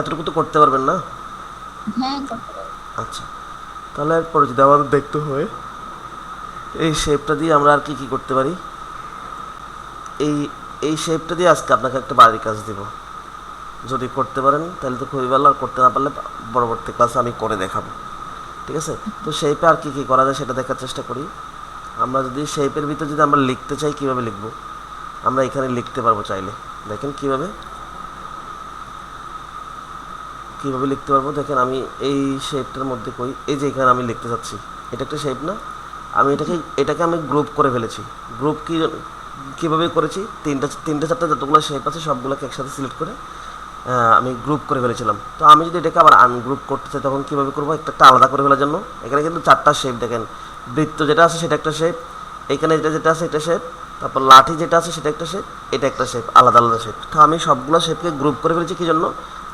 এতটুকু তো করতে পারবেন না? হ্যাঁ, করতে পারবো। আচ্ছা, তাহলে এরপরে যদি আমাদের দেখতে হয় এই শেপটা দিয়ে আমরা আর কি কি করতে পারি। এই এই শেপটা দিয়ে আজকে আপনাকে একটা বাড়ির কাজ দিব। যদি করতে পারেন তাহলে তো খুবই ভালো, আর করতে না পারলে পরবর্তী ক্লাসে আমি করে দেখাবো। ঠিক আছে? তো শেপে আর কি কি করা যায় সেটা দেখার চেষ্টা করি। আমরা যদি শেপের ভিতরে যদি আমরা লিখতে চাই, কীভাবে লিখবো? আমরা এখানে লিখতে পারবো চাইলে। দেখেন কীভাবে কীভাবে লিখতে পারবো। দেখেন আমি এই শেপটার মধ্যে কই, এই যে এখানে আমি লিখতে চাচ্ছি, এটা একটা শেপ না? আমি জি। এটাকে আমি গ্রুপ করে ফেলেছি। গ্রুপ কীভাবে করেছি, তিনটে চারটে যতগুলো শেপ আছে সবগুলোকে একসাথে সিলেক্ট করে আমি গ্রুপ করে ফেলেছিলাম। তো আমি যদি এটাকে আবার আনগ্রুপ করতে চাই তখন কীভাবে করবো, একটা একটা আলাদা করে ফেলার জন্য এখানে কিন্তু চারটা শেপ দেখেন। বৃত্ত যেটা আছে সেটা একটা শেপ, এখানে যেটা যেটা আছে এটা শেপ, তারপর লাঠি যেটা আছে সেটা একটা শেপ, এটা একটা শেপ, আলাদা আলাদা শেপ। তো আমি সবগুলো শেপকে গ্রুপ করে ফেলেছি কী জন্য,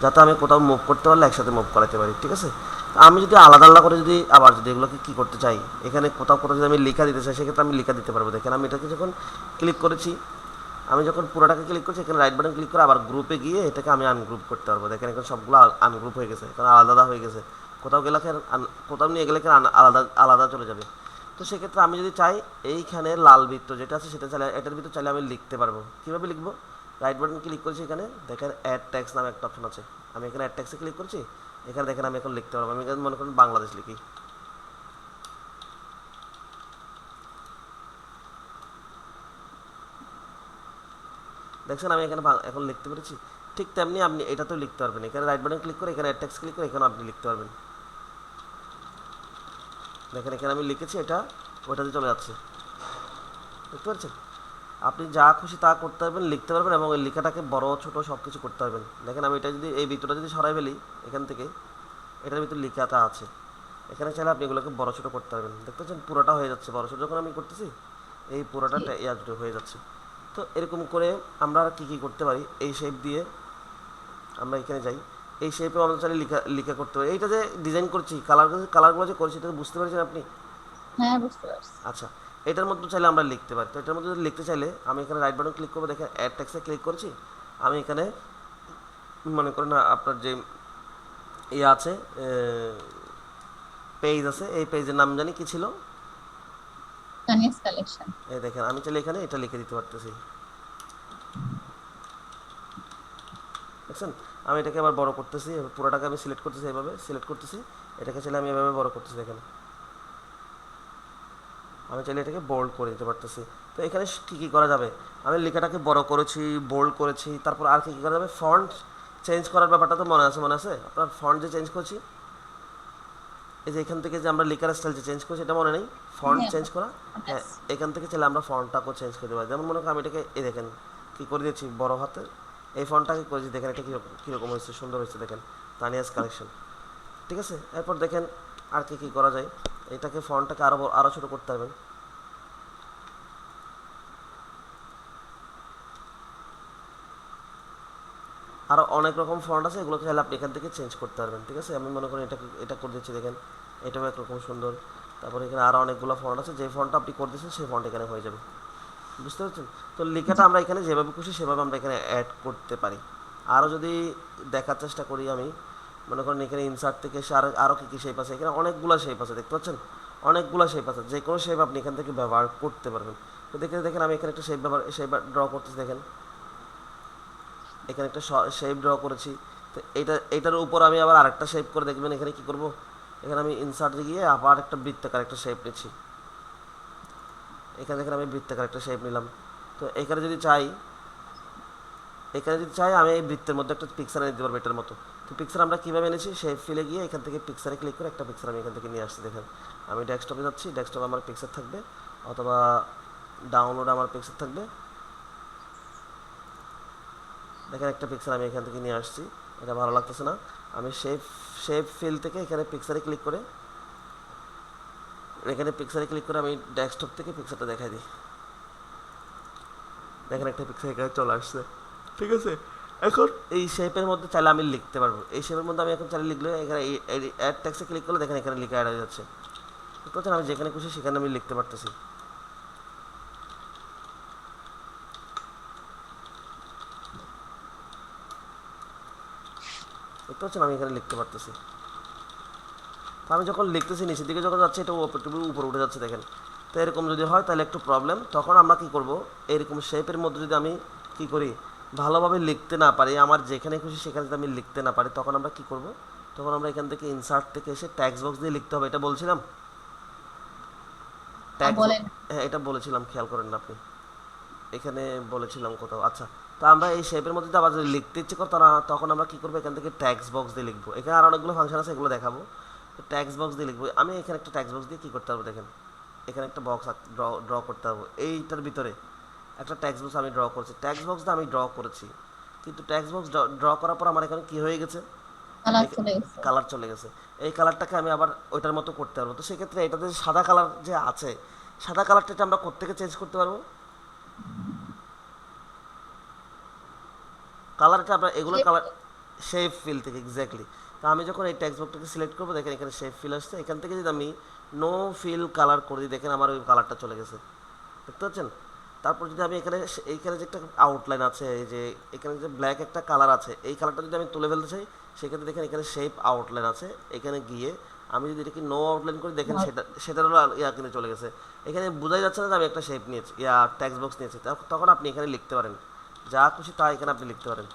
যাতে আমি কোথাও মুভ করতে পারলে একসাথে মুভ করাতে পারি। ঠিক আছে? তো আমি যদি আলাদা আলাদা করে যদি আবার যদি এগুলোকে কী করতে চাই, এখানে কোথাও কোথাও যদি আমি লেখা দিতে চাই সেক্ষেত্রে আমি লেখা দিতে পারবো। দেখেন আমি এটাকে যখন ক্লিক করেছি, আমি যখন পুরোটাকে ক্লিক করছি এখানে রাইট বাটন ক্লিক করে আবার গ্রুপে গিয়ে এটাকে আমি আনগ্রুপ করতে পারবো। দেখেন এখন সবগুলো আনগ্রুপ হয়ে গেছে, এখন আলাদা আলাদা হয়ে গেছে। কোথাও গেলে কোথাও নিয়ে গেলে আলাদা আলাদা চলে যাবে। তো সেক্ষেত্রে আমি যদি চাই এইখানে লাল বৃত্ত যেটা আছে সেটা চাইলে, এটার ভিতর চাইলে আমি লিখতে পারবো। কীভাবে লিখবো? রাইট বাটন ক্লিক করেছি, এখানে দেখেন অ্যাড ট্যাক্স নামে একটা অপশন আছে, আমি এখানে অ্যাড ট্যাক্সে ক্লিক করছি। এখানে দেখেন আমি এখন লিখতে পারবো। আমি এখানে মনে করেন বাংলাদেশ লিখি। দেখছেন আমি এখানে এখন লিখতে পেরেছি। ঠিক তেমনি আপনি এটাতেও লিখতে পারবেন। এখানে রাইট বাটন ক্লিক করে এখানে অ্যাড টেক্সট ক্লিক করে এখানে আপনি লিখতে পারবেন। দেখেন এখানে আমি লিখেছি, এটা ওটাতে চলে যাচ্ছে। দেখতে পাচ্ছেন? আপনি যা খুশি তা করতে পারবেন, লিখতে পারবেন, এবং ওই লেখাটাকে বড় ছোট সব কিছু করতে পারবেন। দেখেন আমি এটা যদি এই ভিতরটা যদি সরাই ফেলি এখান থেকে, এটার ভিতর লেখাটা আছে, এখানে চাইলে আপনি এগুলোকে বড় ছোট করতে পারবেন। দেখতে পাচ্ছেন পুরোটা হয়ে যাচ্ছে বড় ছোট যখন আমি করতেছি, এই পুরোটা জি। হয়ে যাচ্ছে। তো এরকম করে আমরা আর কী কী করতে পারি এই শেপ দিয়ে। আমরা এখানে যাই, এই শেপেও আমরা চাইলে লিখা লিখা করতে পারি। এইটা যে ডিজাইন করছি, কালারগুলো যে করছি, এটা বুঝতে পারছেন আপনি? হ্যাঁ, বুঝতে পারছি। আচ্ছা, এটার মধ্যে চাইলে আমরা লিখতে পারি। তো এটার মধ্যে যদি লিখতে চাইলে আমি এখানে রাইট বাটন ক্লিক করবো, দেখেন অ্যাড টেক্সটে ক্লিক করছি। আমি এখানে মনে করেন আপনার যে ইয়ে আছে, পেজ আছে, এই পেজের নাম জানি কি ছিল, তানিয়াস কালেকশন। এই দেখেন আমি চাইলে এখানে এটা লিখে দিতে পারতেছি। দেখছেন? আমি এটাকে আবার বড় করতেছি, পুরোটাকে আমি সিলেক্ট করতেছি, এইভাবে সিলেক্ট করতেছি। এটাকে চাইলে আমি এভাবে বড় করতেছি। দেখেন আমি চাইলে এটাকে বোল্ড করে দিতে পারতেছি। তো এখানে কী কী করা যাবে, আমি লেখাটাকে বড় করেছি, বোল্ড করেছি, তারপর আর কী কী করা যাবে, ফন্ট চেঞ্জ করার ব্যাপারটা তো মনে আছে আপনার? ফন্ট যে চেঞ্জ করছি, এই যে এখান থেকে যে আমরা লেখার স্টাইল যে চেঞ্জ করছি, এটা মনে নেই? ফন্ট হ্যাঁ, চেঞ্জ করা। মনে হ্যাঁ, আছে। এখান থেকে চাইলে আমরা ফন্টটাকেও চেঞ্জ করে দেবো। যেমন মনে করেন আমি এটাকে এই দেখেন কী করে দিয়েছি বড় হাতে, এই ফন্টটাকে করেছি। দেখেন এটা কীরকম কীরকম হয়েছে, সুন্দর হয়েছে। দেখেন তানিয়াস কালেকশন। ঠিক আছে? এরপর দেখেন আর কী কী করা যায়। এটাকে ফন্টটাকে আরও ছোটো করতে পারবেন। আরও অনেক রকম ফন্ট আছে, এগুলো চাইলে আপনি এখান থেকে চেঞ্জ করতে পারবেন। ঠিক আছে? আমি মনে করি এটা করে দিচ্ছি। দেখেন এটাও একরকম সুন্দর। তারপরে এখানে আরও অনেকগুলো ফন্ট আছে, যে ফন্টটা আপনি করে দিচ্ছেন সেই ফন্ট এখানে হয়ে যাবে। বুঝতে পারছেন? তো লেখাটা জি। আমরা এখানে যেভাবে খুশি সেভাবে আমরা এখানে অ্যাড করতে পারি। আরও যদি দেখার চেষ্টা করি আমি, মনে করেন এখানে ইনসার্ট থেকে এসে আরও কী কী শেপ আছে, এখানে অনেকগুলো শেপ আছে। দেখতে পাচ্ছেন? অনেকগুলো শেপ আছে, যে কোনো শেপ আপনি এখান থেকে ব্যবহার করতে পারবেন। তো দেখেন আমি এখানে একটা শেপ ড্র করতেছি। দেখেন এখানে একটা শেপ ড্র করেছি। তো এটার উপর আমি আবার আরেকটা শেপ করে দেখবেন এখানে কি করব, এখানে আমি ইনসার্টে গিয়ে আবার একটা বৃত্তাকার একটা শেপ নিচ্ছি। এখানে দেখেন আমি বৃত্তাকার একটা শেপ নিলাম। তো এখানে যদি চাই আমি এই বৃত্তের মধ্যে একটা পিকচার এনে দিতে পারবো এটার মতো। তো পিকচার আমরা কীভাবে এনেছি, শেপ ফিলে গিয়ে এখান থেকে পিকচারে ক্লিক করে একটা পিকচার আমি এখান থেকে নিয়ে আসছি। দেখেন আমি ডেস্কটপে যাচ্ছি, ডেস্কটপে আমার পিকচার থাকবে, অথবা ডাউনলোড আমার পিকচার থাকবে। দেখেন একটা পিকচার আমি এখান থেকে নিয়ে আসছি, এটা ভালো লাগতেছে না। আমি শেপ ফিল থেকে এখানে পিকচারে ক্লিক করে, এখানে পিকচারে ক্লিক করে আমি ডেস্কটপ থেকে পিকচারটা দেখাই দিই। দেখেন একটা পিকচার এখানে চলে আসছে। ঠিক আছে? এখন এই শেপের মধ্যে চাইলে আমি লিখতে পারবো। এই শেপের মধ্যে আমি এখন চাইলে লিখলে এখানে অ্যাড টেক্সটে ক্লিক করলে দেখেন এখানে লিখে অ্যাড হয়ে যাচ্ছে। বুঝতে পারছেন? আমি যেখানে খুশি সেখানে আমি লিখতে পারতেছি। দেখতে পাচ্ছেন আমি এখানে লিখতে পারতেছি। তো আমি যখন লিখতেছি নিচের দিকে যখন যাচ্ছে এটা উপরে উঠে যাচ্ছে দেখেন। তো এরকম যদি হয় তাহলে একটু প্রবলেম, তখন আমরা কি করব, এরকম শেপের মধ্যে যদি আমি কি করি ভালোভাবে লিখতে না পারি, আমার যেখানে খুশি সেখানে যদি আমি লিখতে না পারি, তখন আমরা কি করব, তখন আমরা এখান থেকে ইনসার্ট থেকে এসে ট্যাক্স বক্স দিয়ে লিখতে হবে। এটা বলছিলাম ট্যাক্স, বলেন। হ্যাঁ এটা বলেছিলাম, খেয়াল করেন না আপনি, এখানে বলেছিলাম কোথাও। আচ্ছা, তো আমরা এই শেপের মধ্যে যদি আবার যদি লিখতে ইচ্ছে করতো না, তখন আমরা কি করবো, এখান থেকে ট্যাক্স বক্স দিয়ে লিখবো। এখানে আর অনেকগুলো ফাংশন আছে, এগুলো দেখাবো। তো ট্যাক্স বক্স দিয়ে লিখবো আমি। এখানে একটা ট্যাক্স বক্স দিয়ে কী করতে পারবো দেখেন, এখানে একটা বক্স ড্র করতে পারবো। এইটার ভিতরে একটা ট্যাক্স বক্স আমি ড্র করছি, ট্যাক্স বক্সটা আমি ড্র করেছি, কিন্তু ট্যাক্স বক্স ড্র করার পর আমার এখানে কি হয়ে গেছে, কালার চলে গেছে। কালার চলে গেছে। এই কালারটাকে আমি আবার ওইটার মতো করতে পারবো। তো সেক্ষেত্রে এটাতে সাদা কালার যে আছে, সাদা কালারটা আমরা কোত্থেকে চেঞ্জ করতে পারবো, কালারটা আমরা এগুলো কালার শেপ ফিল থেকে এক্স্যাক্টলি। তো আমি যখন এই টেক্সট বক্সটাকে সিলেক্ট করবো দেখেন এখানে শেপ ফিল আসছে, এখান থেকে যদি আমি নো ফিল কালার করে দিই দেখেন আমার ওই কালারটা চলে গেছে, দেখতে পাচ্ছেন। তারপর যদি আমি এখানে এইখানে যে একটা আউটলাইন আছে, এই যে এখানে যে ব্ল্যাক একটা কালার আছে, এই কালারটা যদি আমি তুলে ফেলতে চাই, সেক্ষেত্রে দেখেন এখানে শেপ আউটলাইন আছে, এখানে গিয়ে আমি যদি এটাকে নো আউটলাইন করি দেখেন সেটারও ইয়া কিনে চলে গেছে। এখানে বোঝাই যাচ্ছে না যে আমি একটা শেপ নিয়েছি, ইয়া টেক্সট বক্স নিয়েছি। তখন আপনি এখানে লিখতে পারেন যা খুশি তা এখানে আপনি লিখতে পারেন।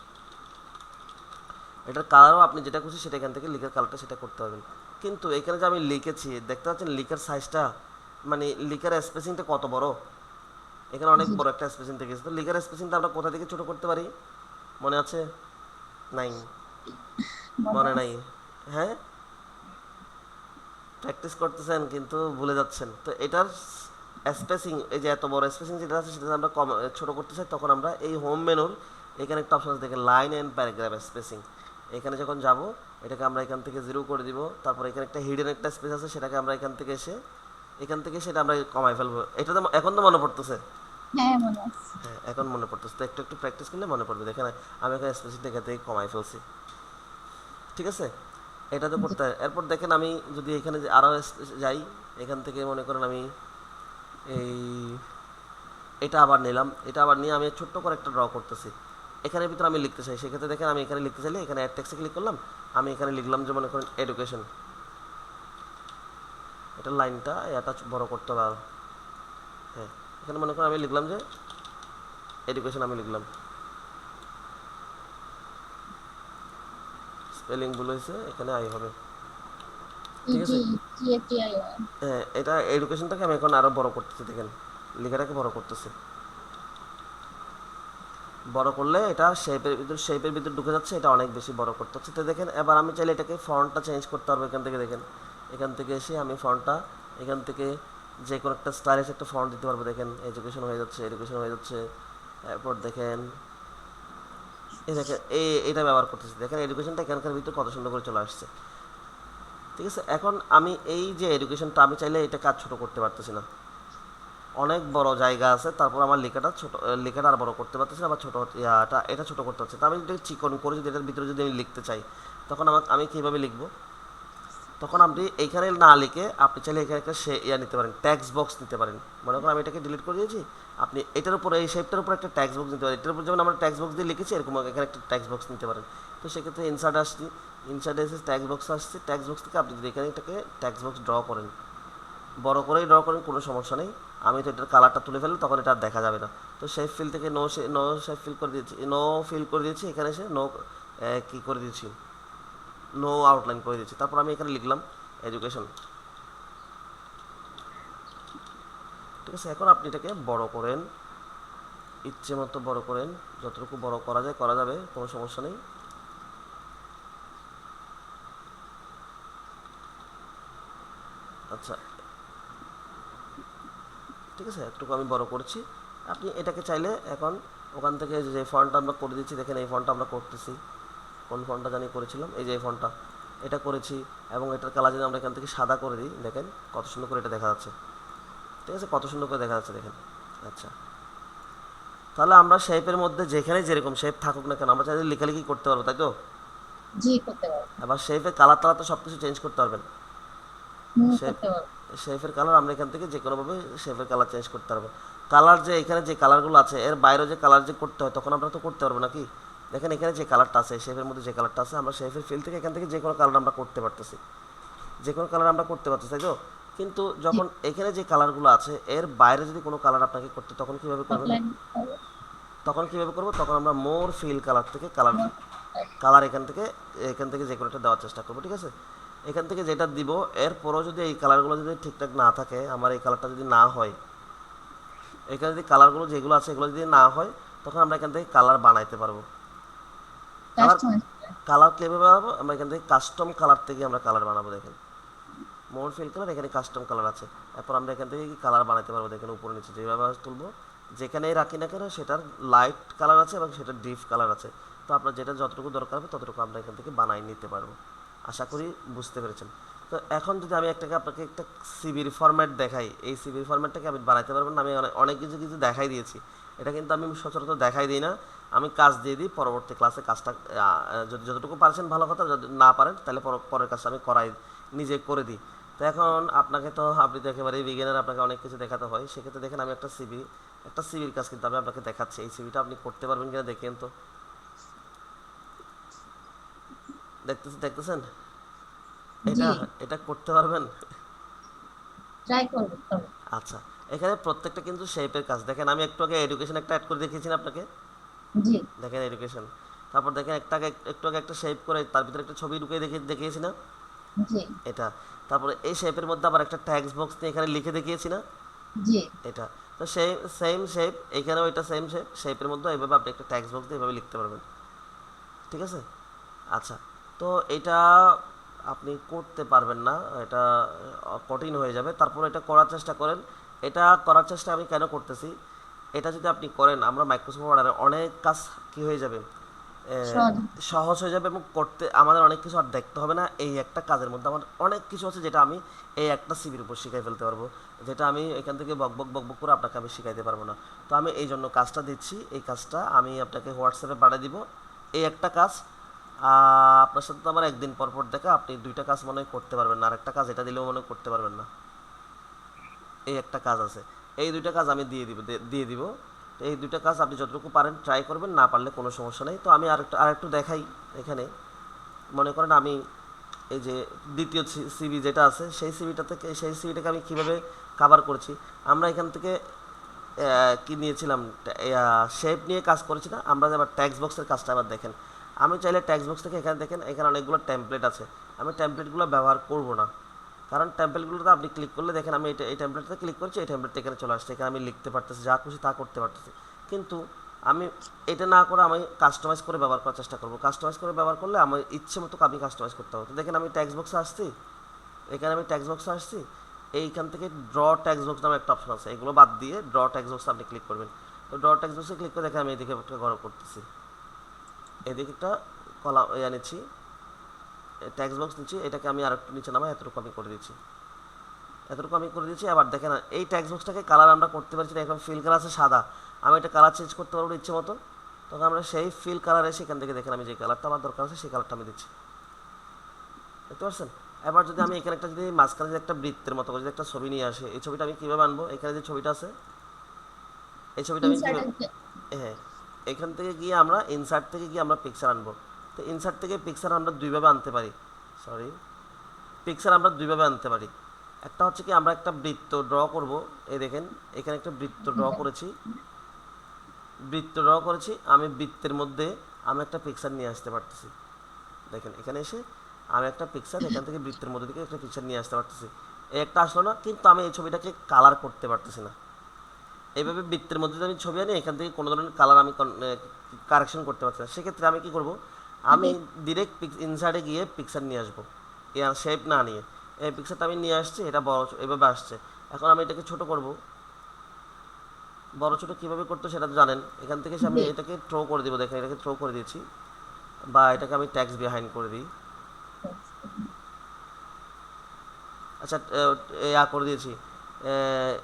এটার কালারও আপনি যেটা খুশি সেটা এখান থেকে লিখার কালারটা সেটা করতে পারবেন। কিন্তু এখানে যে আমি লিখেছি দেখতে পাচ্ছেন লিখার সাইজটা, মানে লিখার স্পেসিংটা কত বড়, এখানে অনেক জি, বড় একটা স্পেসিং থেকে গেছে। তো লিখার স্পেসিংটা আমরা কোথা থেকে ছোট করতে পারি, মনে আছে? নাই, মনে মনে নাই। আছে। হ্যাঁ, প্র্যাকটিস করতেছেন কিন্তু ভুলে যাচ্ছেন। তো এটার স্পেসিং, এই যে এত বড় স্পেসিং যেটা আছে সেটা আমরা কম ছোট করতে চাই, তখন আমরা এই হোম মেনুর এখানে একটা অপশন আছে দেখেন, লাইন অ্যান্ড প্যারাগ্রাফ স্পেসিং। এখানে যখন যাব এটাকে আমরা এখান থেকে 0 করে দিব। তারপর এখানে একটা হিডেন একটা স্পেস আছে, সেটাকে আমরা এখান থেকে সেটা আমরা কমাই ফেলবো। এটা তো এখন তো মনে পড়তেছে। হ্যাঁ মনে আছে। হ্যাঁ এখন মনে পড়তেছে, তো একটু একটু প্র্যাকটিস করলে মনে পড়বে। দেখেন আমি এখানে স্পেসিংটা এখান থেকে কমাই ফেলছি, ঠিক আছে। এটা তো জি, করতে হয়। এরপর দেখেন আমি যদি এখানে আরও যাই, এখান থেকে মনে করেন আমি এই এটা আবার নিলাম, এটা আবার নিয়ে আমি ছোট্ট করে একটা ড্র করতেছি, এখানের ভিতরে আমি লিখতে চাই। সেক্ষেত্রে দেখেন আমি এখানে লিখতে চাইলে এখানে অ্যাড টেক্সটে ক্লিক করলাম, আমি এখানে লিখলাম যে মনে করেন এডুকেশন, এটা লাইনটা এটা বড় করতে হবে আরো। হ্যাঁ, এখানে মনে করেন আমি লিখলাম যে এডুকেশন, আমি লিখলাম, স্পেলিং ভুল হয়েছে, এখানে আই হবে, ঠিক আছে। Easy GATI। হ্যাঁ, এটা এডুকেশনটাকে আমি এখন আরো বড় করতেছি, দেখেন লেখাটাকে বড় করতেছি। বড় করলে এটা শেপের ভিতর ঢুকে যাচ্ছে, এটা অনেক বেশি বড় করতে হচ্ছে। তো দেখেন এবার আমি চাইলে এটাকে ফন্টটা চেঞ্জ করতে পারবো এখান থেকে। দেখেন এখান থেকে এসে আমি ফন্টটা এখান থেকে যে কোনো একটা স্টাইলিশ একটা ফন্ট দিতে পারবো। দেখেন এডুকেশন হয়ে যাচ্ছে, এডুকেশন হয়ে যাচ্ছে। এরপর দেখেন এই দেখেন এটা ব্যবহার করতেছি, দেখেন এডুকেশনটা এখানকার ভিতর কত সুন্দর করে চলে আসছে, ঠিক আছে। এখন আমি এই যে এডুকেশনটা আমি চাইলে এটা কাজ ছোট করতে পারতেছি না, অনেক বড় জায়গা আছে, তারপর আমার লেখাটা ছোট, লেখাটা আর বড় করতে পারতেছি না, আবার ছোট এটা ছোট করতে হচ্ছে। তা আমি যদি চিকন করে যদি এটার ভিতরে যদি আমি লিখতে চাই, তখন আমি কীভাবে লিখবো, তখন আপনি এইখানে না লিখে আপনি চাইলে এখানে একটা নিতে পারেন, ট্যাক্স বক্স নিতে পারেন। মনে করেন আমি এটাকে ডিলিট করে দিয়েছি, আপনি এটার উপরে এই শেপটার উপর একটা ট্যাক্স বক্স নিতে পারেন। এটার উপর যেমন আমরা ট্যাক্স বক্স দিয়ে লিখেছি, এরকম এখানে একটা ট্যাক্স বক্স নিতে পারেন। তো সেক্ষেত্রে ইনসার্ট আসছি, ইনসার্টে এসে ট্যাক্স বক্স আসছে, ট্যাক্স বক্স থেকে আপনি যদি এখানে এটাকে ট্যাক্স বক্স ড্র করেন, বড় করেই ড্র করেন, কোনো সমস্যা নেই। আমি তো এটার কালারটা তুলে ফেললে তখন এটা আর দেখা যাবে না। তো শেপ ফিল থেকে নো শেপ ফিল করে দিয়েছি, নো ফিল করে দিয়েছি, এখানে এসে কী করে দিয়েছি, নো আউটলাইন করে দিয়েছি। তারপর আমি এখানে লিখলাম এডুকেশন, ঠিক আছে। এখন আপনি এটাকে বড় করেন, ইচ্ছে মতো বড় করেন, যতটুকু বড় করা যায় করা যাবে, কোনো সমস্যা নেই। আচ্ছা, ঠিক আছে, একটুকু আমি বড় করছি। আপনি এটাকে চাইলে এখন ওখান থেকে যে ফন্টটা আমরা করে দিচ্ছি, দেখেন এই ফন্টটা আমরা করতেছি, কোন ফন্টটা জানি করেছিলাম, এই যে এই ফন্টটা, এটা করেছি। এবং এটার কালার যদি আমরা এখান থেকে সাদা করে দিই, দেখেন কত সুন্দর করে এটা দেখা যাচ্ছে, ঠিক আছে, কত সুন্দর করে দেখা যাচ্ছে দেখেন। আচ্ছা, তাহলে আমরা শেপের মধ্যে যেখানে যেরকম শেপ থাকুক না কেন আমরা চাইলে লেখালেখি করতে পারবো, তাই তো। জি করতে পারবো। আবার শেপের কালার টালার তো সব কিছু চেঞ্জ করতে পারবেন। শেপ করতে পারবো। শেফের কালার আমরা এখান থেকে যে কোনোভাবে শেফের কালার চেঞ্জ করতে পারবো। কালার যে এখানে যে কালারগুলো আছে এর বাইরে যে কালার যে করতে হয় তখন আমরা তো করতে পারবো নাকি, দেখেন এখানে যে কালারটা আছে, শেপের মধ্যে যে কালারটা আছে, আমরা শেপের ফিল থেকে এখান থেকে যে কোনো কালার আমরা করতে পারতেছি, যে কোনো কালার আমরা করতে পারতেছি, তাই তো? কিন্তু জি যখন এখানে যে কালারগুলো আছে এর বাইরে যদি কোনো কালার আপনাকে করতে, তখন কিভাবে করবেন? অফলাইন তখন কিভাবে করবো? তখন আমরা মোর ফিল কালার থেকে কালার কালার এখান থেকে যে কোনো একটা দেওয়ার চেষ্টা করবো, ঠিক আছে? এখান থেকে যেটা দিব, এরপরও যদি এই কালারগুলো যদি ঠিকঠাক না থাকে, আমার এই কালারটা যদি না হয়, এখানে যদি কালারগুলো যেগুলো আছে এগুলো যদি না হয়, তখন আমরা এখান থেকে কালার বানাইতে পারবো। কালার কাস্টমাইজ কালার কীভাবে বানাবো? আমরা এখান থেকে কাস্টম কালার থেকে আমরা কালার বানাবো। দেখেন মোর ফিল কালার, এখানে কাস্টম কালার আছে। এরপর আমরা এখান থেকে কি কালার বানাতে পারবো, দেখেন উপরে নিচে যেভাবে তুলবো, যেখানেই রাখি না কেন সেটার লাইট কালার আছে এবং সেটার ডিপ কালার আছে। তো আপনার যেটা যতটুকু দরকার হবে ততটুকু আমরা এখান থেকে বানাই নিতে পারবো। আশা করি বুঝতে পেরেছেন। তো এখন যদি আমি আপনাকে একটা সিবির ফরম্যাট দেখাই, এই সিবির ফরম্যাটটাকে আপনি বানাইতে পারবেন না? আমি অনেক কিছু কিছু দেখাই দিয়েছি, এটা কিন্তু আমি সচরাচর দেখাই দিই না। আমি কাজ দিয়ে দিই, পরবর্তী ক্লাসে কাজটা যদি যতটুকু পারছেন ভালো কথা, যদি না পারেন তাহলে পরের কাজটা আমি নিজে করে দিই। তো এখন আপনাকে তো, আপনি তো একেবারেই বিগিনার, আপনাকে অনেক কিছু দেখাতে হয়। সেক্ষেত্রে দেখেন আমি একটা সিবির কাজ কিন্তু আমি আপনাকে দেখাচ্ছি। এই সিবিটা আপনি করতে পারবেন কিনা দেখেন তো। দেখতেছেন জি এটা এটা করতে পারবেন? ট্রাই করব তবে আচ্ছা, এখানে প্রত্যেকটা কিন্তু শেপের কাজ। দেখেন আমি একটু আগে এডুকেশন একটা অ্যাড করে দেখিয়েছি না আপনাকে? জি দেখেন এডুকেশন, তারপর দেখেন একটু আগে একটা শেপ করে তার ভিতরে একটা ছবি ঢুকিয়ে দেখিয়েছি না? জি এটা। তারপরে এই শেপের মধ্যে আবার একটা ট্যাক্স বক্স নিয়ে এখানে লিখে দেখিয়েছি না? জি এটা। তো সেই সেম শেপ এখানেও, এটা সেম শেপের মধ্যে এইভাবে আপনি একটা ট্যাক্স বক্স দিয়ে এভাবে লিখতে পারবেন, ঠিক আছে? আচ্ছা, তো এটা আপনি করতে পারবেন না, এটা কঠিন হয়ে যাবে। তারপর এটা করার চেষ্টা করেন। এটা করার চেষ্টা আমি কেন করতেছি, এটা যদি আপনি করেন, আমরা মাইক্রোসফট ওয়ার্ডে অনেক কাজ কি হয়ে যাবে, সহজ সহজ হয়ে যাবে, এবং করতে আমাদের অনেক কিছু আর দেখতে হবে না। এই একটা কাজের মধ্যে আমার অনেক কিছু আছে যেটা আমি এই একটা সিবির উপর শিখাই ফেলতে পারবো, যেটা আমি এখান থেকে বক বক করে আপনাকে আমি শিখাইতে পারবো না। তো আমি এই জন্য কাজটা দিচ্ছি, এই কাজটা আমি আপনাকে হোয়াটসঅ্যাপে পাঠিয়ে দিব। এই একটা কাজ, আপনার সাথে তো আমার একদিন পর পর দেখা, আপনি দুইটা কাজ মনে হয় করতে পারবেন না, আর একটা কাজ এটা দিলেও মনে হয় করতে পারবেন না। এই একটা কাজ আছে, এই দুইটা কাজ আমি দিয়ে দিব। তো এই দুইটা কাজ আপনি যতটুকু পারেন ট্রাই করবেন, না পারলে কোনো সমস্যা নেই। তো আমি আরেকটু দেখাই। এখানে মনে করেন আমি এই যে দ্বিতীয় সিবি যেটা আছে, সেই সিবিটাকে আমি কীভাবে কাভার করেছি। আমরা এখান থেকে কি নিয়েছিলাম, শেপ নিয়ে কাজ করেছি না আমরা? আবার ট্যাক্স বক্সের কাজটা আবার দেখেন। আমি চাইলে ট্যাক্স বক্স থেকে এখানে দেখেন, এখানে অনেকগুলো টেমপ্লেট আছে, আমি টেমপ্লেটগুলো ব্যবহার করব না। কারণ টেমপ্লেটগুলোতে আপনি ক্লিক করলে দেখেন, আমি এই টেমপ্লেটটা ক্লিক করছি, এই টেমপ্লেটটা এখানে চলে আসছে, এখানে আমি লিখতে পারতেছি, যা খুশি তা করতে পারতেছি। কিন্তু আমি এটা না করে আমি কাস্টমাইজ করে ব্যবহার করার চেষ্টা করব। কাস্টমাইজ করে ব্যবহার করলে আমার ইচ্ছে মতো আমি কাস্টমাইজ করতে হবে। তো দেখেন আমি ট্যাক্স বক্সে আসছি, এখানে আমি ট্যাক্স বক্সে আসছি, এইখান থেকে ড্র ট্যাক্স বক্স নামে একটা অপশন আছে, এগুলো বাদ দিয়ে ড্র ট্যাক্স বক্সে আপনি ক্লিক করবেন। তো ড্র ট্যাক্স বক্সে ক্লিক করে দেখেন আমি এদিকে একটা গড় করতেছি, এদিকে একটা কলাম নিচ্ছি, ট্যাক্স বক্স নিচ্ছি, এটাকে আমি আর একটু নিচে নামাই, এতটুকু আমি করে দিচ্ছি, আবার দেখেন এই ট্যাক্স বক্সটাকে কালার আমরা করতে পারছি না, এখন ফিল কালার আছে সাদা, আমি এটা কালার চেঞ্জ করতে পারবো ইচ্ছে মতো। তখন আমরা সেই ফিল কালারে সেখান থেকে দেখেন আমি যে কালারটা আমার দরকার আছে সেই কালারটা আমি দিচ্ছি, দেখতে পাচ্ছেন? এবার যদি আমি এখানে যদি মাঝখানে যদি একটা বৃত্তের মতো করে যদি একটা ছবি নিয়ে আসে, এই ছবিটা আমি কীভাবে আনবো? এখানে যে ছবিটা আছে, এই ছবিটা আমি কীভাবে, ইনসার্টেড হ্যাঁ, এখান থেকে গিয়ে আমরা ইনসার্ট থেকে গিয়ে আমরা পিকচার আনবো। তো ইনসার্ট থেকে পিকচার আমরা দুইভাবে আনতে পারি, একটা হচ্ছে কি আমরা একটা বৃত্ত ড্র করব। এই দেখেন এখানে একটা বৃত্ত ড্র করেছি, আমি বৃত্তের মধ্যে আমি একটা পিকচার নিয়ে আসতে পারতেছি। দেখেন এখানে এসে আমি একটা পিকচার এখান থেকে বৃত্তের মধ্যে থেকে একটা পিকচার নিয়ে আসতে পারতেছি, এই একটা আসলো না, কিন্তু আমি এই ছবিটাকে কালার করতে পারতেছি না। এইভাবে বৃত্তের মধ্যে যদি আমি ছবি আনি, এখান থেকে কোনো ধরনের কালার আমি কারেকশন করতে পারছি না। সেক্ষেত্রে আমি কী করব, আমি ডিরেক্ট ইনসার্টে গিয়ে পিকচার নিয়ে আসবো, এর শেপ না নিয়ে। এই পিকচারটা আমি নিয়ে আসছি, এটা বড় এভাবে আসছে। এখন আমি এটাকে ছোট করব, বড় ছোট কীভাবে করতে সেটা তো জানেন। এখান থেকে আমি জি এটাকে থ্রো করে দিব, দেখেন এটাকে থ্রো করে দিয়েছি, বা এটাকে আমি ট্যাক্স বিহাইন্ড করে দিই। আচ্ছা, করে দিয়েছি,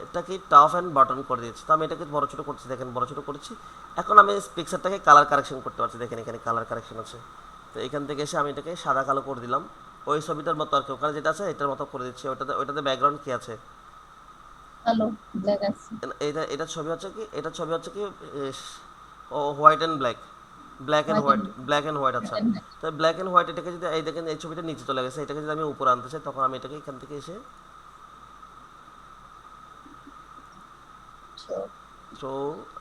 এটাকে টপ অ্যান্ড বটন করে দিয়েছি। তো আমি এটাকে বড় ছোটো করছি, দেখেন বড় ছোটো করেছি। এখন আমি পিকচারটাকে কালার কারেকশন করতে পারছি, দেখেন এখানে কালার কারেকশন আছে। তো এখান থেকে এসে আমি এটাকে সাদা কালো করে দিলাম, ওই ছবিটার মতো আর কি, ওখানে যেটা আছে এটার মতো করে দিচ্ছি। ওইটাতে ব্যাকগ্রাউন্ড কি আছে, কালো ব্ল্যাক আছে এটা ছবি হচ্ছে কি, white and black, black and white white, and black and white, আচ্ছা। হোয়াইট। তো ব্ল্যাক অ্যান্ড হোয়াইট এটাকে যদি এই দেখেন এই ছবিটা নিচে চলে গেছে, এটাকে যদি আমি উপরে আনতে চাই তখন আমি এটাকে এখান থেকে এসে তো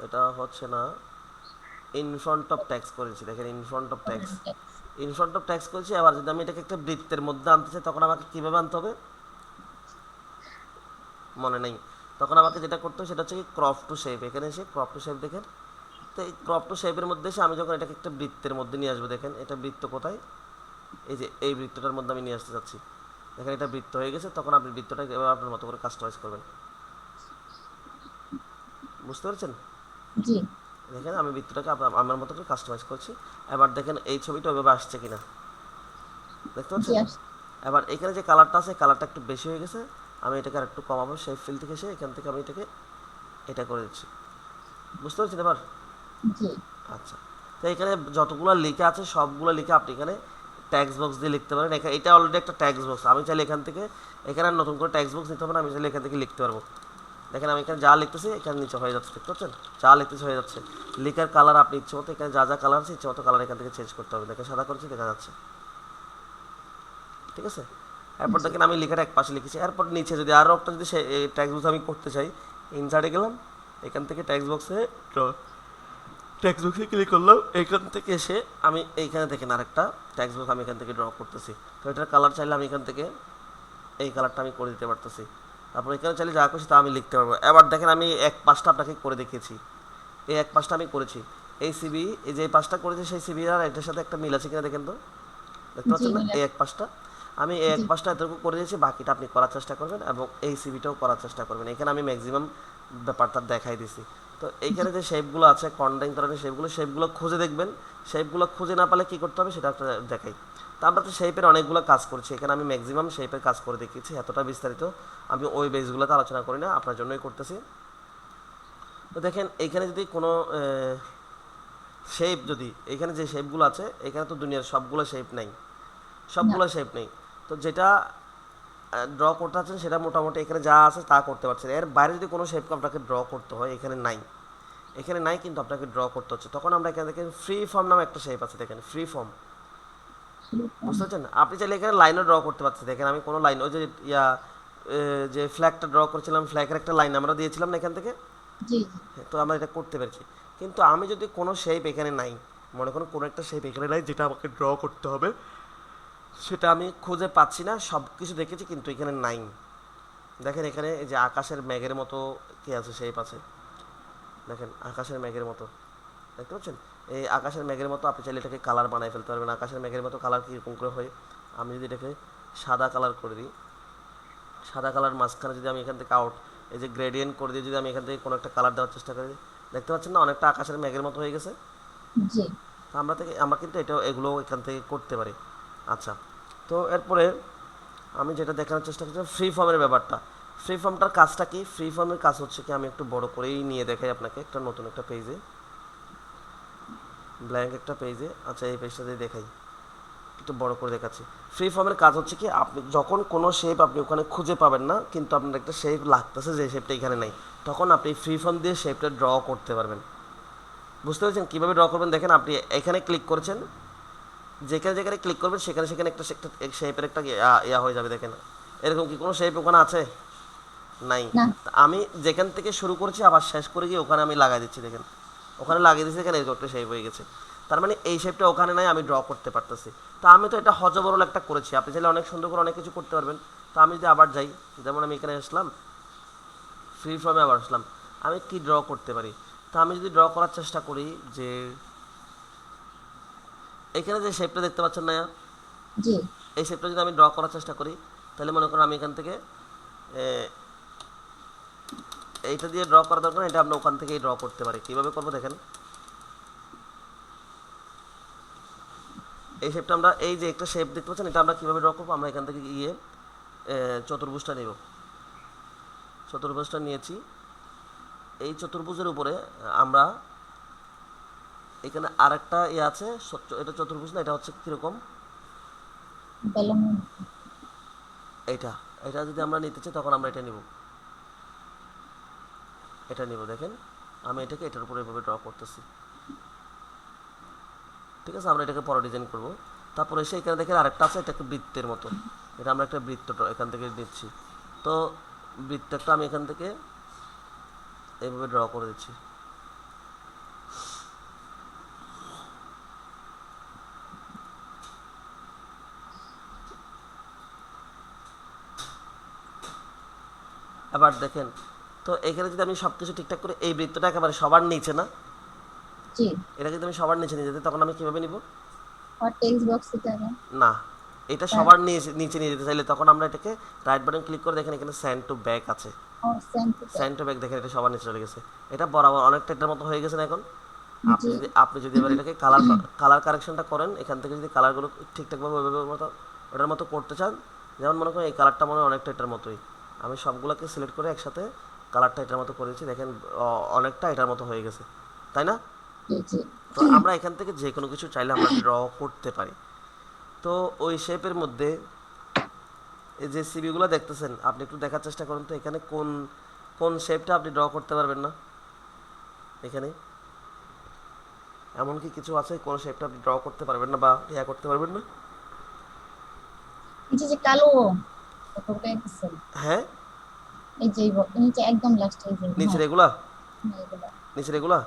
এটা হচ্ছে না, ইন ফ্রন্ট অফ ট্যাক্স করেছি, দেখেন in front of tax, in front of tax করেছি। আবার যদি আমি এটাকে একটা বৃত্তের মধ্যে আনতে চাই তখন আমাকে কীভাবে আনতে হবে মনে নেই। তখন আমাকে যেটা করতে হবে সেটা হচ্ছে কি ক্রপ টু শেপ, এখানে এসে ক্রপ টু শেপ দেখেন। তো এই ক্রপ টু শেপের মধ্যে এসে আমি যখন এটাকে একটা বৃত্তের মধ্যে নিয়ে আসবো, দেখেন এটা বৃত্ত কোথায়, এই যে এই বৃত্তটার মধ্যে আমি নিয়ে আসতে চাচ্ছি, দেখেন এটা বৃত্ত হয়ে গেছে। তখন আপনি বৃত্তটা এবার আপনার মতো করে কাস্টমাইজ করবেন, বুঝতে পেরেছেন? জি দেখেন আমি বৃত্তটাকে আমার মতো করে কাস্টমাইজ করছি। এবার দেখেন এই ছবিটা ওইভাবে আসছে কিনা, দেখতে জি পাচ্ছেন? এবার এখানে যে কালারটা আছে কালারটা একটু বেশি হয়ে গেছে, আমি এটাকে আর একটু কমাবো, শেপ ফিল থেকে এসে এখান থেকে আমি এটাকে এটা করে দিচ্ছি, বুঝতে পারছেন এবার? জি আচ্ছা, তো এখানে যতগুলো লিখে আছে সবগুলো লিখে আপনি এখানে ট্যাক্স বক্স দিয়ে লিখতে পারেন। এটা অলরেডি একটা ট্যাক্স বক্স, আমি চাইলে এখান থেকে এখানে আর নতুন করে ট্যাক্স বক্স নিতে হবে না, আমি চাইলে এখান থেকে লিখতে পারবো। দেখেন আমি এখানে যা লিখতেছি এখানে নিচে হয়ে যাচ্ছে, দেখতে পাচ্ছেন? যা লিখতেছি হয়ে যাচ্ছে। লিখার কালার আপনি ইচ্ছে মতো এখানে যা যা কালার আছে ইচ্ছে মতো কালার এখান থেকে চেঞ্জ করতে হবে। দেখেন সাদা করেছি, দেখা যাচ্ছে, ঠিক আছে? এরপর জি দেখেন আমি লেখাটা এক পাশে লিখেছি। এরপর নিচে যদি আরও একটা যদি ট্যাক্স বক্স আমি করতে চাই, ইনসার্টে গেলাম, এখান থেকে ট্যাক্স বক্সে ট্যাক্স বক্সে ক্লিক করলাম, এখান থেকে এসে আমি এইখানে দেখেন আরেকটা ট্যাক্স বক্স আমি এখান থেকে ড্র করতেছি। তো এটার কালার চাইলে আমি এখান থেকে এই কালারটা আমি করে দিতে পারতেছি। তারপর এখানে চাইলে যা করছি তা আমি লিখতে পারবো। এবার দেখেন আমি এক পাশটা আপনাকে করে দেখিয়েছি, এই এক পাশটা আমি করেছি। এই সিবি, এই যে এই পাশটা করেছি সেই সিবি আর এটার সাথে একটা মিল আছে কিনা দেখেন তো, দেখতে জি পাচ্ছেন না? মিলে এই এক পাশটা আমি এই এক জি পাশটা এতটুকু করে দিয়েছি, বাকিটা আপনি করার চেষ্টা করবেন এবং এই সিবিটাও করার চেষ্টা করবেন। এখানে আমি ম্যাক্সিমাম ব্যাপারটা দেখাই দিছি। তো এইখানে যে শেপগুলো আছে কন্ডাইং ধরনের শেপগুলো খুঁজে দেখবেন। শেপগুলো খুঁজে না পেলে কী করতে হবে সেটা একটা দেখাই। তো আমরা তো শেপের অনেকগুলো কাজ করছি, এখানে আমি ম্যাক্সিমাম শেপের কাজ করে দেখিয়েছি, এতটা বিস্তারিত আমি ওই বেসগুলোতে আলোচনা করি না, আপনার জন্যই করতেছি। তো দেখেন এইখানে যদি কোনো শেপ, যদি এখানে যে শেপগুলো আছে এখানে তো দুনিয়ার সবগুলো শেপ নাই, না সবগুলো শেপ নেই। তো যেটা ড্র করতে পারছেন সেটা মোটামুটি এখানে যা আছে তা করতে পারছেন। এর বাইরে যদি কোনো শেপকে আপনাকে ড্র করতে হয় এখানে নাই, এখানে নাই কিন্তু আপনাকে ড্র করতে হচ্ছে, তখন আমরা এখানে দেখেন ফ্রি ফর্ম নামে একটা শেপ আছে, দেখেন ফ্রি ফর্ম, বুঝতে পারছেন? আপনি চাইলে এখানে লাইনও ড্র করতে পারছেন। দেখেন আমি কোনো লাইন, ওই যে যে ফ্ল্যাগটা ড্র করেছিলাম, ফ্ল্যাগের একটা লাইন আমরা দিয়েছিলাম না এখান থেকে, জি তো আমরা এটা করতে পেরেছি। কিন্তু আমি যদি কোনো শেপ এখানে নাই, মনে করুন কোনো একটা শেপ এখানে নাই যেটা আমাকে ড্র করতে হবে, সেটা আমি খুঁজে পাচ্ছি না, সব কিছু দেখেছি কিন্তু এখানে নাই। দেখেন এখানে এই যে আকাশের মেঘের মতো কি আছে, শেপ আছে, দেখেন আকাশের মেঘের মতো, দেখতে পাচ্ছেন? এই আকাশের মেঘের মতো আপনি চাইলে এটাকে কালার বানায় ফেলতে পারবেন। আকাশের মেঘের মতো কালার কীরকম করে হয়, আমি যদি এটাকে সাদা কালার করে দিই, সাদা কালার মাঝখানে যদি আমি এখান থেকে এই যে গ্রেডিয়েন্ট করে দিয়ে যদি আমি এখান থেকে কোনো একটা কালার দেওয়ার চেষ্টা করি, দেখতে পাচ্ছেন না অনেকটা আকাশের মেঘের মতো হয়ে গেছে। জি তো আমরা কিন্তু এগুলো এখান থেকে করতে পারি। আচ্ছা, তো এরপরে আমি যেটা দেখানোর চেষ্টা করছি ফ্রি ফর্মের ব্যাপারটা। ফ্রি ফর্মটার কাজটা কি? ফ্রি ফর্মের কাজ হচ্ছে কি, আমি একটু বড় করেই নিয়ে দেখাই আপনাকে, একটা নতুন একটা পেজে, ব্ল্যাঙ্ক একটা পেজে, আচ্ছা এই পেজটা দিয়ে দেখাই, একটু বড় করে দেখাচ্ছি। ফ্রি ফর্মের কাজ হচ্ছে কি, আপনি যখন কোনো শেপ আপনি ওখানে খুঁজে পাবেন না, কিন্তু আপনার একটা শেপ লাগতেছে যে শেপটা এখানে নেই, তখন আপনি ফ্রি ফর্ম দিয়ে শেপটা ড্র করতে পারবেন। বুঝতে পেরেছেন কীভাবে ড্র করবেন? দেখেন আপনি এখানে ক্লিক করেছেন, যেখানে যেখানে ক্লিক করবেন সেখানে সেখানে একটা শেপের একটা ইয়া হয়ে যাবে। দেখেন এরকম কি কোনো শেপ ওখানে আছে? নাই। না তা আমি যেখান থেকে শুরু করছি আবার শেষ করে গিয়ে ওখানে আমি লাগাই দিচ্ছি, দেখেন ওখানে লাগিয়ে দিচ্ছি, এখানে এরকম একটা শেপ হয়ে গেছে। তার মানে এই শেপটা ওখানে নাই, আমি ড্র করতে পারতেছি। তা আমি তো এটা হজবরল একটা করেছি, আপনি চাইলে অনেক সুন্দর করে অনেক কিছু করতে পারবেন। তো আমি যদি আবার যাই, যেমন আমি এখানে আসলাম, ফ্রি ফর্মে আবার আসলাম, আমি কি ড্র করতে পারি? তা আমি যদি ড্র করার চেষ্টা করি, যে এখানে যে শেপটা দেখতে পাচ্ছেন না, জি এই শেপটা যদি আমি ড্র করার চেষ্টা করি, তাহলে মনে করুন আমি এখান থেকে এইটা দিয়ে ড্র করা দরকার, এটা আমরা ওখান থেকেই ড্র করতে পারি। কীভাবে করবো দেখেন, এই শেপটা আমরা, এই যে একটা শেপ দেখতে পাচ্ছেন, এটা আমরা কীভাবে ড্র করবো, আমরা এখান থেকে গিয়ে চতুর্ভুজটা নেব, চতুর্ভুজটা নিয়েছি। এই চতুর্ভুজের উপরে আমরা এখানে আরেকটা আছে, এটা চতুর্ভুজ না, এটা হচ্ছে কীরকম, বেলুন এইটা, এটা যদি আমরা নিতে চাই তখন আমরা এটা নিব, এটা নিব। দেখেন আমি এটাকে এটার উপরে এভাবে ড্র করতেছি, ঠিক আছে, আমরা এটাকে পরে ডিজাইন করব। তারপরে এসে এখানে দেখেন আরেকটা আছে, এটা একটা বৃত্তের মতো, এটা আমরা একটা বৃত্ত এখান থেকে নিচ্ছি। তো বৃত্তটা আমি এখান থেকে এইভাবে ড্র করে দিচ্ছি। এবার দেখেন, তো এখানে যদি আমি সব কিছু ঠিকঠাক করে, এই বৃত্তটা একেবারে সবার নিচে না, জি। এটা যদি আমি সবার নিচে নিয়ে যেতে, তখন আমি কিভাবে নিব? আর টেক্সট বক্সে যাবেন। না, এটা সবার নিচে নিয়ে যেতে চাইলে তখন আমরা এটাকে রাইট বাটন ক্লিক করে দেখেন এখানে সেন্ড টু ব্যাক আছে, ও send to back. Send to back দেখেন এটা সবার নিচে চলে গেছে। এটা বরাবর অনেকটা এটার মতো হয়ে গেছে না এখন? জি আপনি যদি এবার এটাকে কালার কারেকশনটা করেন, এখান থেকে যদি কালারগুলো ঠিকঠাকভাবে ওইভাবে মতো ওটার মতো করতে চান, যেমন মনে করেন এই কালারটা মনে হয় অনেকটা এটার মতোই, আমি সবগুলোকে সিলেক্ট করে একসাথে কালারটা এটার মতো করেছি, দেখেন অনেকটা এটার মতো হয়ে গেছে, তাই না? জি জি তো আমরা এখান থেকে যে কোনো কিছু চাইলে আমরা ড্র করতে পারি। তো ওই শেপের মধ্যে এই যে সিবিগুলো দেখতেছেন, আপনি একটু দেখার চেষ্টা করুন তো এখানে কোন কোন শেপটা আপনি ড্র করতে পারবেন না। এখানে এমন কি কিছু আছে কোন শেপটা আপনি ড্র করতে পারবেন না বা ইয়া করতে পারবেন না? এই যে কালো কতগুলো পিক্সেল, হ্যাঁ, এই যে এই যে একদম লাস্ট এই যে, নিচের হ্যাঁ এগুলা, হ্যাঁ এগুলো, নিচের এগুলা।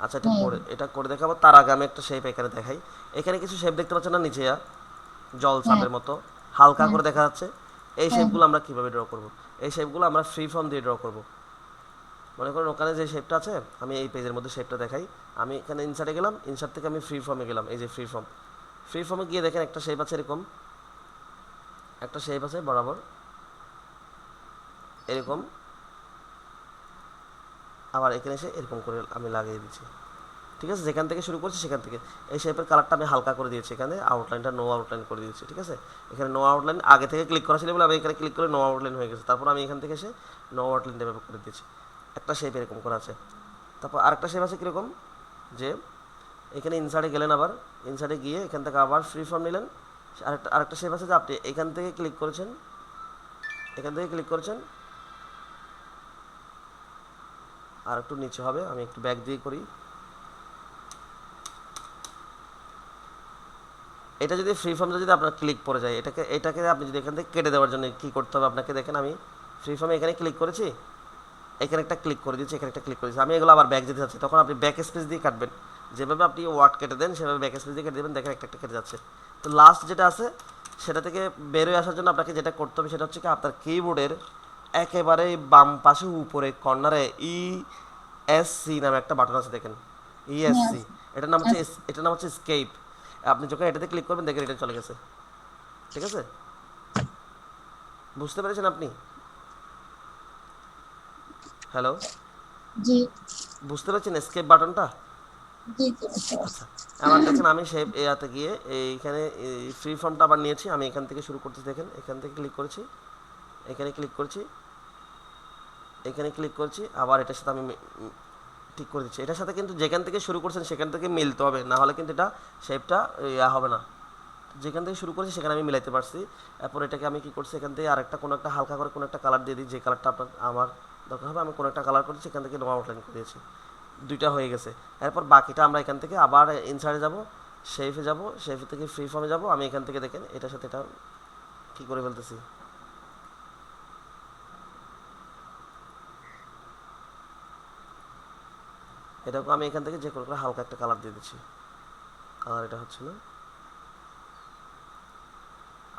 আচ্ছা, হ্যাঁ এটা করে দেখাবো, তার আগে আমি একটা শেপ এখানে দেখাই। এখানে কিছু শেপ দেখতে পাচ্ছেন না নিচে, জল হ্যাঁ সাপের মতো হালকা হ্যাঁ করে দেখা যাচ্ছে। এই হ্যাঁ শেপগুলো আমরা কিভাবে ড্র করব? এই শেপগুলো আমরা ফ্রি ফর্ম দিয়ে ড্র করব। মনে করেন ওখানে যে শেপটা আছে, আমি এই পেজের মধ্যে শেপটা দেখাই। আমি এখানে ইনসার্টে গেলাম, ইনসার্ট থেকে আমি ফ্রি ফর্মে গেলাম, এই যে ফ্রি ফর্ম, ফ্রি ফর্মে গিয়ে দেখেন একটা শেপ আছে এরকম, একটা শেপ আছে বরাবর এরকম, আবার এখানে এসে এরকম করে আমি লাগিয়ে দিচ্ছি। ঠিক আছে, যেখান থেকে শুরু করছি সেখান থেকে এই শেপের কালারটা আমি হালকা করে দিয়েছি, এখানে আউটলাইনটা নো আউটলাইন করে দিয়েছি। ঠিক আছে, এখানে নো আউটলাইন আগে থেকে ক্লিক করা ছিল বলে আমি এখানে ক্লিক করে নো আউটলাইন হয়ে গেছে, তারপর আমি এখান থেকে এসে নো আউটলাইন ডেভেলপ করে দিয়েছি। একটা শেপ এরকম করা আছে। তারপর আরেকটা শেপ আছে কীরকম, যে এখানে ইনসার্টে গেলেন, আবার ইনসার্টে গিয়ে এখান থেকে আবার ফ্রি ফর্ম নিলেন। আরেকটা শেপ আছে যে আপনি এখান থেকে ক্লিক করেছেন, এখান থেকে ক্লিক করেছেন, আর একটু নিচে হবে, আমি একটু ব্যাক দিয়ে করি। এটা যদি ফ্রি ফর্মে যদি আপনার ক্লিক পড়ে যায়, এটাকে আপনি যদি এখান থেকে কেটে দেওয়ার জন্য কী করতে হবে আপনাকে, দেখেন আমি ফ্রি ফর্মে এখানে ক্লিক করেছি, এখানে একটা ক্লিক করে দিচ্ছি, এখানে একটা ক্লিক করে দিচ্ছি, আমি এগুলো আবার ব্যাক যেতে চাচ্ছি, তখন আপনি ব্যাক স্পেস দিয়ে কাটবেন। যেভাবে আপনি ওয়ার্ড কেটে দেন সেভাবে ব্যাক স্পেস দিয়ে কেটে দেবেন, দেখেন একটা একটা কেটে যাচ্ছে। তো লাস্ট যেটা আছে সেটা থেকে বেরোয় আসার জন্য আপনাকে যেটা করতে হবে সেটা হচ্ছে কি, আপনার কিবোর্ডের একেবারে বাম পাশে উপরে কর্নারে ESC নামে একটা বাটন আছে, দেখেন হ্যাঁ ESC, আছে এটার নাম হচ্ছে স্কেপ। আপনি যখন এটাতে ক্লিক করবেন দেখেন এটা চলে গেছে। ঠিক আছে, বুঝতে পেরেছেন আপনি? হ্যালো, জি বুঝতে পেরেছেন স্কেপ বাটনটা? জি জি বুঝতে পারছি। আচ্ছা, আবার দেখেন আমি শেপ এতে গিয়ে এইখানে ফ্রি ফর্মটা আবার নিয়েছি, আমি এখান থেকে শুরু করতেছি, দেখেন এখান থেকে ক্লিক করেছি, এখানে ক্লিক করছি, এখানে ক্লিক করছি, আবার এটার সাথে আমি ঠিক করে দিচ্ছি। এটার সাথে কিন্তু যেখান থেকে শুরু করছেন সেখান থেকে মিলতে হবে, না হলে কিন্তু এটা শেপটা ইয়া হবে না। যেখান থেকে শুরু করছি সেখানে আমি মিলাইতে পারছি। এরপর এটাকে আমি কী করছি, এখান থেকে আরেকটা কোনো একটা হালকা করে কোনো একটা কালার দিয়ে দিই, যে কালারটা আমার দরকার হবে, আমি কোনো একটা কালার করেছি, এখান থেকে নো আউটলাইন করে দিয়েছি, দুইটা হয়ে গেছে। এরপর বাকিটা আমরা এখান থেকে আবার ইনসার্টে যাব, শেপে যাব, শেপ থেকে ফ্রি ফর্মে যাব, আমি এখান থেকে দেখেন এটার সাথে এটা কী করে ফেলতেছি। এটাকে আমি এখান থেকে যে কোনো করে হালকা একটা কালার দিয়ে দিচ্ছি, কালার এটা হচ্ছে না,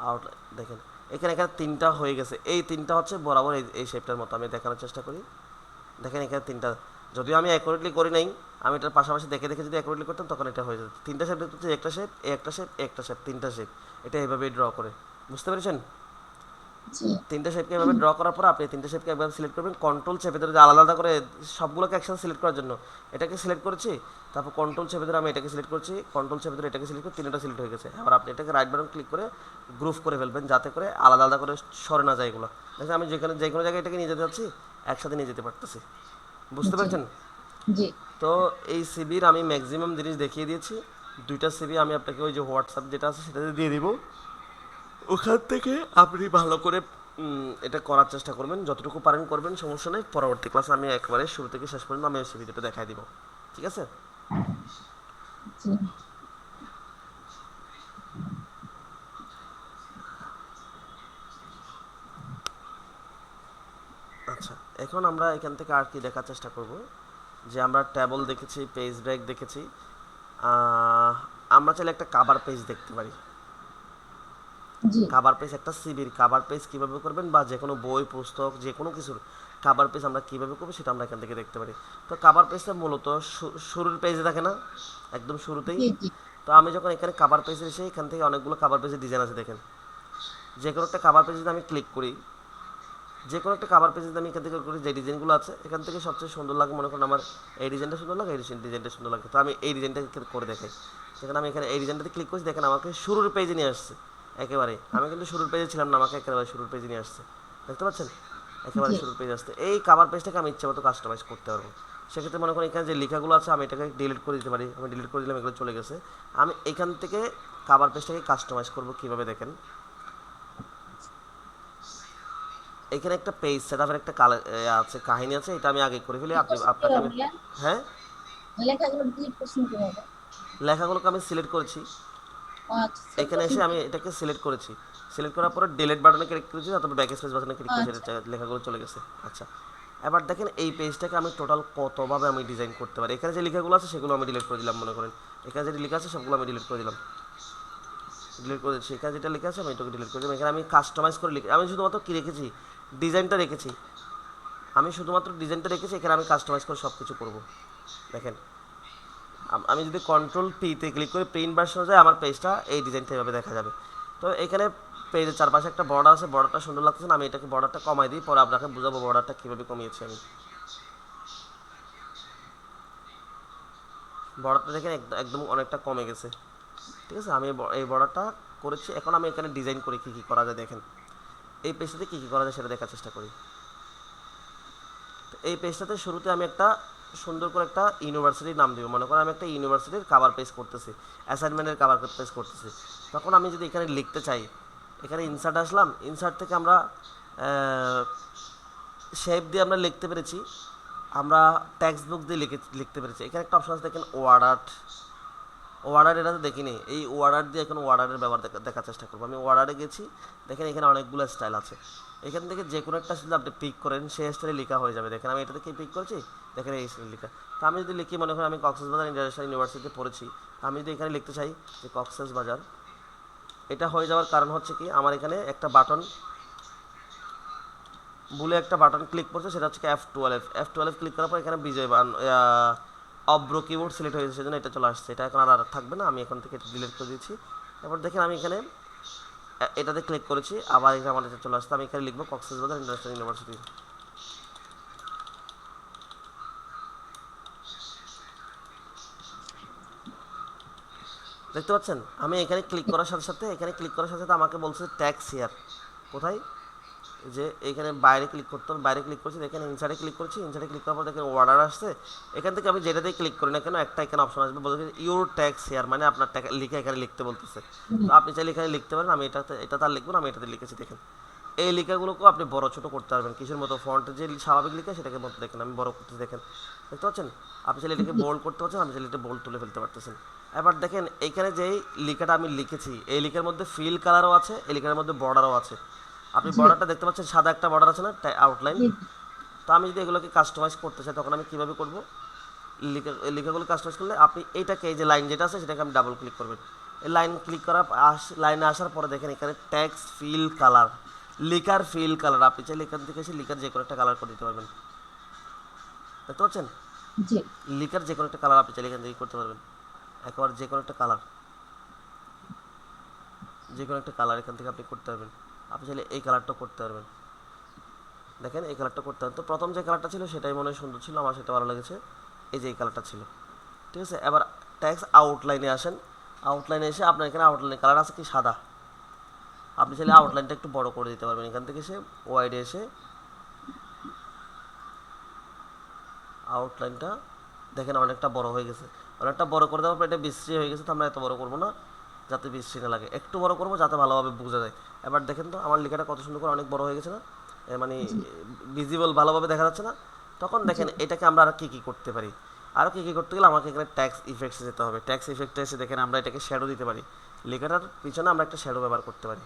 আউট দেখেন এখানে এখানে তিনটা হয়ে গেছে, এই তিনটা হচ্ছে বরাবর এই শেপটার মতো, আমি দেখানোর চেষ্টা করি। দেখেন এখানে তিনটা, যদিও আমি অ্যাকুরেটলি করি নাই, আমি এটার পাশাপাশি দেখে দেখে যদি অ্যাকুরেটলি করতাম তখন এটা হয়ে যেত। তিনটা শেপ দেখতে হচ্ছে, একটা শেপ, একটা শেপ, একটা শেপ, তিনটা শেপ, এটা এভাবেই ড্র করে। বুঝতে পেরেছেন? জি তিনটা শেপকে এভাবে ড্র করার পর আপনি তিনটা শেপকে একবার সিলেক্ট করবেন, কন্ট্রোল চেপে ধরে আলাদা আলাদা করে সবগুলোকে একসাথে সিলেক্ট করার জন্য এটাকে সিলেক্ট করেছি, তারপর কন্ট্রোল চেপে ধরে আমি এটাকে সিলেক্ট করছি, কন্ট্রোল চেপে ধরে এটাকে সিলেক্ট করে তিনটা সিলেক্ট হয়ে গেছে। আবার আপনি এটাকে রাইট বাটন ক্লিক করে গ্রুপ করে ফেলবেন, যাতে করে আলাদা আলাদা করে সরে না যায় এগুলো। দেখেন আমি যেখানে যে কোনো জায়গায় এটাকে নিয়ে যেতে যাচ্ছি, একসাথে নিয়ে যেতে পারতেছি। বুঝতে জি পেরেছেন? জি তো এই সিবির আমি ম্যাক্সিমাম জিনিস দেখিয়ে দিয়েছি। দুইটা সিবি আমি আপনাকে ওই যে হোয়াটসঅ্যাপ যেটা আছে সেটাতে দিয়ে দিব, ওখান থেকে আপনি ভালো করে এটা করার চেষ্টা করবেন, যতটুকু পারেন করবেন, সমস্যা নেই। পরবর্তী ক্লাসে আমি একবারে শুরু থেকে শেষ পর্যন্ত আমি এই ভিডিওটা দেখাই দিব, ঠিক আছে? জি আচ্ছা, এখন আমরা এখান থেকে আর কি দেখার চেষ্টা করব, যে আমরা ট্যাবল দেখেছি, পেজ ব্রেক দেখেছি, আহ, আমরা চাইলে একটা কাভার পেজ দেখতে পারি। জি কাভার পেজ, একটা সিবির কাভার পেজ কীভাবে করবেন, বা যে কোনো বই পুস্তক যে কোনো কিছুর কাভার পেজ আমরা কীভাবে করবো সেটা আমরা এখান থেকে দেখতে পারি। তো কাভার পেজটা মূলত শুরুর পেজে থাকে না, একদম শুরুতেই। জি জি তো আমি যখন এখানে কাভার পেজে এসে এখান থেকে অনেকগুলো কাভার পেজের ডিজাইন আছে দেখেন, যে কোনো একটা কাভার পেজে যদি আমি ক্লিক করি, যে কোনো একটা কাভার পেজে আমি এখান থেকে করি, যে ডিজাইনগুলো আছে এখান থেকে সবচেয়ে সুন্দর লাগে, মনে করেন আমার এই ডিজাইনটা সুন্দর লাগে, এই ডিজাইনটা সুন্দর লাগে, তো আমি এই ডিজাইনটা করে দেখাই। সেখানে আমি এখানে এই ডিজাইনটাতে ক্লিক করছি, দেখেন আমাকে শুরুর পেজে নিয়ে আসছে একেবারে। আমি কিন্তু শুরুর পেজে ছিলাম না, আমাকে একেবারে শুরুর পেজে নিয়ে আসছে, দেখতে পাচ্ছেন, একেবারে জি শুরুর পেজে আসতে। এই কাভার পেজটাকে আমি ইচ্ছে মতো কাস্টমাইজ করতে পারবো। সেক্ষেত্রে মনে করেন এখানে যে লেখাগুলো আছে আমি এটাকে ডিলিট করে দিতে পারি, আমি ডিলিট করে দিলাম, এগুলো চলে গেছে। আমি এখান থেকে কাভার পেজটাকে কাস্টমাইজ করবো কীভাবে দেখেন, এখানে একটা পেজ সেটআপের একটা আছে, কাহিনী আছে, এটা আমি আগে করে ফেলি, কি আপনি করছেন আপনাকে কিভাবে আমি, ভাইয়া? হ্যাঁ, লেখাগুলো ডিলিট করছেন কিভাবে? লেখাগুলোকে আমি সিলেক্ট করেছি, ও আচ্ছা, সেভ এখানে করছেন এসে আমি কি? এটাকে সিলেক্ট করেছি, সিলেক্ট করার পরে ডিলিট বাটনে ক্লিক করেছি, তারপর ব্যাক স্পেস বাটনে ক্লিক করেছি, আচ্ছা এটা লেখাগুলো চলে গেছে। আচ্ছা, এবার দেখেন এই পেজটাকে আমি টোটাল কতভাবে আমি ডিজাইন করতে পারি। এখানে যে লেখাগুলো আছে সেগুলো আমি ডিলিট করে দিলাম, মনে করেন এখানে যে লেখা আছে সবগুলো আমি ডিলিট করে দিলাম, ডিলিট করে দিচ্ছি, এখানে যেটা লেখা আছে আমি এটাকে ডিলিট করে দিলাম। এখানে আমি কাস্টমাইজ করে লিখে আমি শুধুমাত্র কী রেখেছি, ডিজাইনটা রেখেছি, আমি শুধুমাত্র ডিজাইনটা রেখেছি, এখানে আমি কাস্টমাইজ করে সব কিছু করবো। দেখেন আমি যদি কন্ট্রোল পিতে ক্লিক করে প্রিন্ট ভার্সনে যায়, আমার পেজটা এই ডিজাইনটা এভাবে দেখা যাবে। তো এখানে পেজের চারপাশে একটা বর্ডার আছে, বর্ডারটা সুন্দর লাগতেছে না, আমি এটাকে বর্ডারটা কমাই দিই, পরে আপনাকে বুঝাবো বর্ডারটা কীভাবে কমিয়েছি আমি। বর্ডারটা দেখেন একদম অনেকটা কমে গেছে, ঠিক আছে। আমি এই বর্ডারটা করেছি, এখন আমি এখানে ডিজাইন করি কী কী করা যায় দেখেন, এই পেজটাতে কী কী করা যায় সেটা দেখার চেষ্টা করি। তো এই পেজটাতে শুরুতে আমি একটা সুন্দর করে একটা ইউনিভার্সিটির নাম দিব, মনে করেন আমি একটা ইউনিভার্সিটির কাভার পেজ করতেছি, অ্যাসাইনমেন্টের কাভার পেজ করতেছি। তখন আমি যদি এখানে লিখতে চাই, এখানে ইনসার্ট আসলাম, ইনসার্ট থেকে আমরা শেপ দিয়ে আমরা লিখতে পেরেছি, আমরা টেক্সট বুক দিয়ে লিখতে পেরেছি। এখানে একটা অপশন আছে দেখেন, ওয়ার্ড আর্ট, ওয়ার্ডার, এটা তো দেখিনি, এই ওয়ার্ডার দিয়ে এখন ওয়ার্ডারের ব্যবহার দেখার চেষ্টা করবো। আমি ওয়ার্ডারে গেছি, দেখেন এখানে অনেকগুলো স্টাইল আছে, এখান থেকে যে কোনো একটা যদি আপনি পিক করেন সেই স্টাইলে লেখা হয়ে যাবে। দেখেন আমি এটা থেকে পিক করেছি, দেখেন এই স্টাইলে লেখা। তো আমি যদি লিখি, মনে করেন আমি কক্সবাজার ইন্টারন্যাশনাল ইউনিভার্সিটিতে পড়েছি, আমি যদি এখানে লিখতে চাই যে কক্সবাজার, এটা হয়ে যাওয়ার কারণ হচ্ছে কি, আমার এখানে একটা বাটন বলে একটা বাটন ক্লিক করছে, সেটা হচ্ছে F12 ক্লিক করার পর এখানে বিজয় বান অব্র কিবোর্ড সিলেক্ট হয়েছে, সেজন্য এটা চলে আসছে, এটা এখন আর থাকবে না, আমি এখন থেকে এটা ডিলিট করে দিয়েছি। এবার দেখেন আমি এখানে এটাতে ক্লিক করেছি, আবার এটা আমার এটা চলে আসছে, আমি এখানে লিখবো কক্সবাজার ইন্টারন্যাশনাল ইউনিভার্সিটি। দেখতে পাচ্ছেন, আমি এখানে ক্লিক করার সাথে সাথে আমাকে বলছে ট্যাক্স হিয়ার, কোথায়, যে এখানে বাইরে ক্লিক করতে হবে, বাইরে ক্লিক করছি, দেখেন ইনসাইডে ক্লিক করছি, ইনসাইডে ক্লিক করার পর দেখেন অর্ডার আসছে। এখান থেকে আমি যেটাতেই ক্লিক করি না কেন, একটা এখানে অপশন আসবে, বলতে ইউর ট্যাক্স হেয়ার, মানে আপনার টাকা লিখে এখানে লিখতে বলতেছে। তো আপনি চাইলে এখানে লিখতে পারেন, আমি এটা তার লিখবো না, আমি এটাতে লিখেছি। দেখেন এই লেখাগুলোকেও আপনি বড় ছোটো করতে পারবেন, কিসের মতো ফন্টের যে স্বাভাবিক লেখা সেটাকে মতো দেখেন আমি বড় করতে, দেখেন দেখতে পাচ্ছেন, আপনি চাইলে এটাকে বোল্ড করতে পারছেন, আপনি চাইলে এটা বোল্ড তুলে ফেলতে পারতেছেন। এবার দেখেন এইখানে যেই লেখাটা আমি লিখেছি, এই লেখার মধ্যে ফিল কালারও আছে, এই লেখার মধ্যে বর্ডারও আছে। আপনি জি বর্ডারটা দেখতে পাচ্ছেন, সাদা একটা বর্ডার আছে না, আউটলাইন। জি তো আমি যদি এগুলোকে কাস্টমাইজ করতে চাই, তখন আমি কীভাবে করবো, লেখাগুলো কাস্টমাইজ করলে আপনি এইটাকে, এই যে লাইন যেটা আছে সেটাকে আমি ডাবল ক্লিক করবেন। এই লাইন ক্লিক করা লাইনে আসার পরে দেখেন এখানে টেক্সট ফিল কালার, লেখার ফিল কালার, আপনি চাইলে এখান থেকে এসে লেখার যে কোনো একটা কালার করে দিতে পারবেন, দেখতে পাচ্ছেন, জি লেখার যে কোনো একটা কালার আপনি চাইলে এখান থেকে করতে পারবেন, একেবারে যে কোনো একটা কালার, যে কোনো একটা কালার এখান থেকে আপনি করতে পারবেন। আপনি চাইলে এই কালারটা করতে পারবেন, দেখেন এই কালারটা করতে পারেন। তো প্রথম যে কালারটা ছিল সেটাই মনে হয় সুন্দর ছিল, আমার সেটা ভালো লেগেছে, এই যে এই কালারটা ছিল, ঠিক আছে। এবার ট্যাক্স আউটলাইনে আসেন, আউটলাইনে এসে আপনার এখানে আউটলাইনে কালার আছে কি সাদা, আপনি চাইলে আউটলাইনটা একটু বড় করে দিতে পারবেন, এখান থেকে এসে ওয়াইডে এসে আউটলাইনটা দেখেন অনেকটা বড় হয়ে গেছে, অনেকটা বড় করে দেওয়ার পর এটা বিশ্রী হয়ে গেছে, তো আমরা এত বড় করবো না, যাতে বিশ্রী না লাগে, একটু বড় করবো যাতে ভালোভাবে বোঝা যায়। এবার দেখেন তো আমার লেখাটা কত সুন্দর করে অনেক বড় হয়ে গেছে না, মানে জি ভিজিবল ভালোভাবে দেখা যাচ্ছে না। তখন জি দেখেন এটাকে আমরা আর কী কী করতে পারি, আরও কী কী করতে গেলে আমাকে এখানে ট্যাক্স ইফেক্টসে যেতে হবে, ট্যাক্স ইফেক্টে এসে দেখেন আমরা এটাকে শ্যাডো দিতে পারি, লেখাটার পিছনে আমরা একটা শ্যাডো ব্যবহার করতে পারি।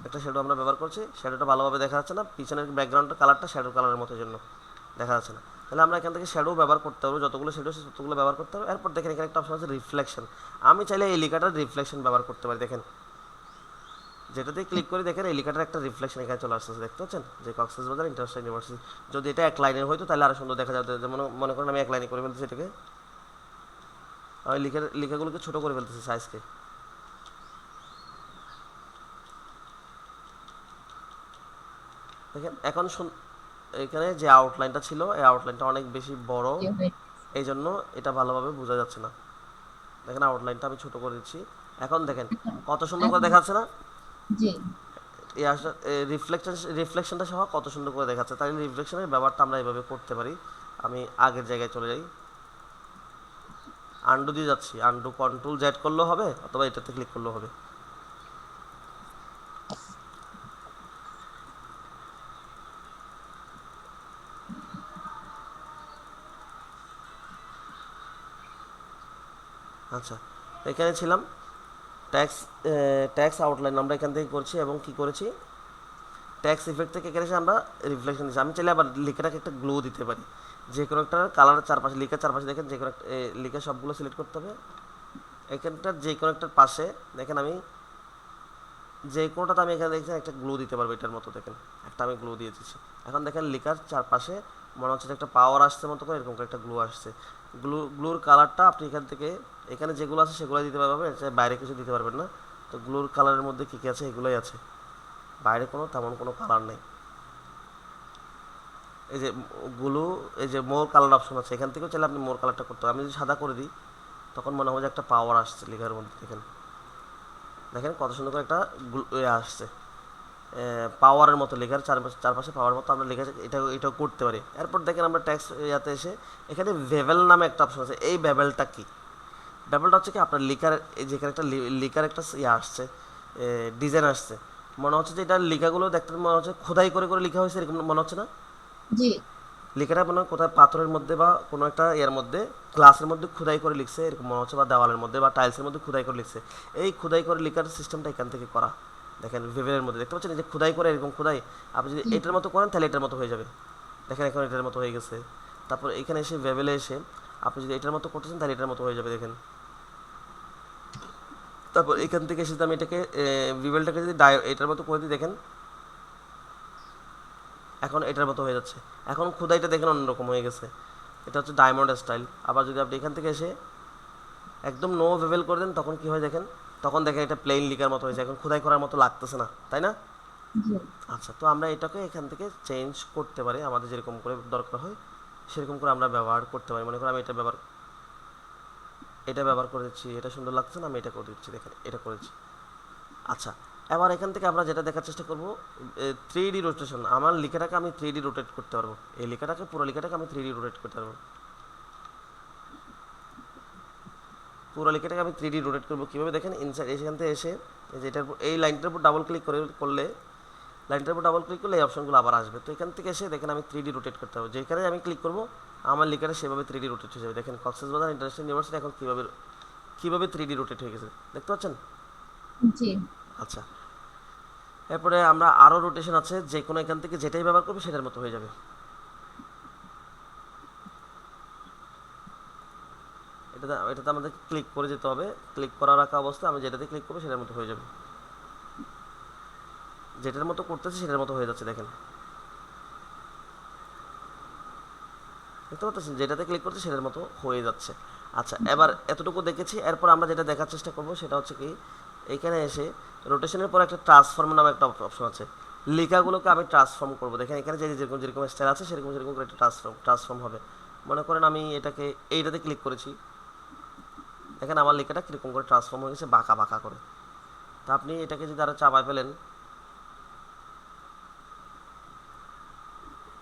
একটা শ্যাডো আমরা ব্যবহার করছি, শ্যাডোটা ভালোভাবে দেখা যাচ্ছে না, পিছনের ব্যাকগ্রাউন্ডের কালারটা শ্যাডো কালারের মতো জন্য দেখা যাচ্ছে না। তাহলে আমরা এখান থেকে শ্যাডো ব্যবহার করতে পারবো, যতগুলো শ্যাডো আছে ততগুলো ব্যবহার করতে হবে। এরপর দেখেন এখানে একটা অপশন আছে রিফ্লেকশন। আমি চাইলে এই লেখাটার রিফ্লেকশন ব্যবহার করতে পারি। দেখেন যেটাতে ক্লিক করে দেখেন এই লেখাটার একটা রিফ্লেকশন এখানে চলে আসছে, দেখতে পাচ্ছেন যে কক্সবাজার ইন্টারন্যাশনাল ইউনিভার্সিটি। যদি এটা এক লাইনের হয়তো তাহলে আরও সুন্দর দেখা যাবে। যেমন মনে করেন আমি এক লাইনে করে ফেলতেছি এটাকে, আমি লেখাগুলোকে ছোটো করে ফেলতেছি সাইজকে। দেখেন এখন এখানে যে আউটলাইনটা ছিল এই আউটলাইনটা অনেক বেশি বড়, এই জন্য এটা ভালোভাবে বোঝা যাচ্ছে না। দেখেন আউটলাইনটা আমি ছোট করে দিচ্ছি। এখন দেখেন কত সুন্দর করে দেখা যাচ্ছে না? জি এই রিফ্লেকশনটা সহ কত সুন্দর করে দেখাচ্ছে। তাই রিফ্লেকশনের ব্যবহারটা আমরা এভাবে করতে পারি। আমি আগের জায়গায় চলে যাই, আন্ডু দিয়ে যাচ্ছি, আন্ডু কন্ট্রোল জেড করলেও হবে অথবা এটাতে ক্লিক করলেও হবে। আচ্ছা, এখানে ছিলাম ট্যাক্স, ট্যাক্স আউটলাইন আমরা এখান থেকে করছি এবং কি করেছি ট্যাক্স ইফেক্ট থেকে এখানে এসে আমরা রিফ্লেকশন দিচ্ছি। আমি চাইলে আবার লিখাটাকে একটা গ্লো দিতে পারি, যে কোনো একটা কালারের চারপাশে, লিখার চারপাশে দেখেন যে কোনো একটা লিখে সবগুলো সিলেক্ট করতে হবে। এখানটার যে কোনো একটার পাশে দেখেন আমি যে কোনোটাতে আমি এখানে দেখছি একটা গ্লু দিতে পারবো এটার মতো। দেখেন একটা আমি গ্লু দিয়ে দিচ্ছি। এখন দেখেন লিখার চারপাশে মনে হচ্ছে একটা পাওয়ার আসছে মতো করে এরকম করে একটা গ্লু আসছে। গ্লুর কালারটা আপনি এখান থেকে এখানে যেগুলো আছে সেগুলো দিতে পারবেন, বাইরে কিছু দিতে পারবেন না। তো গ্লুর কালারের মধ্যে কী কী আছে এগুলোই আছে, বাইরে কোনো তেমন কোনো কালার নেই। এই যে গ্লু, এই যে মোর কালার অপশন আছে, এখান থেকেও চাইলে আপনি মোর কালারটা করতে হবে। আমি যদি সাদা করে দিই তখন মনে হয় যে একটা পাওয়ার আসছে লেখার মধ্যে। দেখেন দেখেন কত সুন্দর করে একটা আসছে পাওয়ারের মতো, লেখার চারপাশে পাওয়ার মতো আমরা লেখা এটাও করতে পারি। এরপর দেখেন আমরা ট্যাক্স ইয়াতে এসে এখানে ভেবেল নামে একটা অপশন আছে। এই ভেবেলটা কি? ভেবেলটা হচ্ছে কি আপনার লিখার, এই যেখানে একটা লিখার একটা ইয়ে আসছে, ডিজাইন আসছে, মনে হচ্ছে যে এটা লেখাগুলো দেখতে মনে হচ্ছে খোদাই করে করে লেখা হয়েছে এরকম মনে হচ্ছে না? জি লেখাটা মনে হয় কোথায় পাথরের মধ্যে বা কোনো একটা এর মধ্যে গ্লাসের মধ্যে খোদাই করে লিখছে এরকম মনে হচ্ছে, বা দেওয়ালের মধ্যে বা টাইলসের মধ্যে খোদাই করে লিখছে। এই খোদাই করে লেখার সিস্টেমটা এখান থেকে করা। দেখেন ভেবেলের মধ্যে দেখতে পাচ্ছেন এই যে খোদাই করে এরকম খোদাই, আপনি যদি জি এটার মতো করেন তাহলে এটার মতো হয়ে যাবে। দেখেন এখন এটার মতো হয়ে গেছে। তারপর এখানে এসে ভেবেলে এসে আপনি যদি এটার মতো করতেছেন তাহলে এটার মতো হয়ে যাবে। দেখেন তারপর এখান থেকে এসে আমি এটাকে ভিভেলটাকে যদি এটার মতো করে দিই, দেখেন এখন এটার মতো হয়ে যাচ্ছে। এখন খোদাইটা দেখেন অন্যরকম হয়ে গেছে, এটা হচ্ছে ডায়মন্ড স্টাইল। আবার যদি আপনি এখান থেকে এসে একদম নো ভেবেল করে দেন তখন কি হয় দেখেন, তখন দেখেন এটা প্লেন লিখার মতো হয়েছে, এখন খোদাই করার মতো লাগতেছে না, তাই না? জি আচ্ছা, তো আমরা এটাকে এখান থেকে চেঞ্জ করতে পারি, আমাদের যেরকম করে দরকার হয় সেরকম করে আমরা ব্যবহার করতে পারি। মনে করি আমি এটা ব্যবহার করে দিচ্ছি, এটা সুন্দর লাগছে না, আমি এটা করে দিচ্ছি, দেখেন এটা করেছি। আচ্ছা, এবার এখান থেকে আমরা যেটা দেখার চেষ্টা করবো 3D রোটেশন। আমার লেখাটাকে আমি 3D রোটেট করতে পারবো, এই লেখাটাকে পুরো লেখাটাকে আমি 3D রোটেট করতে পারবো। পুরো লেখাটাকে আমি 3D রোটেট করবো কীভাবে দেখেন, ইনসাইড এখান থেকে এসে এই যে এটার উপর এই লাইনটার উপর ডাবল ক্লিক করলে লাইনটার উপর ডাবল ক্লিক করলে এই অপশনগুলো আবার আসবে। তো এখান থেকে এসে দেখেন আমি 3D রোটেট করতে হবে, যেখানে আমি ক্লিক করবো আমার লেখাটা সেভাবে 3D রোটেট হয়ে যাবে। দেখেন কক্সবাজার ইন্টারন্যাশনাল ইউনিভার্সিটি এখন কীভাবে 3D রোটেট হয়ে গেছে দেখতে পাচ্ছেন? জি আচ্ছা, এরপরে আমরা আরও রোটেশন আছে, যে কোনো এখান থেকে যেটাই ব্যবহার করবো সেটার মতো হয়ে যাবে। এটাতে আমাদের ক্লিক করে যেতে হবে, ক্লিক করা রাখা অবস্থায় আমি যেটাতে ক্লিক করবো সেটার মতো হয়ে যাবে, যেটার মতো করতেছি সেটার মতো হয়ে যাচ্ছে। দেখেন দেখতে পাচ্ছেন যেটাতে ক্লিক করছে সেটার মতো হয়ে যাচ্ছে। আচ্ছা, এবার এতটুকু দেখেছি, এরপর আমরা যেটা দেখার চেষ্টা করবো সেটা হচ্ছে কি এইখানে এসে রোটেশনের পর একটা ট্রান্সফর্ম নামে একটা অপশন আছে, লেখাগুলোকে আমি ট্রান্সফর্ম করবো। দেখেন এখানে যে যেরকম যেরকম স্টাইল আছে সেরকম সেরকম করে একটা ট্রান্সফর্ম হবে। মনে করেন আমি এটাকে এইটাতে ক্লিক করেছি, দেখেন আমার লেখাটা কীরকম করে ট্রান্সফর্ম হয়ে গেছে বাঁকা বাঁকা করে। তা আপনি এটাকে যদি আরও চাপায় ফেলেন,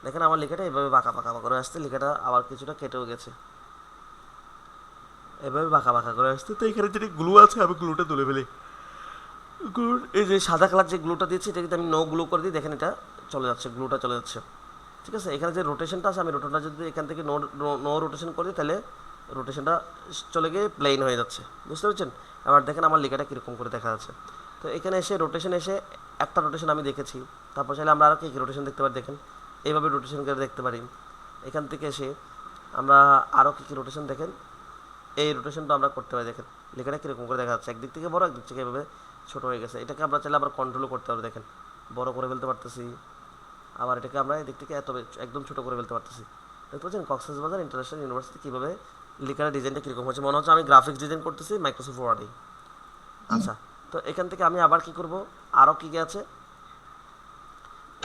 দেখেন আমার লেখাটা এভাবে বাঁকা বাঁকা করে আসছে, লেখাটা আবার কিছুটা কেটেও গেছে, এভাবে বাঁকা বাঁকা করে আসছে। তো এখানে যেটি গ্লু আছে আমি গ্লুটা তুলে ফেলি, গ্লুর এই যে সাদা কালার যে গ্লুটা দিয়েছি এটা যদি আমি নো গ্লু করে দিই, দেখেন এটা চলে যাচ্ছে, গ্লুটা চলে যাচ্ছে। ঠিক আছে, এখানে যে রোটেশনটা আছে আমি রোটেশনটা যদি এখান থেকে নো রোটেশন করি তাহলে রোটেশনটা চলে গিয়ে প্লেন হয়ে যাচ্ছে, বুঝতে পারছেন? এবার দেখেন আমার লেখাটা কীরকম করে দেখা যাচ্ছে। তো এখানে এসে রোটেশন এসে একটা রোটেশন আমি দেখেছি, তারপর চাইলে আমরা আরও কী কী রোটেশন দেখতে পারি দেখেন, এইভাবে রোটেশন করে দেখতে পারি। এখান থেকে এসে আমরা আরও কী কী রোটেশন দেখেন, এই রোটেশনটা আমরা করতে পারি। দেখেন লেখাটা কীরকম করে দেখা যাচ্ছে, একদিক থেকে বড় একদিক থেকে এভাবে ছোটো হয়ে গেছে। এটাকে আমরা চাইলে আবার কন্ট্রোলও করতে পারবো, দেখেন বড় করে ফেলতে পারতেছি, আবার এটাকে আমরা এদিক থেকে একদম ছোটো করে ফেলতে পারতেছি। দেখতে পাচ্ছেন কক্সবাজার ইন্টারন্যাশনাল ইউনিভার্সিটি কীভাবে লেখার ডিজাইনটা কীরকম হচ্ছে, মনে হচ্ছে আমি গ্রাফিক্স ডিজাইন করতেছি মাইক্রোসফট ওয়ার্ডে। জি আচ্ছা, তো এখান থেকে আমি আবার কি করব, আরও কী কী আছে,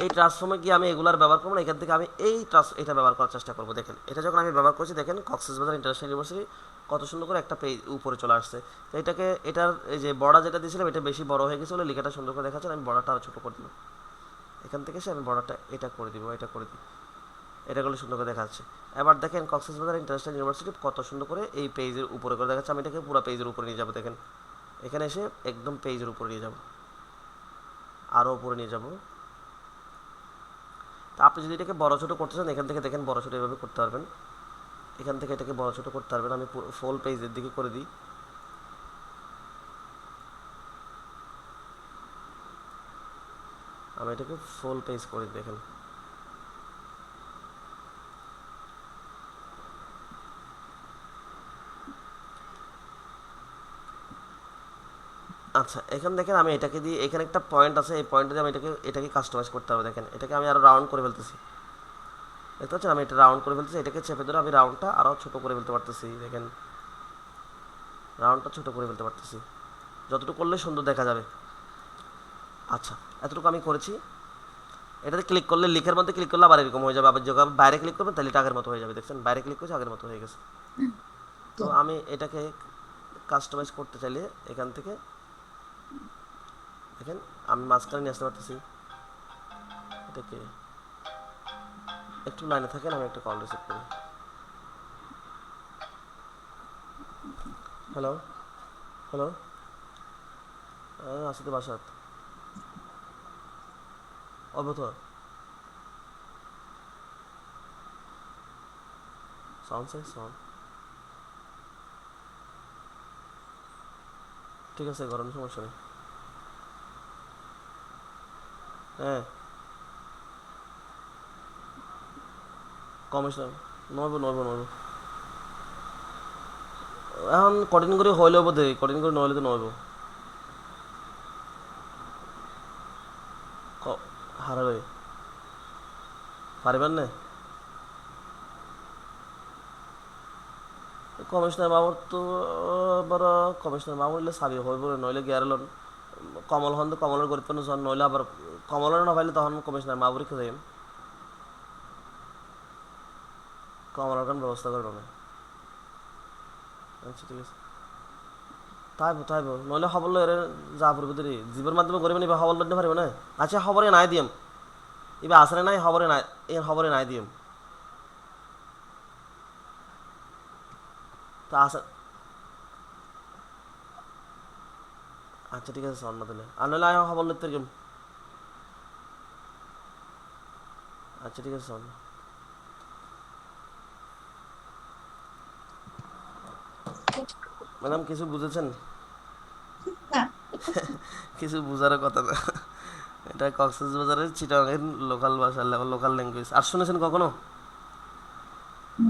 এই ট্রান্সফর্মে গিয়ে আমি এগুলার ব্যবহার করবো না, এখান থেকে আমি এটা ব্যবহার করার চেষ্টা করবো। দেখেন এটা যখন আমি ব্যবহার করছি, দেখেন কক্সবাজার ইন্টারন্যাশনাল ইউনিভার্সিটি কত সুন্দর করে একটা পেজ উপরে চলে আসছে। তো এটার এই যে বর্ডার যেটা দিয়েছিলাম এটা বেশি বড় হয়ে গেছে বলে লেখাটা সুন্দর করে দেখাচ্ছে, আমি বর্ডারটা আরও ছোটো করে দিলাম। এখান থেকে এসে আমি বর্ডারটা এটা করে দিব, এটা করে দিই, এটা করলে সুন্দর করে দেখা যাচ্ছে। এবার দেখেন কক্সবাজার ইন্টারন্যাশনাল ইউনিভার্সিটি কত সুন্দর করে এই পেজের উপরে করে দেখাচ্ছে। আমি এটাকে পুরো পেজের উপরে নিয়ে যাবো, দেখেন এখানে এসে একদম পেজের উপরে নিয়ে যাব, আরও উপরে নিয়ে যাব। তো আপনি যদি এটাকে বড় ছোটো করতে চান, এখান থেকে দেখেন বড় ছোটো এভাবে করতে পারবেন, এখান থেকে এটাকে বড় ছোটো করতে পারবেন। আমি ফুল পেজের দিকে করে দিই, আমি এটাকে ফুল পেজ করে দিই, দেখেন আচ্ছা। এখানে দেখেন আমি এটাকে দিয়ে, এখানে একটা পয়েন্ট আছে, এই পয়েন্টে দিয়ে আমি এটাকে কাস্টমাইজ করতে হবে। দেখেন এটাকে আমি আরও রাউন্ড করে ফেলতেছি, দেখতে পাচ্ছেন আমি এটা রাউন্ড করে ফেলতেছি, এটাকে চেপে ধরে আমি রাউন্ডটা আরও ছোটো করে ফেলতে পারতেছি। দেখেন রাউন্ডটা ছোটো করে ফেলতে পারতেছি, যতটুকু করলে সুন্দর দেখা যাবে। আচ্ছা, এতটুকু আমি করেছি। এটাতে ক্লিক করলে, লিখের মধ্যে ক্লিক করলে আবার এরকম হয়ে যাবে, আবার যখন বাইরে ক্লিক করবেন তাহলে এটা আগের মতো হয়ে যাবে। দেখছেন বাইরে ক্লিক করছে আগের মতো হয়ে গেছে। তো জি আমি এটাকে কাস্টমাইজ করতে চাইলে এখান থেকে দেখেন আমি মাঝখানে নিয়ে আসতে পারতেছি। এটাকে একটু লাইনে থাকেন, আমি একটা কল রিসিভ করি। হ্যালো, হ্যালো, আসতে বাসাত অবত সাউন্ড চাই সাউন্ড, ঠিক আছে গরম সমস্যা নেই। হ্যাঁ কমিশন নইব নইব নইব, এখন কঠিন করে হইলে হব দে, কঠিন করে নহলে তো নইব। হারাবে পারিবেন না, কমিশনার বাবুর তো বড়, কমিশনার বাবু হইলে চাবি হইব, নইলে গিয়ার লন কমল হন তো কমলের গরিব মানুষ হন, নইলে আবার কমলের না পাইলে তখন কমিশনার বাবুরই খেয়ে যাইম, কমলের কারণ ব্যবস্থা করে নেবে। আচ্ছা ঠিক আছে, তাইব নইলে খবর লই যা পড়বে দেরি জীবের মাধ্যমে গরিব নিবে খবর লইতে পারবে না। আচ্ছা খবরে নাই দিম, এবার আসলে নাই খবরে নাই, এর খবরে নাই দিম। তা আসে, আচ্ছা ঠিক আছে সন্না দিলে আর নইলে আয় খবর লইতে গেম। আচ্ছা ঠিক আছে সন্না। ম্যাডাম কিছু বুঝেছেন? না কিছু বুঝার কথা না, এটা কক্সবাজারের চিটাগাং লোকাল ভাষা, লোকাল ল্যাঙ্গুয়েজ। আর শুনেছেন কখনো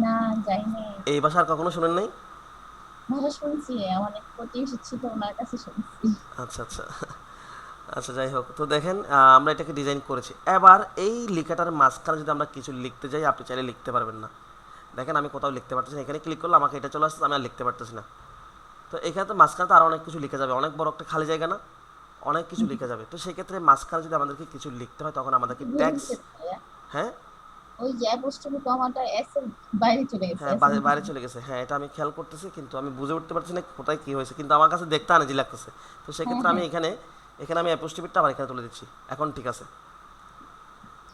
না যাইনি, এই ভাষা? আর কখনো শুনেন নাই? ভাষা শুনছি, আমার এক প্রতিবেশী ছিল ওনার কাছে শুনছি। আচ্ছা আচ্ছা, আচ্ছা যাই হোক। তো দেখেন আমরা এটাকে ডিজাইন করেছি। এবার এই লেখাটার মাঝখানে যদি আমরা কিছু লিখতে যাই, আপনি চাইলে লিখতে পারবেন না। দেখেন আমি কোথাও লিখতে পারতেছি না, এখানে ক্লিক করলে আমাকে এটা চলে আসছে, আমি আর লিখতে পারতেছি না। তো এখানে তো মাঝখানে তো আরও অনেক কিছু লিখে যাবে, অনেক বড় একটা খালি জায়গা না, অনেক কিছু লিখে যাবে। তো সেক্ষেত্রে মাঝখানে যদি আমাদেরকে কিছু লিখতে হয় তখন আমাদেরকে ভুল ট্যাক্স, হচ্ছে ভাইয়া, হ্যাঁ ওই যে অ্যাপোস্ট্রফি কমাটা এস এর বাইরে চলে গেছে, হ্যাঁ এস এর বাইরে ভিতরে। চলে গেছে, হ্যাঁ এটা আমি খেয়াল করতেছি, কিন্তু আমি বুঝে উঠতে পারছি না কোথায় কী হয়েছে, কিন্তু আমার কাছে দেখতে আনেজি লাগতেছে। তো হ্যাঁ সেক্ষেত্রে আমি হ্যাঁ এখানে এখানে আমি অ্যাপোস্ট্রোফিটটা আবার এখানে তুলে দিচ্ছি। এখন ঠিক আছে,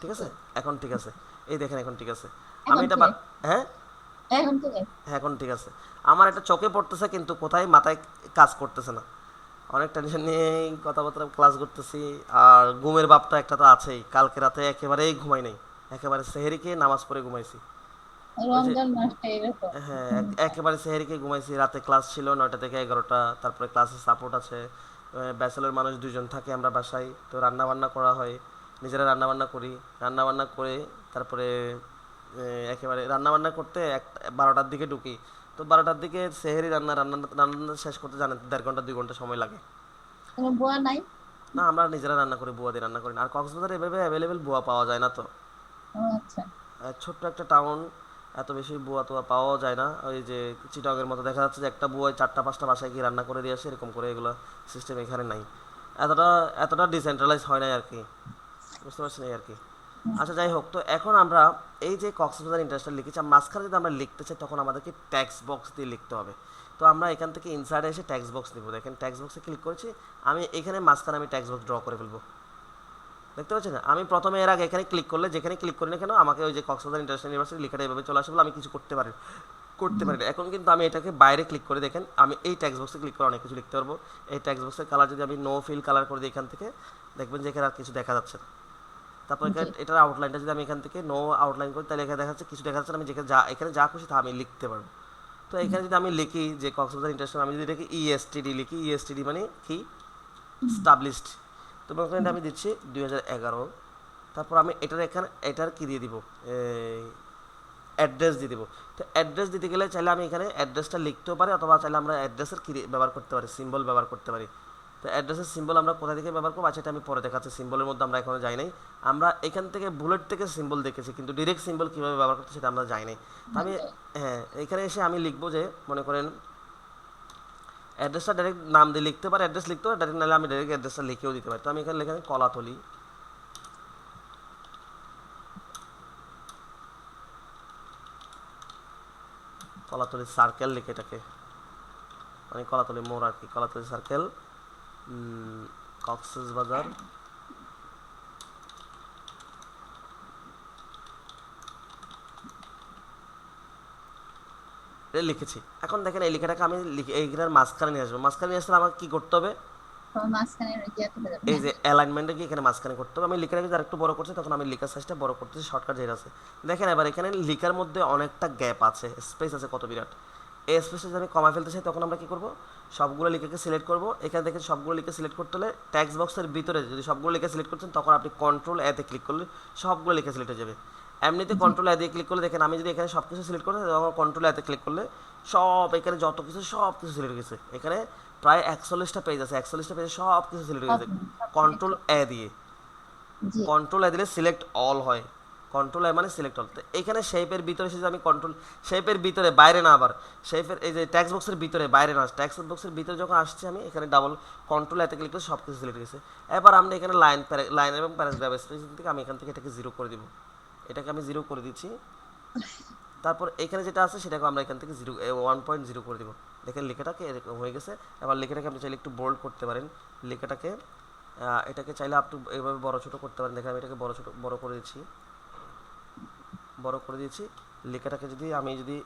ঠিক আছে, ঠিক। এখন ঠিক আছে, এই দেখেন এখন ঠিক আছে। আমি এখন এটা ঠিক আছে, হ্যাঁ এখন ঠিক আছে। হ্যাঁ এখন ঠিক আছে। আমার এটা চোখে পড়তেছে কিন্তু কোথায় মাথায় কাজ করতেছে না, অনেক টেনশন নিয়ে কথাবার্তা ক্লাস করতেছি। আর ঘুমের ভাবটা একটা তো আছেই, কালকে রাতে একেবারেই ঘুমাই নাই, একেবারে সেহেরি খেয়ে নামাজ পড়ে ঘুমাইছি। ওই যে রমজান মাসটা এরকম হ্যাঁ ঘুম হয়। একেবারে সেহেরি খেয়ে ঘুমাইছি, রাতে ক্লাস ছিল 9টা থেকে 11টা, তারপরে ক্লাসে সাপোর্ট আছে, ব্যাচেলর মানুষ দুজন থাকে আমরা বাসায়, তো রান্না বান্না করা হয়, নিজেরা রান্না বান্না করি। রান্না বান্না করে তারপরে একেবারে রান্না বান্না করতে 12টার দিকে ঢুকি। তো 12টার দিকে সেহেরি রান্না রান্না রান্না শেষ করতে জানেন 1.5 ঘন্টা 2 ঘন্টা সময় লাগে। কোনো বুয়া নাই? না, আমরা নিজেরা রান্না করি, বুয়া দিয়ে রান্না করি না। আর কক্সবাজারে এভাবে অ্যাভেলেবেল বুয়া পাওয়া যায় না তো। ও আচ্ছা। ছোট্ট একটা টাউন, এত বেশি বুয়া তোয়া পাওয়াও যায় না। ওই যে চিটগের মতো দেখা যাচ্ছে যে একটা বুয়ায় 4টা 5টা বাসায় গিয়ে রান্না করে দিয়ে আসে, এরকম করে এগুলো সিস্টেম এখানে নাই। এতটা এতটা ডিসেন্ট্রালাইজ হয় নাই আর কি, বুঝতে পারছেন এই আর কি। আচ্ছা যাই হোক, তো এখন আমরা এই যে কক্সবাজার ইন্টারন্যাশনাল লিখেছি, মাঝখানে যদি আমরা লিখতে চাই তখন আমাদেরকে ট্যাক্স বক্স দিয়ে লিখতে হবে। তো আমরা এখান থেকে ইনসার্টে এসে ট্যাক্স বক্স দিব। দেখেন ট্যাক্স বক্সে ক্লিক করেছি, আমি এখানে মাঝখানে আমি ট্যাক্স বক্স ড্র করে ফেলবো। দেখতে পাচ্ছেন, আমি প্রথমে এর আগে এখানে ক্লিক করলে যেখানে ক্লিক করি না কেন আমাকে ওই যে কক্সবাজার ইন্টারন্যাশনাল ইউনিভার্সিটি লেখাটা এভাবে চলে আসে বলে আমি কিছু করতে পারি না। এখন কিন্তু আমি এটাকে বাইরে ক্লিক করে দেখেন, আমি এই ট্যাক্স বক্সে ক্লিক করে অনেক কিছু লিখতে পারবো। এই ট্যাক্স বক্সের কালার যদি আমি নো ফিল কালার করে দিই এখান থেকে, দেখবেন যে এখানে আর কিছু দেখা যাচ্ছে না। তারপর জি। এটার আউটলাইনটা যদি আমি এখান থেকে নো আউটলাইন করি তাহলে এখানে দেখা যাচ্ছে কিছু দেখা যাচ্ছে না। আমি যেখানে এখানে যা খুশি তা আমি লিখতে পারবো। তো এখানে যদি আমি লিখি যে কক্সবাজার ইন্টারন্যাশনাল, আমি যদি এটাকে ইএসটিডি লিখি, ইএসটিডি মানে কি, স্টাবলিশড। তো মনে করেন আমি দিচ্ছি 2011। তারপর আমি এটার কি দিয়ে দিব, অ্যাড্রেস দিয়ে দিব। তো অ্যাড্রেস দিতে গেলে চাইলে আমি এখানে অ্যাড্রেসটা লিখতেও পারি, অথবা চাইলে আমরা অ্যাড্রেসের কি ব্যবহার করতে পারি, সিম্বল ব্যবহার করতে পারি। তো অ্যাড্রেসের সিম্বল আমরা কোথা থেকে ব্যবহার করবো, আচ্ছা এটা আমি পরে দেখাচ্ছি। সিম্বলের মধ্যে আমরা এখনো যাই নাই। আমরা এখান থেকে বুলেট থেকে সিম্বল দেখেছি, কিন্তু ডিরেক্ট সিম্বল কীভাবে ব্যবহার করতে সেটা আমরা যাই নাই। তো আমি হ্যাঁ এখানে এসে আমি লিখবো যে মনে করেন অ্যাড্রেসটা ডাইরেক্ট নাম দিয়ে লিখতে পারি, অ্যাড্রেস লিখতে পারি ডাইরেক্ট, নাহলে আমি ডাইরেক্ট অ্যাড্রেসটা লিখেও দিতে পারি। তো আমি এখানে লিখে কলাতলি, কলাতলি সার্কেল লিখে এটাকে, মানে কলাতলি মোড় আর কি, কলাতলি সার্কেল, কক্সবাজার এটা লিখেছি। এখন দেখেন এই লেখাটাকে আমি এইখানের মাঝখানে নিয়ে আসবো। মাঝখানে নিয়ে আসলে আমাকে কি করতে হবে, তোমার মাঝখানে রেখে চলে যাবে, এই হ্যাঁ। যে অ্যালাইনমেন্টে গিয়ে এখানে মাঝখানে করতে হবে। আমি লেখাটাকে আর একটু বড় করছি, তখন আমি লেখার সাইজটা বড় করতেছি, শর্টকাট যেটা আছে। দেখেন এবার এখানে লেখার মধ্যে অনেকটা গ্যাপ আছে, স্পেস আছে কত বিরাট। এই স্পেসটা যদি আমি কমায় ফেলতে চাই তখন আমরা কি করব, সবগুলো লিখাকে সিলেক্ট করব। এখানে দেখেন সবগুলো লিখে সিলেক্ট করতে হলে ট্যাক্স বক্সের ভিতরে যদি সবগুলো লিখে সিলেক্ট করছেন তখন আপনি কন্ট্রোল এতে ক্লিক করলে সবগুলো লিখে সিলেক্ট হয়ে যাবে। এমনিতে জি। কন্ট্রোল এ দিয়ে ক্লিক করলে দেখেন আমি যদি এখানে সব কিছু সিলেক্ট করি তখন কন্ট্রোল এতে ক্লিক করলে সব এখানে যত কিছু সব কিছু সিলেক্ট হয়ে গেছে। এখানে প্রায় 41টা পেজ আছে, 41টা পেজে সব কিছু সিলেক্ট হয়ে সব গেছে সব কন্ট্রোল সিলেক্ট। এ দিয়ে। জি। কন্ট্রোল এ দিলে সিলেক্ট অল হয়, কন্ট্রোল এ মানে সিলেক্ট অল। তো এখানে শেপের ভিতরে এসে আমি কন্ট্রোল শেপের ভিতরে বাইরে না, আবার শেপের এই যে ট্যাক্স বক্সের ভিতরে বাইরে না, ট্যাক্স বক্সের ভিতরে যখন আসছে আমি এখানে ডাবল কন্ট্রোল এতে ক্লিক করে সব কিছু সিলেক্ট গেছে। এবার আমরা এখানে লাইন এবং প্যারাগ্রাফ স্পেসিং থেকে আমি এখান থেকে এটাকে 0 করে দিব। এটাকে আমি 0 করে দিচ্ছি। তারপর এখানে যেটা আছে সেটাকে আমরা এখান থেকে 1.0 করে দিব। দেখেন লেখাটাকে এরকম হয়ে গেছে। এবার লেখাটাকে আপনি চাইলে একটু বোল্ড করতে পারেন লেখাটাকে, এটাকে চাইলে আপনি এইভাবে বড় ছোট করতে পারেন। দেখেন আমি এটাকে বড় করে দিচ্ছি, বড় করে দিয়েছি। লেখাটাকে যদি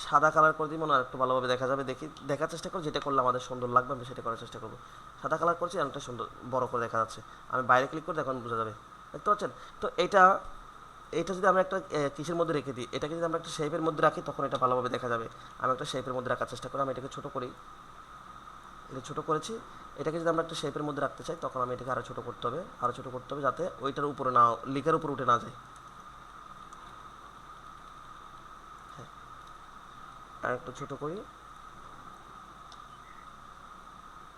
সাদা কালার করে দিই মনে হয় একটু ভালোভাবে দেখা যাবে। দেখার চেষ্টা করো, যেটা করলে আমাদের সুন্দর লাগবে আমি সেটা করার চেষ্টা করবো। সাদা কালার করছি, অনেকটা সুন্দর বড় করে দেখা যাচ্ছে। আমি বাইরে ক্লিক করে দেখুন বোঝা যাবে, দেখতে পাচ্ছেন। তো এটা যদি আমরা একটা কিসের মধ্যে রেখে দিই, এটাকে যদি আমরা একটা শেপের মধ্যে রাখি তখন এটা ভালোভাবে দেখা যাবে। আমি একটা শেপের মধ্যে রাখার চেষ্টা করি, আমি এটাকে ছোটো করি, এটা ছোটো করেছি। এটাকে যদি আমরা একটা শেপের মধ্যে রাখতে চাই তখন আমি এটাকে আরও ছোটো করতে হবে, যাতে ওইটার উপরে না, লিখার উপরে উঠে না যায়। আর একটু ছোটো করি,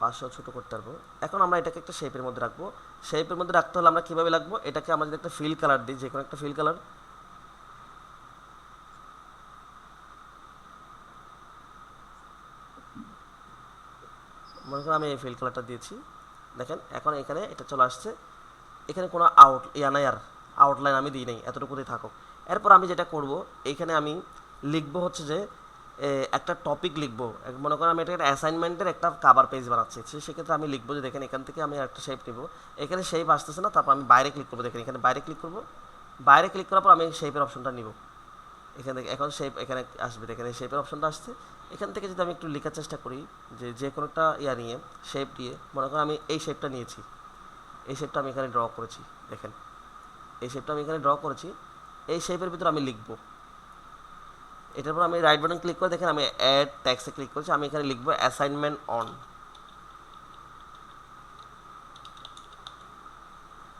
500 ছোটো করতে পারবো। এখন আমরা এটাকে একটা শেপের মধ্যে রাখবো। শেপের মধ্যে রাখতে হলে আমরা কীভাবে রাখবো, এটাকে আমরা যদি একটা ফিল কালার দিই, যে কোনো একটা ফিল কালার, মনে করুন আমি এই ফিল কালারটা দিয়েছি। দেখেন এখন এখানে এটা চলে আসছে, এখানে কোনো আউটলাইন আমি দিই নাই, এতটুকুতেই থাকুক। এরপর আমি যেটা করব, এইখানে আমি লিখবো হচ্ছে যে একটা টপিক লিখবো। মনে করেন আমি এটা একটা অ্যাসাইনমেন্টের একটা কাভার পেজ বানাচ্ছি, সেক্ষেত্রে আমি লিখবো যে দেখেন এখান থেকে আমি একটা শেপ নেব। এখানে শেপ আসতেছে না, তারপর আমি বাইরে ক্লিক করবো। দেখেন এখানে বাইরে ক্লিক করবো, বাইরে ক্লিক করার পর আমি শেপের অপশনটা নিব। এখান থেকে এখন শেপ এখানে আসবে, দেখেন এই শেপের অপশনটা আসছে। এখান থেকে যদি আমি একটু লেখার চেষ্টা করি, যে কোনো একটা নিয়ে শেপ দিয়ে, মনে করেন আমি এই শেপটা নিয়েছি, এই শেপটা আমি এখানে ড্র করেছি। দেখেন এই শেপটা আমি এখানে ড্র করেছি, এই শেপের ভিতরে আমি লিখব। এটার পর আমি রাইট বাটন ক্লিক করে দেখেন আমি অ্যাড ট্যাক্সে ক্লিক করেছি, আমি এখানে লিখবো অ্যাসাইনমেন্ট অন।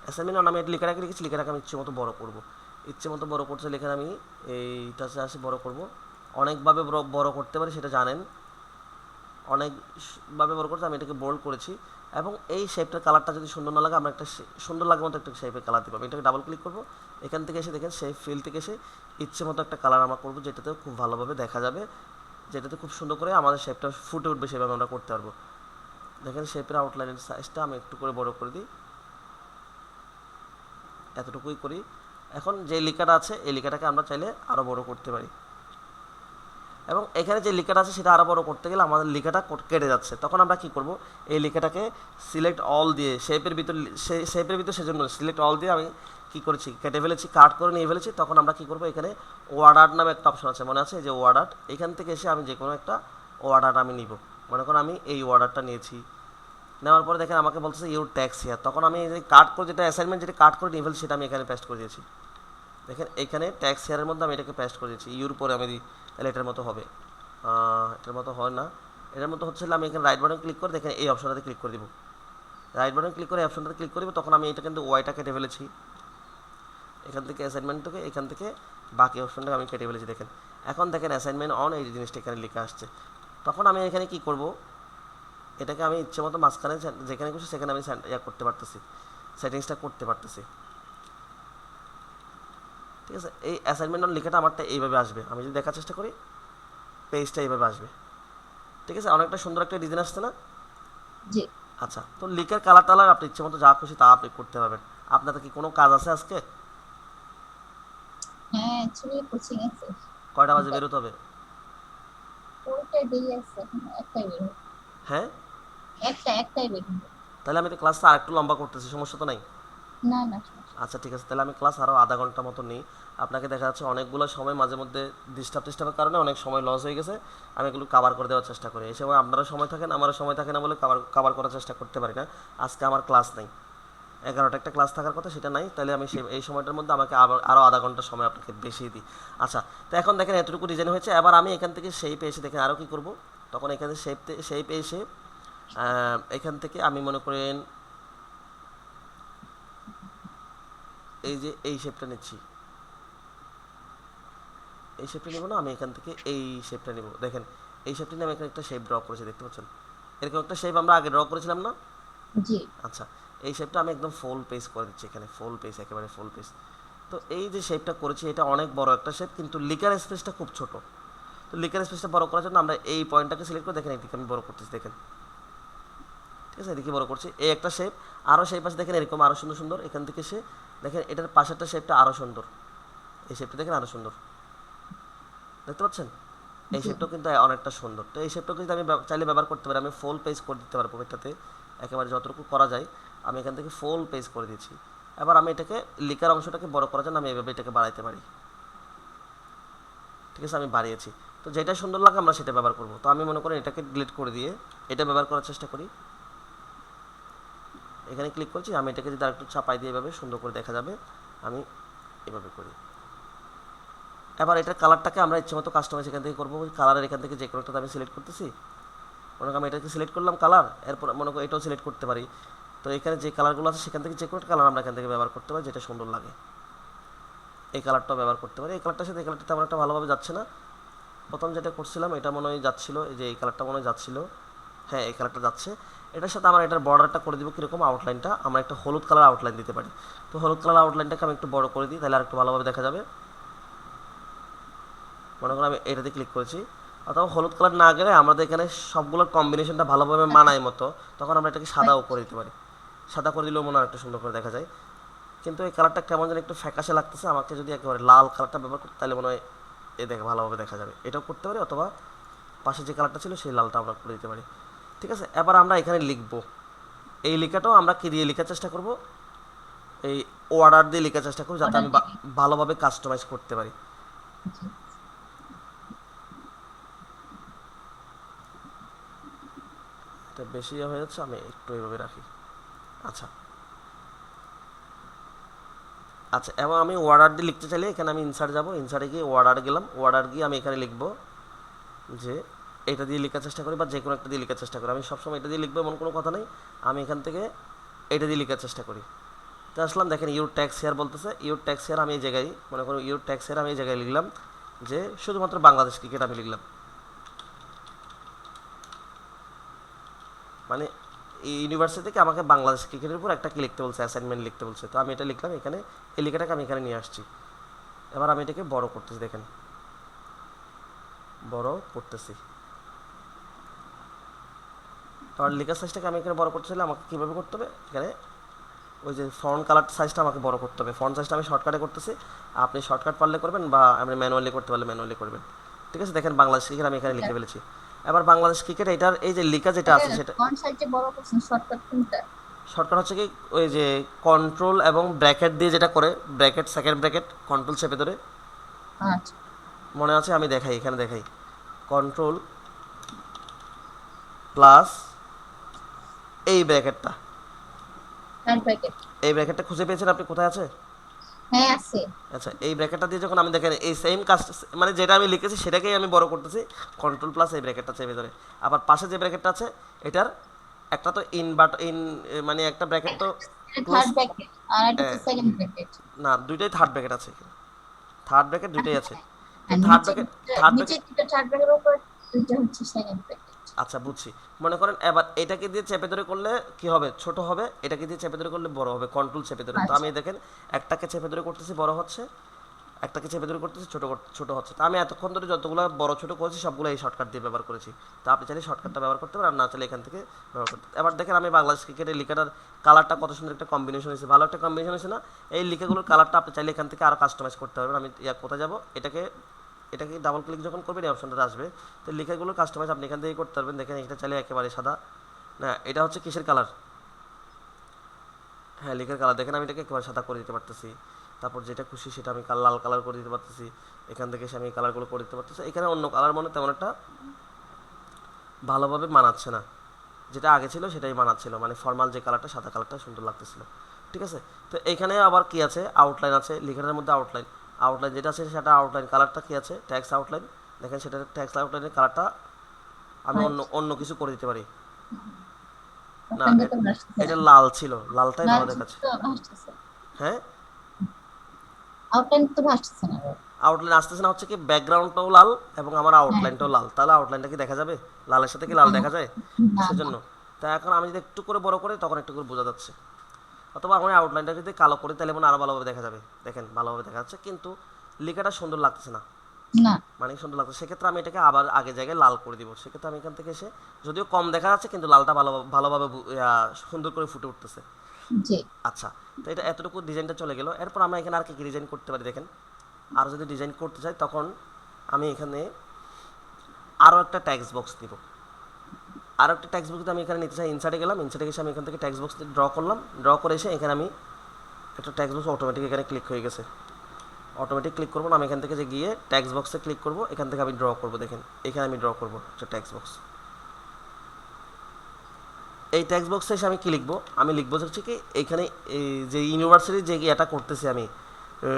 অ্যাসাইনমেন্ট আমি এটা লেখাটাকে লিখেছি, লেখাটাকে আমি ইচ্ছে মতো বড় করবো, ইচ্ছে মতো বড় করতে লেখা আমি এইটা আসে বড় করব। অনেকভাবে বড় করতে পারি সেটা জানেন, অনেকভাবে বড় করতে আমি এটাকে বোল্ড করেছি। এবং এই শেপটার কালারটা যদি সুন্দর না লাগে আমরা একটা সুন্দর লাগে মতো একটা শেপের কালার দেবো। আমি এটাকে ডাবল ক্লিক করবো, এখান থেকে এসে দেখেন শেপ ফিল থেকে এসে ইচ্ছে মতো একটা কালার আমরা করবো, যেটাতে খুব ভালোভাবে দেখা যাবে, যেটাতে খুব সুন্দর করে আমাদের শেপটা ফুটে উঠবে, সেভাবে আমরা করতে পারবো। দেখেন শেপের আউটলাইনের সাইজটা আমি একটু করে বড় করে দিই, এতটুকুই করি। এখন যে লেখাটা আছে এই লেখাটাকে আমরা চাইলে আরও বড় করতে পারি, এবং এখানে যে লেখাটা আছে সেটা আরও বড় করতে গেলে আমাদের লেখাটা কেটে যাচ্ছে। তখন আমরা কি করব, এই লেখাটাকে সিলেক্ট অল দিয়ে শেপের ভিতর সেজন্য সিলেক্ট অল দিয়ে আমি কি করেছি, কেটে ফেলেছি, কাট করে নিয়ে ফেলেছি। তখন আমরা কি করব, এখানে ওয়ার্ড আর্ট নামে একটা অপশন আছে, মনে আছে যে ওয়ার্ড আর্ট, এখান থেকে এসে আমি যে কোনো একটা ওয়ার্ড আর্ট আমি নিব। মনে করুন আমি এই ওয়ার্ড আর্টটা নিয়েছি, নেওয়ার পরে দেখেন আমাকে বলতেছে ইউর ট্যাক্স হিয়ার। তখন আমি এই যে কাট করে যেটা অ্যাসাইনমেন্ট যেটা কাট করে নিয়ে ফেলছি সেটা আমি এখানে পেস্ট করে দিয়েছি। দেখেন এখানে ট্যাক্স হেয়ারের মধ্যে আমি এটাকে পেস্ট করে দিয়েছি, ইউর পরে আমি দিই, তাহলে এটার মতো হবে। এটার মতো হয় না, এটার মতো হচ্ছে আমি এখানে রাইট বাটন ক্লিক করে দেখেন এই অপশনটাতে ক্লিক করে দিব, রাইট বাটন ক্লিক করে এই অপশনটাতে ক্লিক করব। তখন আমি এটা কিন্তু ওয়াইটা কেটে ফেলেছি, এখান থেকে অ্যাসাইনমেন্ট থেকে এখান থেকে বাকি অপশনটাকে আমি কেটে ফেলেছি। দেখেন এখন দেখেন অ্যাসাইনমেন্ট অন এই জিনিসটা এখানে লেখা আসছে। তখন আমি এখানে কি করব, এটাকে আমি ইচ্ছে মতো মাঝখানে যেখানে খুশি সেখানে আমি করতে পারতেছি, সেটিংসটা করতে পারতেছি। ঠিক আছে, এই অ্যাসাইনমেন্ট অন লেখাটা আমারটা এইভাবে আসবে, আমি যদি দেখার চেষ্টা করি পেজটা এইভাবে আসবে। ঠিক আছে, অনেকটা সুন্দর একটা ডিজাইন আসছে না? জি। আচ্ছা, তো লিকের কালার টালার আপনি ইচ্ছে মতো যা খুশি তা আপনি করতে পারবেন। আপনাদের কি কোনো কাজ আছে আজকে? হ্যাঁ, অ্যাকচুয়ালি কোচিং আছে। কয়টা বাজে বেরোতে হবে? ওইটা দেরি আছে, এখন একটাই বের হবে। হ্যাঁ, একটাই বের হবে। তাহলে আমি তো ক্লাসটা আরেকটু লম্বা করতেছি, সমস্যা তো নাই? না না, সমস্যা আচ্ছা ঠিক আছে, তাহলে আমি ক্লাস আরও আধা ঘন্টা মতো নিই। আপনাকে দেখা যাচ্ছে অনেকগুলো সময় মাঝে মধ্যে ডিস্টার্বের কারণে অনেক সময় লস হয়ে গেছে, আমি এগুলো কাভার করে দেওয়ার চেষ্টা করি। এই সময় আপনারা সময় থাকেন, আমারও সময় থাকে না বলে কাভার করার চেষ্টা করতে পারি না। আজকে আমার ক্লাস নেই, 11টা একটা ক্লাস থাকার কথা সেটা নাই, তাহলে আমি এই সময়টার মধ্যে আমাকে আরও আধা ঘন্টা সময় আপনাকে বেশি দিই। আচ্ছা, তো এখন দেখেন এতটুকু ডিজাইন হয়েছে, এবার আমি এখান থেকে শেপে এসে দেখেন আরও কী করব। তখন এখানে শেপে এসে এখান থেকে আমি মনে করেন এই যে এই শেপটা নিচ্ছি, এই শেপটা নেব না, আমি এখান থেকে এই শেপটা নেব। দেখেন এই শেপটা নিয়ে আমি এখানে একটা শেপ ড্র করেছি, দেখতে পাচ্ছেন এরকম একটা শেপ আমরা আগে ড্র করেছিলাম না? জি। আচ্ছা, এই শেপটা আমি একদম ফুল পেজ করে দিচ্ছি, এখানে ফুল পেজ, একেবারে ফুল পেজ। তো এই যে শেপটা করেছি এটা অনেক বড় একটা শেপ, কিন্তু লিকার স্পেসটা খুব ছোট। তো লিকার স্পেসটা বড় করার জন্য আমরা এই পয়েন্টটাকে সিলেক্ট করে দেখেন এদিকে আমি বড় করতেছি, দেখেন ঠিক আছে, এদিকে বড় করছি। এই একটা শেপ, আরও শেপ আছে দেখেন এরকম আরও সুন্দর সুন্দর, এখান থেকে সে দেখেন এটার পাশেরটা শেপটা আরও সুন্দর, এই শেপটা দেখেন আরও সুন্দর, দেখতে পাচ্ছেন এই জি। শেপটাও কিন্তু অনেকটা সুন্দর। তো এই শেপটাও কিন্তু আমি চাইলে ব্যবহার করতে পারি, আমি ফুল পেজ করে দিতে পারবো এটাতে, একেবারে যতটুকু করা যায় আমি এখান থেকে ফুল পেজ করে দিচ্ছি। এবার আমি এটাকে লিকার অংশটাকে বড় করার জন্য আমি এভাবে এটাকে বাড়াইতে পারি। ঠিক আছে, আমি বাড়িয়েছি। তো যেটা সুন্দর লাগে আমরা সেটা ব্যবহার করব। তো আমি মনে করি এটাকে ডিলিট করে দিয়ে এটা ব্যবহার করার চেষ্টা করি। এখানে ক্লিক করছি, আমি এটাকে যদি আরেকটু চাপাই দিয়ে এভাবে সুন্দর করে দেখা যাবে, আমি এভাবে করি। এবার এটার কালারটাকে আমরা ইচ্ছে মতো কাস্টমাইজ এখান থেকে করবো, কালারের এখান থেকে যে কোনো একটা আমি সিলেক্ট করতেছি, মনে করি আমি এটাকে সিলেক্ট করলাম কালার, এরপর মনে করি এটাও সিলেক্ট করতে পারি। তো এখানে যে কালারগুলো আছে সেখান থেকে যে কোনো একটা কালার আমরা এখান থেকে ব্যবহার করতে পারি যেটা সুন্দর লাগে, এই কালারটাও ব্যবহার করতে পারি। এই কালারটার সাথে এই কালারটা তেমন একটা ভালোভাবে যাচ্ছে না, প্রথম যেটা করছিলাম এটা মনে হয় যাচ্ছিলো, এই যে এই কালারটা মনে হয় যাচ্ছিলো, হ্যাঁ এই কালারটা যাচ্ছে। এটার সাথে আমার এটার বর্ডারটা করে দিব কীরকম, আউটলাইনটা আমরা একটা হলুদ কালার আউটলাইন দিতে পারি। তো হলুদ কালার আউটলাইনটাকে আমি একটু বড় করে দিই, তাহলে আর একটু ভালোভাবে দেখা যাবে। মনে করুন আমি এটাতে ক্লিক করেছি, অথবা হলুদ কালার না গেলে আমাদের এখানে সবগুলোর কম্বিনেশনটা ভালোভাবে মানায় মতো, তখন আমরা এটাকে সাদাও করে দিতে পারি। সাদা করে দিলেও মনে হয় একটু সুন্দর করে দেখা যায়, কিন্তু এই কালারটা কেমন যেন একটু ফ্যাকাশে লাগতেছে আমাকে। যদি একেবারে লাল কালারটা ব্যবহার করতে তাহলে মনে হয় এ দেখে ভালোভাবে দেখা যাবে, এটাও করতে পারি, অথবা পাশে যে কালারটা ছিল সেই লালটা আমরা করে দিতে পারি। ঠিক আছে, এবার আমরা এখানে লিখবো, এই লেখাটাও আমরা কী দিয়ে লেখার চেষ্টা করব, এই অর্ডার দিয়ে লেখার চেষ্টা করব, যাতে অর্ডার আমি দিবি। ভালোভাবে কাস্টমাইজ করতে পারি। জি। এটা বেশি হয়ে যাচ্ছে, আমি একটু এইভাবে রাখি। আচ্ছা আচ্ছা, এবং আমি অর্ডার দিয়ে লিখতে চাইলে এখানে আমি ইনসার্ট যাব, ইনসার্টে গিয়ে অর্ডার গেলাম, অর্ডার গিয়ে আমি এখানে লিখবো যে এটা দিয়ে লেখার চেষ্টা করি, বা যে কোনো একটা দিয়ে লেখার চেষ্টা করি। আমি সবসময় এটা দিয়ে লিখবো এমন কোনো কথা নেই, আমি এখান থেকে এটা দিয়ে লেখার চেষ্টা করি। তো আসলাম, দেখেন ইউর ট্যাক্স হেয়ার বলতেছে, ইউর ট্যাক্স হেয়ার আমি এই জায়গায় মনে করুন ইউর ট্যাক্স হেয়ার আমি এই জায়গায় লিখলাম যে শুধুমাত্র বাংলাদেশ ক্রিকেট আমি লিখলাম, মানে এই ইউনিভার্সিটি থেকে আমাকে বাংলাদেশ ক্রিকেটের উপর একটা কি লিখতে বলছে, অ্যাসাইনমেন্ট লিখতে বলছে। তো আমি এটা লিখলাম এখানে, এই লেখাটাকে আমি এখানে নিয়ে আসছি। এবার আমি এটাকে বড় করতেছি, দেখেন বড় করতেছি। তো আর লেখার সাইজটাকে আমি এখানে বড় করতে চাইলে আমাকে কীভাবে করতে হবে, এখানে ওই যে ফন্ট কালার সাইজটা আমাকে বড় করতে হবে। ফন্ট সাইজটা আমি শর্টকাটে করতেছি, আপনি শর্টকাট পারলে করবেন বা আপনি ম্যানুয়ালি করতে পারলে ম্যানুয়ালি করবেন। ঠিক আছে, দেখেন বাংলাদেশ ক্রিকেট আমি এখানে লিখে ফেলেছি। এবার বাংলাদেশ ক্রিকেট এটার এই যে লেখা যেটা আছে সেটা ফন্ট সাইজে বড় করছেন, শর্টকাট কোনটা? শর্টকাট হচ্ছে কি ওই যে কন্ট্রোল এবং ব্র্যাকেট দিয়ে যেটা করে, ব্র্যাকেট সেকেন্ড ব্র্যাকেট কন্ট্রোল চেপে ধরে, আচ্ছা, মনে আছে আমি দেখাই, এখানে দেখাই কন্ট্রোল প্লাস এই ব্র্যাকেটটা, ফ্রন্ট ব্র্যাকেট। এই ব্র্যাকেটটা খুঁজে পেয়েছেন আপনি, কোথায় আছে? হ্যাঁ আছে। আচ্ছা, এই ব্র্যাকেটটা দিয়ে যখন আমি দেখেন এই সেম কাজ, মানে যেটা আমি লিখেছি সেটাকেই আমি বড় করতেছি, কন্ট্রোল প্লাস এই ব্র্যাকেটটা চেপে ধরে। আবার পাশে যে ব্র্যাকেটটা আছে এটার একটা তো ইন মানে একটা ব্র্যাকেট তো ক্লোজ, থার্ড ব্র্যাকেট আর এটা হচ্ছে সেকেন্ড ব্র্যাকেট। না দুইটাই থার্ড ব্র্যাকেট আছে, থার্ড ব্র্যাকেট দুইটাই আছে। তো আর থার্ড ব্র্যাকেট, থার্ড ব্র্যাকেট, নিচে দুটো থার্ড ব্র্যাকেটের উপর দুটো হচ্ছে সেকেন্ড ব্র্যাকেট। আচ্ছা বুঝছি। মনে করেন এবার এটাকে দিয়ে চেপে ধরে করলে কি হবে, ছোট হবে, এটাকে দিয়ে চেপে ধরে করলে বড় হবে, কন্ট্রোল চেপে ধরে। তো আমি আচ্ছা, দেখেন একটাকে চেপে ধরে করতেছি বড় হচ্ছে, একটাকে চেপে ধরে করতেছি ছোট হচ্ছে। তো আমি এতক্ষণ ধরে যতগুলো বড় ছোট করেছি সবগুলো এই শর্টকাট দিয়ে ব্যবহার করেছি। তো আপনি চাইলে শর্টকাটটা ব্যবহার করতে পারেন, আর না চাইলে এখান থেকে ব্যবহার করতে। এবার দেখেন আমি বাংলাদেশ ক্রিকেটের লিখাটার কালারটা কত সুন্দর একটা কম্বিনেশন হয়েছে, ভালো একটা কম্বিনেশন হয়েছে না? এই লিখাগুলোর কালারটা আপনি চাইলে এখান থেকে আরও কাস্টমাইজ করতে পারবেন। আমি কোথায় যাব, এটাকে এটাকে ডাবল ক্লিক যখন করবেন এই অপশনটা আসবে। তো লেখাগুলো কাস্টমাইজ আপনি এখান থেকে করতে পারবেন। দেখেন এটা চাইলে একেবারে সাদা, না এটা হচ্ছে কিসের কালার, হ্যাঁ লেখার কালার, দেখেন আমি এটাকে একেবারে সাদা করে দিতে পারতেছি। তারপর যেটা খুশি সেটা আমি লাল কালার করে দিতে পারতেছি, এখান থেকে এসে আমি কালারগুলো করে দিতে পারতেছি। এখানে অন্য কালার মানে তেমন একটা ভালোভাবে মানাচ্ছে না, যেটা আগে ছিল সেটাই মানাচ্ছিল, মানে ফর্মাল যে কালারটা সাদা কালারটা সুন্দর লাগতেছিল। ঠিক আছে, তো এখানে আবার কি আছে, আউটলাইন আছে, লেখাটার মধ্যে আউটলাইন, আউটলাইন যেটা আছে সেটা আউটলাইন কালারটা কি আছে, ট্যাক্স আউটলাইন। দেখেন সেটা ট্যাক্স আউটলাইনের কালারটা আমি অন্য অন্য কিছু করে দিতে পারি। না ওখানে তো ভাসতেছে না। এটা লাল ছিল, লালটাই না ভালো দেখাচ্ছে। তো ভাসতেছে, হ্যাঁ, আউটলাইন তো ভাসতেছে না। আউটলাইন আসতেছে না হচ্ছে কি ব্যাকগ্রাউন্ডটাও লাল এবং আমার হ্যাঁ, আউটলাইনটাও লাল, তাহলে আউটলাইনটা কি দেখা যাবে, লালের সাথে কি লাল দেখা যায়? না না। সেজন্য তাই এখন আমি যদি একটু করে বড় করি তখন একটু করে বোঝা যাচ্ছে, অথবা আমি আউটলাইনটা যদি কালো করি তাহলে মনে আরও ভালোভাবে দেখা যাবে। দেখেন ভালোভাবে দেখা যাচ্ছে, কিন্তু লেখাটা সুন্দর লাগতেছে না, না, মানে সুন্দর লাগছে। সেক্ষেত্রে আমি এটাকে আবার আগে জায়গায় লাল করে দিব। সেক্ষেত্রে আমি এখান থেকে এসে যদিও কম দেখা যাচ্ছে কিন্তু লালটা ভালোভাবে সুন্দর করে ফুটে উঠতেছে। জি, আচ্ছা, তো এটা এতটুকু ডিজাইনটা চলে গেল। এরপর আমরা এখানে আর কি ডিজাইন করতে পারি দেখেন, আর যদি ডিজাইন করতে চাই তখন আমি এখানে আরও একটা ট্যাক্স বক্স দিব। আরও একটা ট্যাক্স বক্স আমি এখানে নিতে চাই, ইনসার্টে গেলাম, ইনসার্টে এসে আমি এখান থেকে ট্যাক্স বক্স ড্র করলাম, ড্র করে এসে এখানে আমি একটা ট্যাক্স বক্স অটোমেটিক এখানে ক্লিক হয়ে গেছে, অটোমেটিক ক্লিক করবো না, আমি এখান থেকে যে গিয়ে ট্যাক্স বক্সে ক্লিক করবো, এখান থেকে আমি ড্র করবো। দেখেন এখানে আমি ড্র করবো একটা ট্যাক্স বক্স। এই ট্যাক্স বক্সে এসে আমি কি লিখবো, আমি লিখবো হচ্ছে কি এখানে এই যে ইউনিভার্সিটির যে এটা করতেছি আমি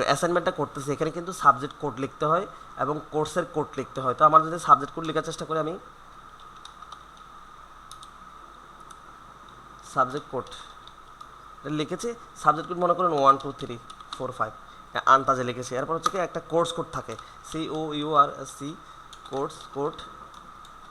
অ্যাসাইনমেন্টটা করতেছি, এখানে কিন্তু সাবজেক্ট কোড লিখতে হয় এবং কোর্সের কোড লিখতে হয়। তো আমার যদি সাবজেক্ট কোড লেখার চেষ্টা করি, আমি সাবজেক্ট কোড লিখেছি, সাবজেক্ট কোড মনে করেন 1 2 3 4 5 আন্তাজে লিখেছি। এরপর হচ্ছে কি একটা কোর্স কোড থাকে, COURSC কোড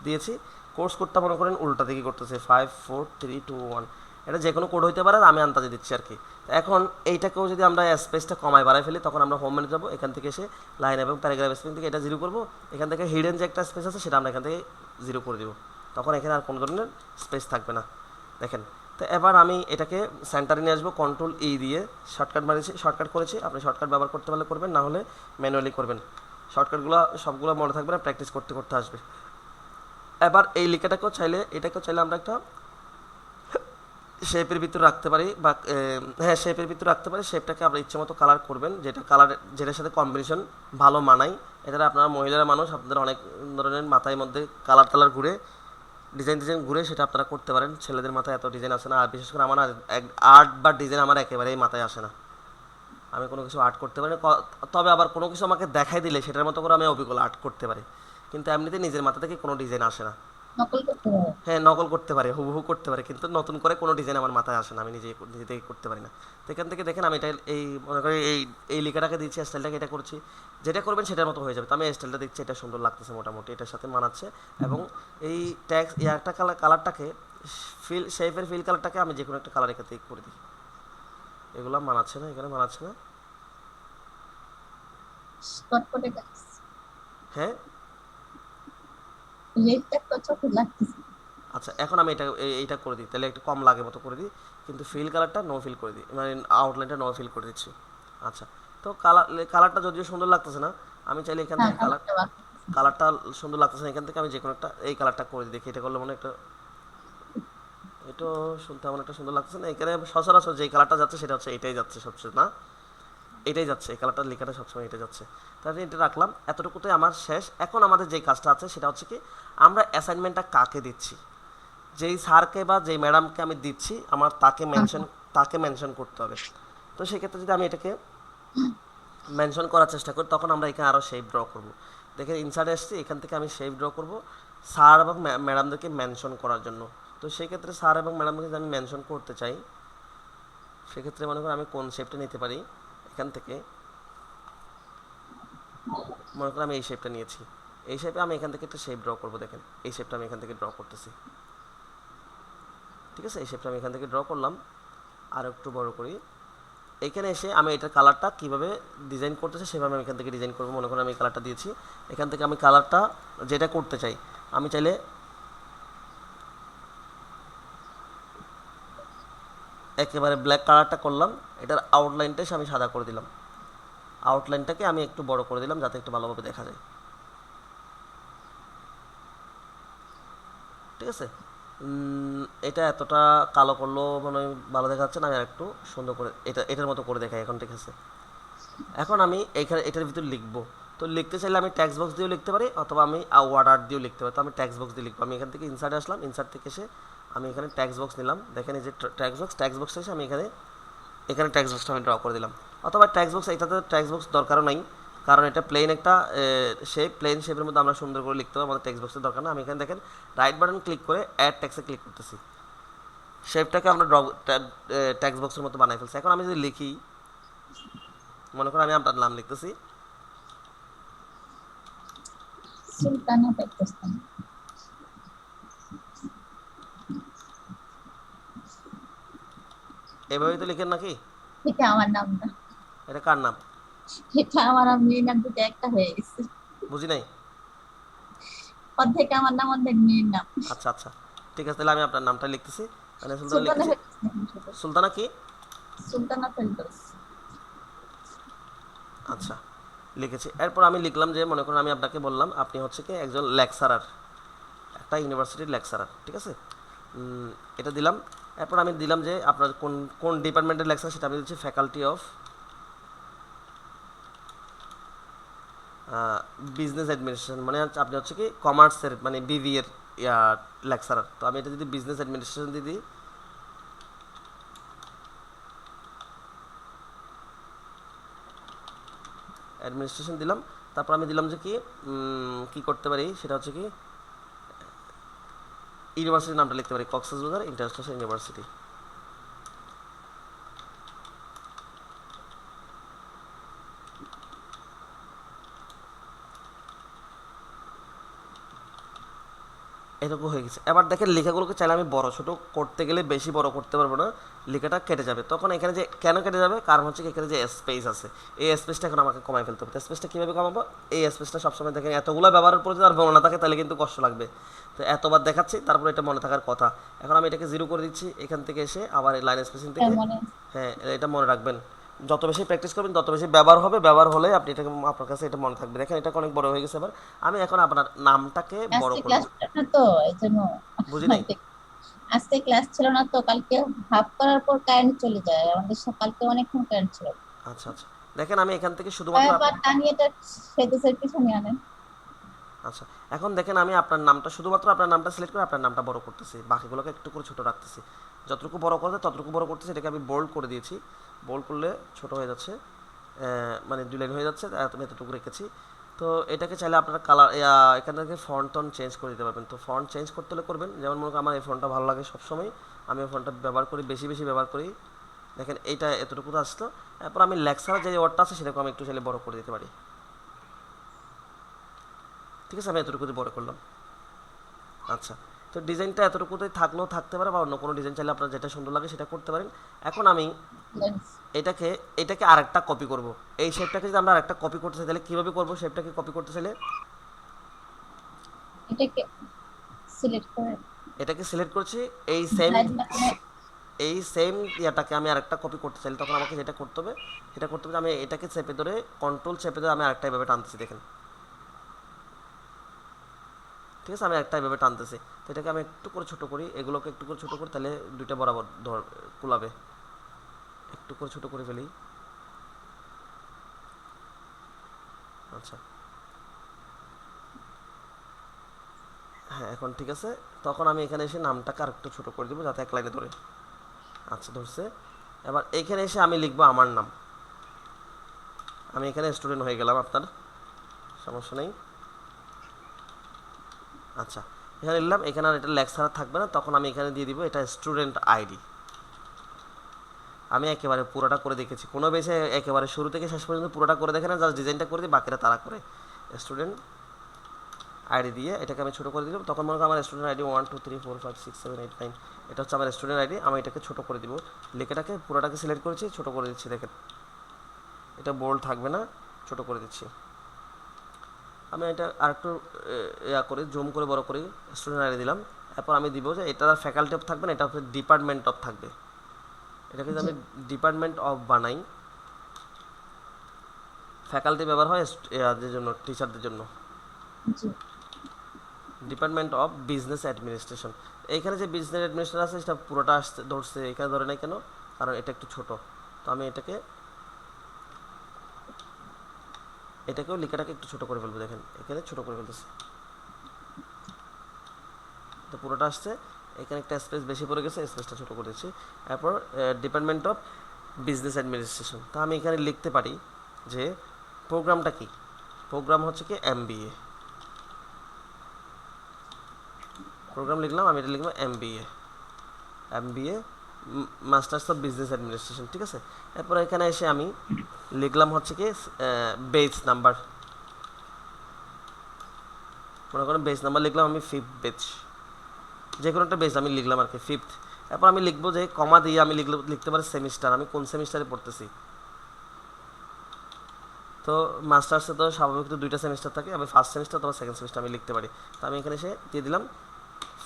দিয়েছি। কোর্স কোডটা মনে করেন উল্টা দিকে করতেছে 5 4 3 2 1, এটা যে কোনো কোড হইতে পারে, আমি আন্তাজে দিচ্ছি আর কি। এখন এইটাকেও যদি আমরা স্পেসটা কমায় বাড়ায় ফেলি তখন আমরা হোম মেনু যাবো, এখান থেকে এসে লাইন এবং প্যারাগ্রাফ স্পেস থেকে এটা 0 করবো, এখান থেকে হিডেন যে একটা স্পেস আছে সেটা আমরা এখান থেকে 0 করে দিব, তখন এখানে আর কোনো ধরনের স্পেস থাকবে না। দেখেন, তো এবার আমি এটাকে সেন্টারে নিয়ে আসবো কন্ট্রোল দিয়ে শর্টকাট মারিয়েছি, শর্টকাট করেছি। আপনি শর্টকাট ব্যবহার করতে পারলে করবেন, না হলে ম্যানুয়ালি করবেন। শর্টকাটগুলো সবগুলো মনে থাকবে না, প্র্যাকটিস করতে করতে আসবে। এবার এই লেখাটাকেও চাইলে এটাকেও চাইলে আমরা একটা শেপের ভিতরে রাখতে পারি, বা হ্যাঁ শেপের ভিতরে রাখতে পারি। শেপটাকে আপনার ইচ্ছে মতো কালার করবেন, যেটা কালার যেটার সাথে কম্বিনেশন ভালো মানায়। এটা আপনারা মহিলারা মানুষ, আপনাদের অনেক ধরনের মাথায় মধ্যে কালার টালার ঘুরে ডিজাইন ঘুরে, সেটা আপনারা করতে পারেন। ছেলেদের মাথায় এত ডিজাইন আসে না, আর বিশেষ করে আমার আর্ট বা ডিজাইন আমার একেবারেই মাথায় আসে না। আমি কোনো কিছু আর্ট করতে পারি না, তবে আবার কোনো কিছু আমাকে দেখাই দিলে সেটার মতো করে আমি অবিকল আর্ট করতে পারি, কিন্তু এমনিতে নিজের মাথা থেকে কোনো ডিজাইন আসে না। নকল করতে হবে। হ্যাঁ, নকল করতে পারে, হুবহু করতে পারে, কিন্তু নতুন করে কোনো ডিজাইন আমার মাথায় আসে না, আমি নিজে থেকে করতে পারি না। তো এখান থেকে দেখেন আমি এটা এই মনে করি এই লেখাটাকে দিচ্ছি, স্টাইলটাকে এটা করছি, যেটা করবেন সেটার মতো হয়ে যাবে। তো আমি স্টাইলটা দিচ্ছি, এটা সুন্দর লাগতেছে, মোটামুটি এটার সাথে মানাচ্ছে। এবং এই ট্যাক্স একটা কালারটাকে শেপের ফিল কালারটাকে আমি যে কোনো একটা কালার এখান থেকে করে দিই। এগুলো মানাচ্ছে না, এখানে মানাচ্ছে না। কটকটে গাছ। হ্যাঁ। লেপটা তো চোখে লাগতেছে। আচ্ছা, এখন আমি এইটা করে দিই, তাহলে একটু কম লাগে মতো করে দিই, কিন্তু ফিল কালারটা নো ফিল করে দিই, মানে আউটলাইনটা নো ফিল করে দিচ্ছি। আচ্ছা, তো কালারটা যদিও সুন্দর লাগতেছে না, আমি চাইলে এখান হ্যাঁ, থেকে কালারটা বাকি। কালারটা সুন্দর লাগতেছে না, এখান থেকে আমি যে কোনো একটা এই কালারটা করে দিই, দেখি এটা করলে মনে হয় একটা, এটা শুনতে এমন একটা সুন্দর লাগতেছে না। এখানে সচরাচর যে কালারটা যাচ্ছে সেটা হচ্ছে এটাই যাচ্ছে সবচেয়ে, না এটাই যাচ্ছে, এই কালারটা লেখাটা সবসময় এটা যাচ্ছে। তাহলে এটা রাখলাম, এতটুকুতে আমার শেষ। এখন আমাদের যে কাজটা আছে সেটা হচ্ছে কি, আমরা অ্যাসাইনমেন্টটা কাকে দিচ্ছি, যেই স্যারকে বা যেই ম্যাডামকে আমি দিচ্ছি, আমার তাকে মেনশন করতে হবে। তো সেক্ষেত্রে যদি আমি এটাকে মেনশন করার চেষ্টা করি, তখন আমরা এখানে আরও শেপ ড্র করব। দেখেন ইনসার্টে এসেছি, এখান থেকে আমি শেপ ড্র করব স্যার এবং ম্যাডামদেরকে মেনশন করার জন্য। তো সেক্ষেত্রে স্যার এবং ম্যাডামকে যদি আমি মেনশন করতে চাই, সেক্ষেত্রে মনে করি আমি কোন শেপটা নিতে পারি, এখান থেকে মনে করি আমি এই শেপটা নিয়েছি, এই শেপে আমি এখান থেকে একটা শেপ ড্র করবো। দেখেন এই শেপটা আমি এখান থেকে ড্র করতেছি, ঠিক আছে, এই শেপটা আমি এখান থেকে ড্র করলাম। আর একটু বড় করি, এখানে এসে আমি এটার কালারটা কীভাবে ডিজাইন করতেছি সেভাবে আমি এখান থেকে ডিজাইন করবো। মনে করেন আমি কালারটা দিয়েছি, এখান থেকে আমি কালারটা যেটা করতে চাই, আমি চাইলে একেবারে ব্ল্যাক কালারটা করলাম, এটার আউটলাইনটা এসে আমি সাদা করে দিলাম, আউটলাইনটাকে আমি একটু বড় করে দিলাম যাতে একটু ভালোভাবে দেখা যায়, ঠিক আছে। এটা এতটা কালো করলেও মানে ভালো দেখা যাচ্ছে না, আমি আর একটু সুন্দর করে এটার মতো করে দেখাই এখন, ঠিক আছে। এখন আমি এইখানে এটার ভিতর লিখবো, তো লিখতে চাইলে আমি ট্যাক্স বক্স দিয়েও লিখতে পারি, অথবা আমি ওয়ার্ড আর্ট দিয়েও লিখতে পারি। তো আমি ট্যাক্স বক্স দিয়ে লিখবো। আমি এখান থেকে ইনসার্টে আসলাম, ইনসার্ট থেকে এসে আমি এখানে ট্যাক্স বক্স নিলাম। দেখেন এই যে ট্যাক্স বক্সটা এসে আমি এখানে ট্যাক্স বক্সটা আমি ড্র করে দিলাম। অথবা ট্যাক্স বক্স, এটাতে ট্যাক্স বক্স দরকারও নাই, কারণ এটা প্লেন একটা শেপ, প্লেন শেপের মধ্যে আমরা সুন্দর করে লিখতে হবে, আমাদের ট্যাক্স বক্সের দরকার না। আমি এখানে দেখেন রাইট বাটন ক্লিক করে অ্যাড ট্যাক্সে ক্লিক করতেছি, শেপটাকে আমরা ট্যাক্স বক্সের মতো বানাই ফেলছি। এখন আমি যদি লিখি, মনে করেন আমি আপনার নাম লিখতেছি, সুলতানা পেতেস্তান। এভাবেই তো লিখেন নাকি? এটা আমার নাম না। এটা কার নাম? এটা আমার আর মেয়ের নাম দুটো একটা হয়ে গেছে। বুঝি নাই। অর্ধেক আমার নাম, অর্ধেক মেয়ের নাম। আচ্ছা আচ্ছা, ঠিক আছে, তাহলে আমি আপনার নামটা লিখতেছি, মানে সুলতানা সুলতানা লিখতেছি। ফেরদৌস শুধু। সুলতানা কি? সুলতানা ফেরদৌস। আচ্ছা, লিখেছি। এরপর আমি লিখলাম যে মনে করেন আমি আপনাকে বললাম আপনি হচ্ছে কি একজন লেকচারার, একটা ইউনিভার্সিটির লেকচারার, ঠিক আছে। এটা দিলাম। এরপর আমি দিলাম যে আপনার কোন কোন ডিপার্টমেন্টের লেকচার, সেটা আমি দিচ্ছি ফ্যাকাল্টি অফ বিজনেস অ্যাডমিনিস্ট্রেশন, মানে হচ্ছে আপনি হচ্ছে কি কমার্সের মানে বিবি এর লেকচারার। তো আমি এটা যদি বিজনেস অ্যাডমিনিস্ট্রেশন দিয়ে দিই, অ্যাডমিনিস্ট্রেশন দিলাম। তারপর আমি দিলাম যে কি কি করতে পারি, সেটা হচ্ছে কি ইউনিভার্সিটির নামটা লিখতে পারি, কক্সবাজার ইন্টারন্যাশনাল ইউনিভার্সিটি। এরকম হয়ে গেছে। এবার দেখেন লেখাগুলোকে চাইলে আমি বড় ছোট করতে গেলে বেশি বড় করতে পারবো না, লেখাটা কেটে যাবে। তখন এখানে যে কেন কেটে যাবে, কারণ হচ্ছে কি এখানে যে স্পেস আছে, এই স্পেসটা এখন আমাকে কমাই ফেলতে হবে। স্পেসটা কীভাবে কমাবো, এই স্পেসটা সবসময় দেখেন এতগুলো ব্যবহারের পরে যদি আর মনে না থাকে তাহলে কিন্তু কষ্ট লাগবে। তো এতবার দেখাচ্ছি, তারপরে এটা মনে থাকার কথা। এখন আমি এটাকে জিরো করে দিচ্ছি, এখান থেকে এসে আবার এই লাইন স্পেসিং থেকে, তার মানে হ্যাঁ এটা মনে রাখবেন, যত বেশি প্র্যাকটিস করবেন তত বেশি ব্যবহার হবে, ব্যবহার হলে আপনি এটাকে আপনার কাছে এটা মনে থাকবে। দেখেন এটা অনেক বড় হয়ে গেছে। এবার আমি এখন আপনার নামটাকে বড় আজকে করব। ক্লাস ছিল না তো, এই জন্য। বুঝি নাই। আজকে ক্লাস ছিল না তো, কালকে হাফ করার পর কারেন্ট চলে যায় আমাদের, কালকে অনেকক্ষণ কারেন্ট ছিল। আচ্ছা আচ্ছা, দেখেন আমি এখান থেকে শুধুমাত্র এবার টানিয়ে এটা সেদিসের পিছনে আনেন। আচ্ছা, এখন দেখেন আমি আপনার নামটা শুধুমাত্র আপনার নামটা সিলেক্ট করে আপনার নামটা বড় করতেছি, বাকিগুলোকে একটু করে ছোট রাখতেছি। যতটুকু বড় করতে ততটুকু বড় করতেছি। এটাকে আমি বোল্ড করে দিয়েছি, বোল্ড করলে ছোট হয়ে যাচ্ছে, মানে দুই লাইন হয়ে যাচ্ছে, আমি এতটুকু রেখেছি। তো এটাকে চাইলে আপনারা কালার এখান থেকে ফন্ট টন চেঞ্জ করে দিতে পারবেন। তো ফন্ট চেঞ্জ করতে হলে করবেন, যেমন মনে করেন আমার এই ফন্টটা ভালো লাগে সবসময়, আমি এই ফন্টটা ব্যবহার করি, বেশি বেশি ব্যবহার করি। দেখেন এইটা এতটুকু তো আসলো। এরপর আমি লেক্সার যে ওয়ার্ডটা আছে সেটাকে আমি একটু চাইলে বড় করে দিতে পারি। ঠিক আছে, আমি এতটুকু বড় করলাম। আচ্ছা, তো ডিজাইনটা এতটুকুতেই থাকলেও থাকতে পারে, বা অন্য কোনো ডিজাইন চাইলে আপনার যেটা সুন্দর লাগে সেটা করতে পারেন। এখন আমি লেন্স এটাকে এটাকে আরেকটা কপি করব। এই শেপটাকে যদি আমরা আরেকটা কপি করতে চাই তাহলে কীভাবে করবো? শেপটাকে কপি করতে চাইলে এটাকে সিলেক্ট করে এটাকে সিলেক্ট করছি, এই সেম রাইট বাটনে এই সেম ইয়াটাকে আমি আরেকটা কপি করতে চাই, তখন আমাকে যেটা করতে হবে সেটা করতে হবে, আমি এটাকে চেপে ধরে কন্ট্রোল চেপে ধরে আমি আরেকটা এভাবে টানতেছি, দেখেন। ঠিক আছে, আমি একটা এভাবে টানতেছি। তো এটাকে আমি একটু করে ছোটো করি, এগুলোকে একটু করে ছোটো করি, তাহলে দুইটা বরাবর কুলাবে। একটু করে ছোটো করে ফেলি। আচ্ছা, হ্যাঁ এখন ঠিক আছে। তখন আমি এখানে এসে নামটাকে আরেকটু ছোটো করে দেবো যাতে এক লাইনে ধরে। আচ্ছা, ধরছে। এবার এখানে এসে আমি লিখবো আমার নাম। আমি এখানে স্টুডেন্ট হয়ে গেলাম আপনার, সমস্যা নেই। আচ্ছা, এখানে নিলাম, এখানে আর এটা লেকচার থাকবে না, তখন আমি এখানে দিয়ে দিব এটা স্টুডেন্ট আইডি। আমি একেবারে পুরোটা করে দেখেছি, কোনো বেশে একেবারে শুরু থেকে শেষ পর্যন্ত পুরোটা করে দেখে না, জাস্ট ডিজাইনটা করে দিই, বাকিরা তারা করে। স্টুডেন্ট আইডি দিয়ে এটাকে আমি ছোটো করে দিলাম, তখন মনে করি আমার স্টুডেন্ট আইডি 1 2 3 4 5 6 7 8 9, এটা হচ্ছে আমার স্টুডেন্ট আইডি। আমি এটাকে ছোটো করে দিব, লেখাটাকে পুরোটাকে সিলেক্ট করেছি, ছোটো করে দিচ্ছি, দেখেন এটা বোল্ড থাকবে না, ছোটো করে দিচ্ছি। আমি এটা আরেকটু ইয়া করে জুম করে বড় করি, স্টুডেন্ট আইডি দিলাম। এরপর আমি দিব যে এটা ফ্যাকাল্টি অফ থাকবে না, এটা হচ্ছে ডিপার্টমেন্ট অফ থাকবে। এটাকে যদি জি আমি ডিপার্টমেন্ট অফ বানাই, ফ্যাকাল্টি ব্যবহার হয় ইয়াদের জন্য, টিচারদের জন্য। জি ডিপার্টমেন্ট অফ বিজনেস অ্যাডমিনিস্ট্রেশন। এইখানে যে বিজনেস অ্যাডমিনিস্ট্রেশন আছে সেটা পুরোটা আসতে ধরছে, এখানে ধরে নাই কেন? কারণ এটা একটু ছোট। তো আমি এটাকেও লেখাটাকে একটু ছোট করে ফেলবো, দেখেন এখানে ছোট করে ফেলতেছি, তো পুরোটা আসছে। এখানে একটা স্পেস বেশি পড়ে গেছে, স্পেসটা ছোট করে দিচ্ছি। এরপর ডিপার্টমেন্ট অফ বিজনেস অ্যাডমিনিস্ট্রেশন, তা আমি এখানে লিখতে পারি যে প্রোগ্রামটা কি। প্রোগ্রাম হচ্ছে কি এমবিএ। প্রোগ্রাম লিখলাম, আমি এটা লিখলাম MBA masters of business administration. ঠিক আছে, এরপর এখানে এসে আমি লিখলাম হচ্ছে কি বেজ নাম্বার, মনে করেন বেজ নাম্বার লিখলাম আমি 5th বেজ, যে কোনো একটা বেজ আমি লিখলাম আর কি 5th। এরপর আমি লিখবো যে কমা দিয়ে আমি লিখতে পারি সেমিস্টার, আমি কোন সেমিস্টারে পড়তেছি। তো মাস্টার্সে তো স্বাভাবিক তো 2টা সেমিস্টার থাকে, আমি ফার্স্ট সেমিস্টার অথবা সেকেন্ড সেমিস্টার আমি লিখতে পারি। তো আমি এখানে এসে দিয়ে দিলাম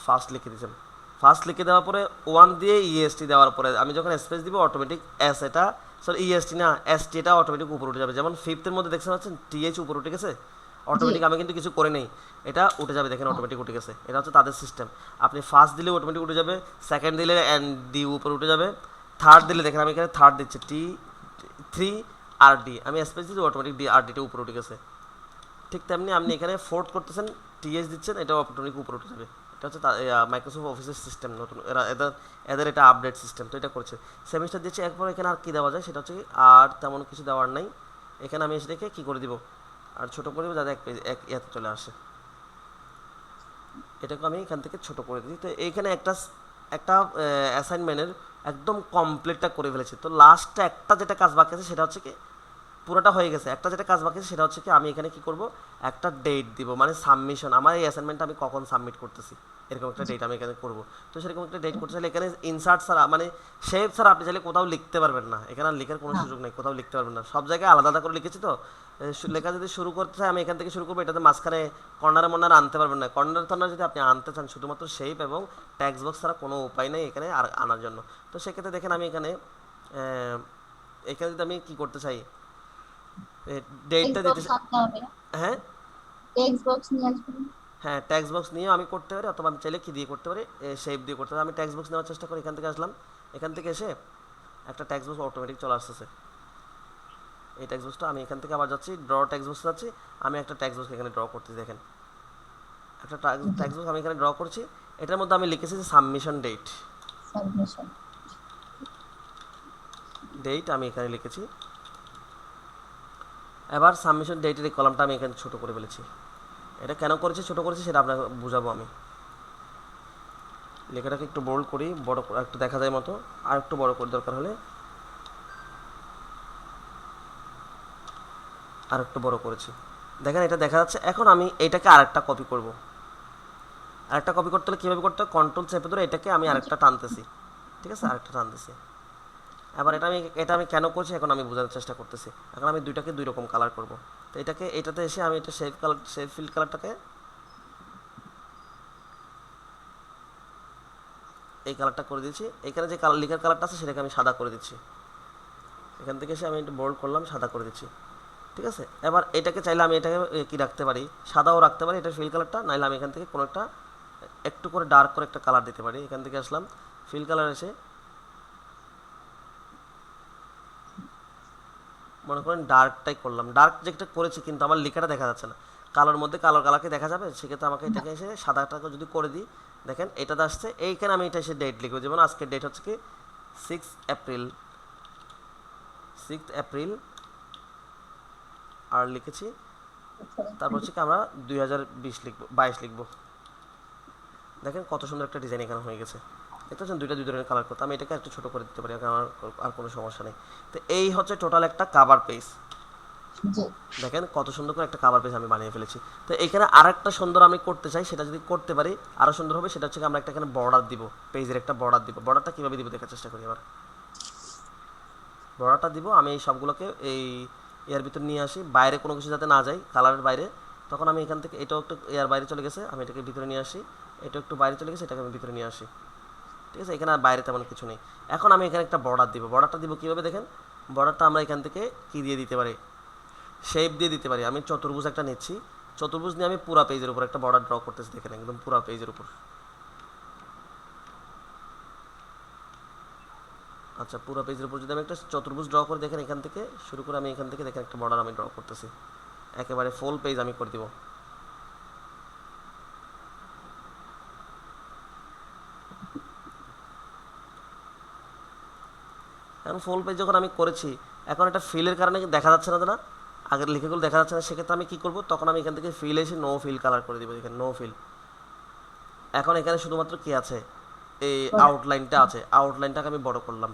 ফার্স্ট, লিখে দিয়েছিলাম ফার্স্ট। লিখে দেওয়ার পরে 1 দিয়ে ইএসটি দেওয়ার পরে আমি যখন স্পেস দিব অটোমেটিক এস এটা সরি ইএসটি না এসটি এটা অটোমেটিক উপরে উঠে যাবে। যেমন 5th-এর মধ্যে দেখতে পাচ্ছেন টিএইচ উপরে উঠে গেছে জি অটোমেটিক, আমি কিন্তু কিছু করে নেই, এটা উঠে যাবে, দেখেন অটোমেটিক উঠে গেছে। এটা হচ্ছে তাদের সিস্টেম। আপনি ফার্স্ট দিলে অটোমেটিক উঠে যাবে, সেকেন্ড দিলে এন ডি উপরে উঠে যাবে, থার্ড দিলে দেখেন আমি এখানে থার্ড দিচ্ছি T3 আর ডি, আমি স্পেস দিচ্ছি অটোমেটিক ডি আর ডিটা উপরে উঠে গেছে। ঠিক তেমনি আপনি এখানে ফোর্থ করতেছেন, টিএস দিচ্ছেন, এটাও অটোমেটিক উপরে উঠে যাবে। এটা হচ্ছে মাইক্রোসফট অফিসের সিস্টেম, নতুন এদের এটা আপডেট সিস্টেম, তো এটা করছে। সেমিস্টার দিচ্ছে, এরপর এখানে আর কী দেওয়া যায় সেটা হচ্ছে আর তেমন কিছু দেওয়ার নাই। এখানে আমি এসে দেখে কী করে দিব, আর ছোটো করে দিব যাতে এক ইয়াতে চলে আসে। এটাকে আমি এখান থেকে ছোটো করে দিই। তো এইখানে একটা একটা অ্যাসাইনমেন্টের একদম কমপ্লিটটা করে ফেলেছি। তো লাস্টে একটা যেটা কাজ বাকি আছে সেটা হচ্ছে কি পুরোটা হয়ে গেছে, একটা যেটা কাজ বাকি আছে সেটা হচ্ছে কি আমি এখানে কি করব, একটা ডেট দিব, মানে সাবমিশন, আমার এই অ্যাসাইনমেন্টটা আমি কখন সাবমিট করতেছি এরকম একটা জি ডেট আমি এখানে করব। তো সেরকম একটা ডেট করতে চাইলে এখানে ইনসার্ট ছাড়া মানে শেপ ছাড়া আপনি চাইলে কোথাও লিখতে পারবেন না, এখানে আর লেখার কোনো না সুযোগ নেই, কোথাও লিখতে পারবেন না, সব জায়গায় আলাদা আলাদা করে লিখেছি। তো লেখা যদি শুরু করতে চাই আমি এখান থেকে শুরু করবো, এটাতে মাঝখানে কর্নারে মর্নারে আনতে পারবেন না। কর্নার টর্নার যদি আপনি আনতে চান শুধুমাত্র শেপ এবং ট্যাক্স বক্স ছাড়া কোনো উপায় নেই এখানে আর আনার জন্য। তো সেক্ষেত্রে দেখেন আমি এখানে এখানে যদি আমি কী করতে চাই ডেটটা টেক্সট দিতে বক্স আনতে হবে, হ্যাঁ টেক্সট বক্স নিয়ে আসবেন। হ্যাঁ ট্যাক্স বক্স নিয়েও আমি করতে পারি, অথবা আমি চাইলে কী দিয়ে করতে পারি শেপ দিয়ে করতে পারি। আমি ট্যাক্স বক্স নেওয়ার চেষ্টা করি, এখান থেকে আসলাম, এখান থেকে এসে একটা ট্যাক্স বক্স অটোমেটিক চলে আসতেছে। এই ট্যাক্স বক্সটা আমি এখান থেকে আবার যাচ্ছি ড্র ট্যাক্স বক্স যাচ্ছি, আমি একটা ট্যাক্স বক্স এখানে ড্র করতেছি, দেখেন একটা জি ট্যাক্স বক্স আমি এখানে ড্র করছি। এটার মধ্যে আমি লিখেছি যে সাবমিশন সাবমিশন ডেট আমি এখানে লিখেছি। এবার সাবমিশন ডেটের এই কলামটা আমি এখানে ছোট করে ফেলেছি। এটা কেন করেছি, ছোট করেছি সেটা আপনাকে বুঝাবো আমি। লেখাটাকে একটু বোল্ড করি, বড় একটু দেখা যায় মতো, আর একটু বড় করি দরকার হলে, আর একটু বড় করেছি। দেখেন এটা দেখা যাচ্ছে। এখন আমি এটাকে আরেকটা কপি করব। আরেকটা কপি করতে হলে কীভাবে করতে হয়, কন্ট্রোল চেপে ধরে এটাকে আমি আরেকটা টানতেছি, ঠিক আছে, আরেকটা টানতেছি। এবার এটা আমি কেন করছি এখন আমি বোঝানোর চেষ্টা করতেছি। এখন আমি দুইটাকে দুই রকম কালার করব। তো এটাতে এসে আমি এটা শেপ ফিল কালারটাকে এই কালারটা করে দিচ্ছি। এখানে যে কালার লিখার কালারটা আছে সেটাকে আমি সাদা করে দিচ্ছি। এখান থেকে এসে আমি একটু বোল্ড করলাম, সাদা করে দিচ্ছি, ঠিক আছে। এবার এটাকে চাইলে আমি এটাকে কি রাখতে পারি, সাদাও রাখতে পারি এটা ফিল কালারটা, নাইলে আমি এখান থেকে কোনো একটা একটু করে ডার্ক করে একটা কালার দিতে পারি। এখান থেকে আসলাম, ফিল কালার এসে মনে করেন ডার্কটাই করলাম। ডার্ক যেটা করেছি কিন্তু আমার লেখাটা দেখা যাচ্ছে না, কালোর মধ্যে কালারকে দেখা যাবে, সেক্ষেত্রে আমাকে এটাকে এসে সাদাটাকে যদি করে দিই, দেখেন এটাতে আসছে। এইখানে আমি এটা এসে ডেট লিখবো, যেমন আজকের ডেট হচ্ছে কি 6 এপ্রিল আর লিখেছি। তারপর হচ্ছে কি আমরা 2020 লিখবো, 22 লিখবো। দেখেন কত সুন্দর একটা ডিজাইন এখানে হয়ে গেছে। দেখতে পাচ্ছেন দুই ধরনের কালার করতে। আমি এটাকে একটু ছোটো করে দিতে পারি, আমার আর কোনো সমস্যা নেই। তো এই হচ্ছে টোটাল একটা কাভার পেজ। জি দেখেন কত সুন্দর করে একটা কাভার পেজ আমি বানিয়ে ফেলেছি। তো এখানে আরেকটা সুন্দর আমি করতে চাই, সেটা যদি করতে পারি আরও সুন্দর হবে। সেটা হচ্ছে আমরা একটা এখানে বর্ডার দিব, পেজের একটা বর্ডার দিব। বর্ডারটা কীভাবে দিব দেখার চেষ্টা করি। এবার বর্ডারটা দিব, আমি এই সবগুলোকে এর ভিতর নিয়ে আসি, বাইরে কোনো কিছু যাতে না যায়, কালারের বাইরে। তখন আমি এখান থেকে এটাও একটু এর বাইরে চলে গেছে, আমি এটাকে ভিতরে নিয়ে আসি। এটা একটু বাইরে চলে গেছে, এটাকে আমি ভিতরে নিয়ে আসি, ঠিক আছে। এখানে আর বাইরে তেমন কিছু নেই। এখন আমি এখানে একটা বর্ডার দিব। বর্ডারটা দিব কীভাবে দেখেন, বর্ডারটা আমরা এখান থেকে কী দিয়ে দিতে পারি, শেপ দিয়ে দিতে পারি। আমি চতুর্ভুজ একটা নিচ্ছি, চতুর্ভুজ নিয়ে আমি পুরা পেজের উপর একটা বর্ডার ড্র করতেছি। দেখেন একদম পুরা পেজের উপর। আচ্ছা, পুরো পেজের উপর যদি আমি একটা চতুর্ভুজ ড্র করে, দেখেন এখান থেকে শুরু করে আমি এখান থেকে দেখেন একটা বর্ডার আমি ড্র করতেছি। একেবারে ফুল পেজ আমি করে দিব। এখন ফুল পেজ যখন আমি করেছি, এখন একটা ফিলের কারণে দেখা যাচ্ছে না, না আগের লেখাগুলো দেখা যাচ্ছে না। সেক্ষেত্রে আমি কী করবো, তখন আমি এখান থেকে ফিল এসে নো ফিল কালার করে দিব। দেখেন নো ফিল। এখন এখানে শুধুমাত্র কি আছে, এই আউটলাইনটা আছে। আউটলাইনটাকে আমি বড় করলাম।